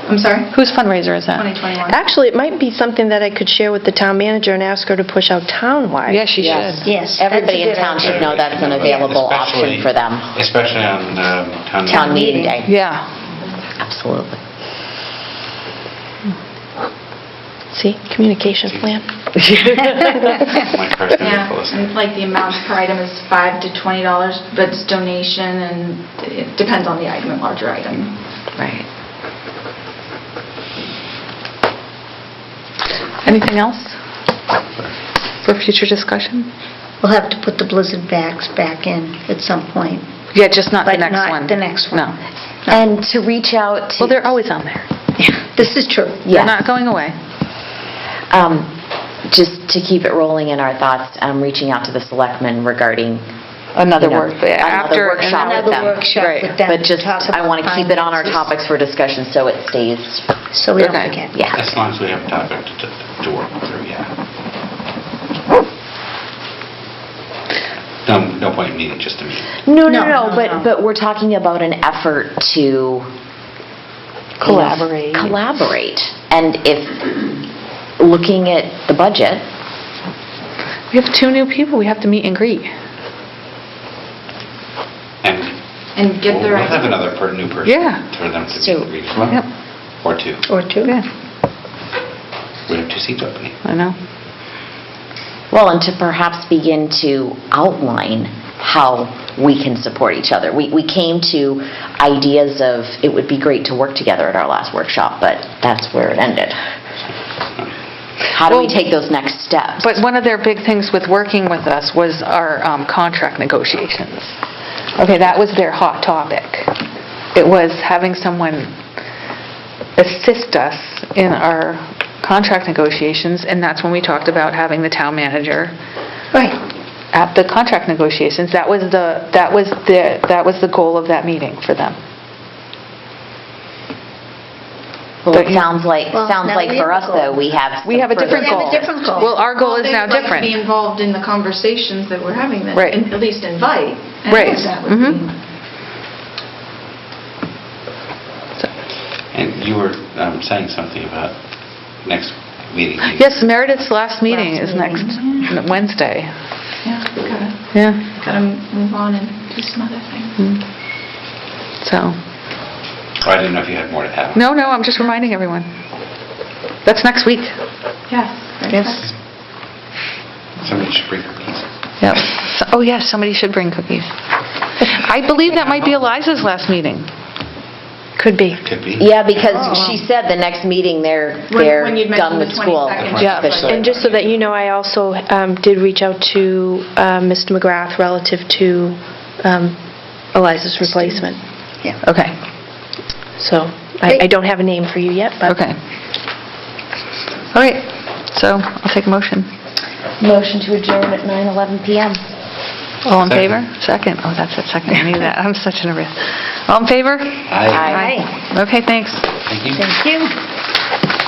Speaker 4: I'm sorry?
Speaker 6: Whose fundraiser is that?
Speaker 4: 2021.
Speaker 1: Actually, it might be something that I could share with the town manager and ask her to push out townwide.
Speaker 6: Yes, she should.
Speaker 2: Yes.
Speaker 13: Everybody in town should know that's an available option for them.
Speaker 5: Especially on
Speaker 13: Town meeting day.
Speaker 6: Yeah.
Speaker 13: Absolutely.
Speaker 1: See, communication plan.
Speaker 5: My first thing
Speaker 4: Yeah,
Speaker 5: to listen.
Speaker 4: and like the amount per item is $5 to $20, but it's donation and it depends on the item, a larger item.
Speaker 13: Right.
Speaker 6: Anything else for future discussion?
Speaker 2: We'll have to put the blizzard bags back in at some point.
Speaker 6: Yeah, just not the
Speaker 2: But
Speaker 6: next
Speaker 2: not
Speaker 6: one.
Speaker 2: the next one.
Speaker 6: No.
Speaker 13: And to reach out to...
Speaker 6: Well, they're always on there.
Speaker 2: This is true.
Speaker 6: They're not going away.
Speaker 13: Just to keep it rolling in our thoughts, reaching out to the selectmen regarding
Speaker 6: Another
Speaker 13: another workshop with
Speaker 2: Another
Speaker 13: them.
Speaker 2: workshop
Speaker 6: Right.
Speaker 2: with them.
Speaker 13: But
Speaker 2: to
Speaker 13: just,
Speaker 2: talk
Speaker 13: I
Speaker 2: about
Speaker 13: want to keep it on our
Speaker 2: finances,
Speaker 13: topics for discussion so it stays,
Speaker 2: So we don't
Speaker 6: Okay.
Speaker 2: forget.
Speaker 13: yeah.
Speaker 5: As long as we have a topic to work through, yeah. No point in meeting just to meet.
Speaker 13: No,
Speaker 2: No,
Speaker 13: but we're talking about an effort to
Speaker 1: Collaborate.
Speaker 13: Collaborate. And if, looking at the budget,
Speaker 6: We have 2 new people we have to meet and greet.
Speaker 4: And get their...
Speaker 5: We'll have another new person
Speaker 6: Yeah.
Speaker 5: for them to
Speaker 13: So-
Speaker 5: meet and greet.
Speaker 6: Yep.
Speaker 5: Or two.
Speaker 2: Or two.
Speaker 6: Yeah,
Speaker 5: We have 2 seats opening.
Speaker 6: I know.
Speaker 13: well, and to perhaps begin to outline how we can support each other. We came to ideas of, it would be great to work together at our last workshop, but that's where it ended. How do we take those next steps?
Speaker 6: But one of their big things with working with us was our contract negotiations. Okay, that was their hot topic. It was having someone assist us in our contract negotiations, and that's when we talked about having the town manager at the contract negotiations. That was the goal of that meeting for them.
Speaker 13: Well, it sounds like
Speaker 2: now we
Speaker 13: for
Speaker 2: have
Speaker 13: us,
Speaker 2: a goal.
Speaker 13: though, we have
Speaker 6: A different goal. Well, our goal is now
Speaker 4: They'd like to
Speaker 6: different.
Speaker 4: be involved in the conversations that we're having then,
Speaker 6: Right.
Speaker 4: and at least invite. And
Speaker 6: Right.
Speaker 4: that would be-
Speaker 5: And you were saying something about next meeting.
Speaker 6: Yes, Meredith's last meeting is next Wednesday.
Speaker 4: Yeah,
Speaker 6: Yeah.
Speaker 4: gotta move on and do some other things.
Speaker 6: So,
Speaker 5: Oh, I didn't know if you had more to add.
Speaker 6: no, I'm just reminding everyone. That's next week.
Speaker 4: Yes.
Speaker 6: Yes.
Speaker 5: Somebody should bring cookies.
Speaker 6: Yep. Oh, yes, somebody should bring cookies. I believe that might be Eliza's last meeting.
Speaker 1: Could be.
Speaker 5: Could be.
Speaker 13: Yeah, because she said the next meeting, they're
Speaker 4: When you'd
Speaker 13: done
Speaker 4: mentioned
Speaker 13: with
Speaker 4: the
Speaker 13: school.
Speaker 4: 22nd.
Speaker 1: Yeah,
Speaker 13: officially.
Speaker 1: and just so that you know, I also did reach out to Mr. McGrath relative to Eliza's replacement.
Speaker 6: Okay.
Speaker 1: So I don't have a name for you yet, but...
Speaker 6: Okay. All right, so I'll take a motion.
Speaker 13: Motion to adjourn at 9:11 PM.
Speaker 6: All in
Speaker 5: Second.
Speaker 6: favor? Second. Oh, that's a second. I knew that. I'm such in a risk. All in favor?
Speaker 5: Aye.
Speaker 13: Aye.
Speaker 6: Okay, thanks.
Speaker 5: Thank you.
Speaker 2: Thank you.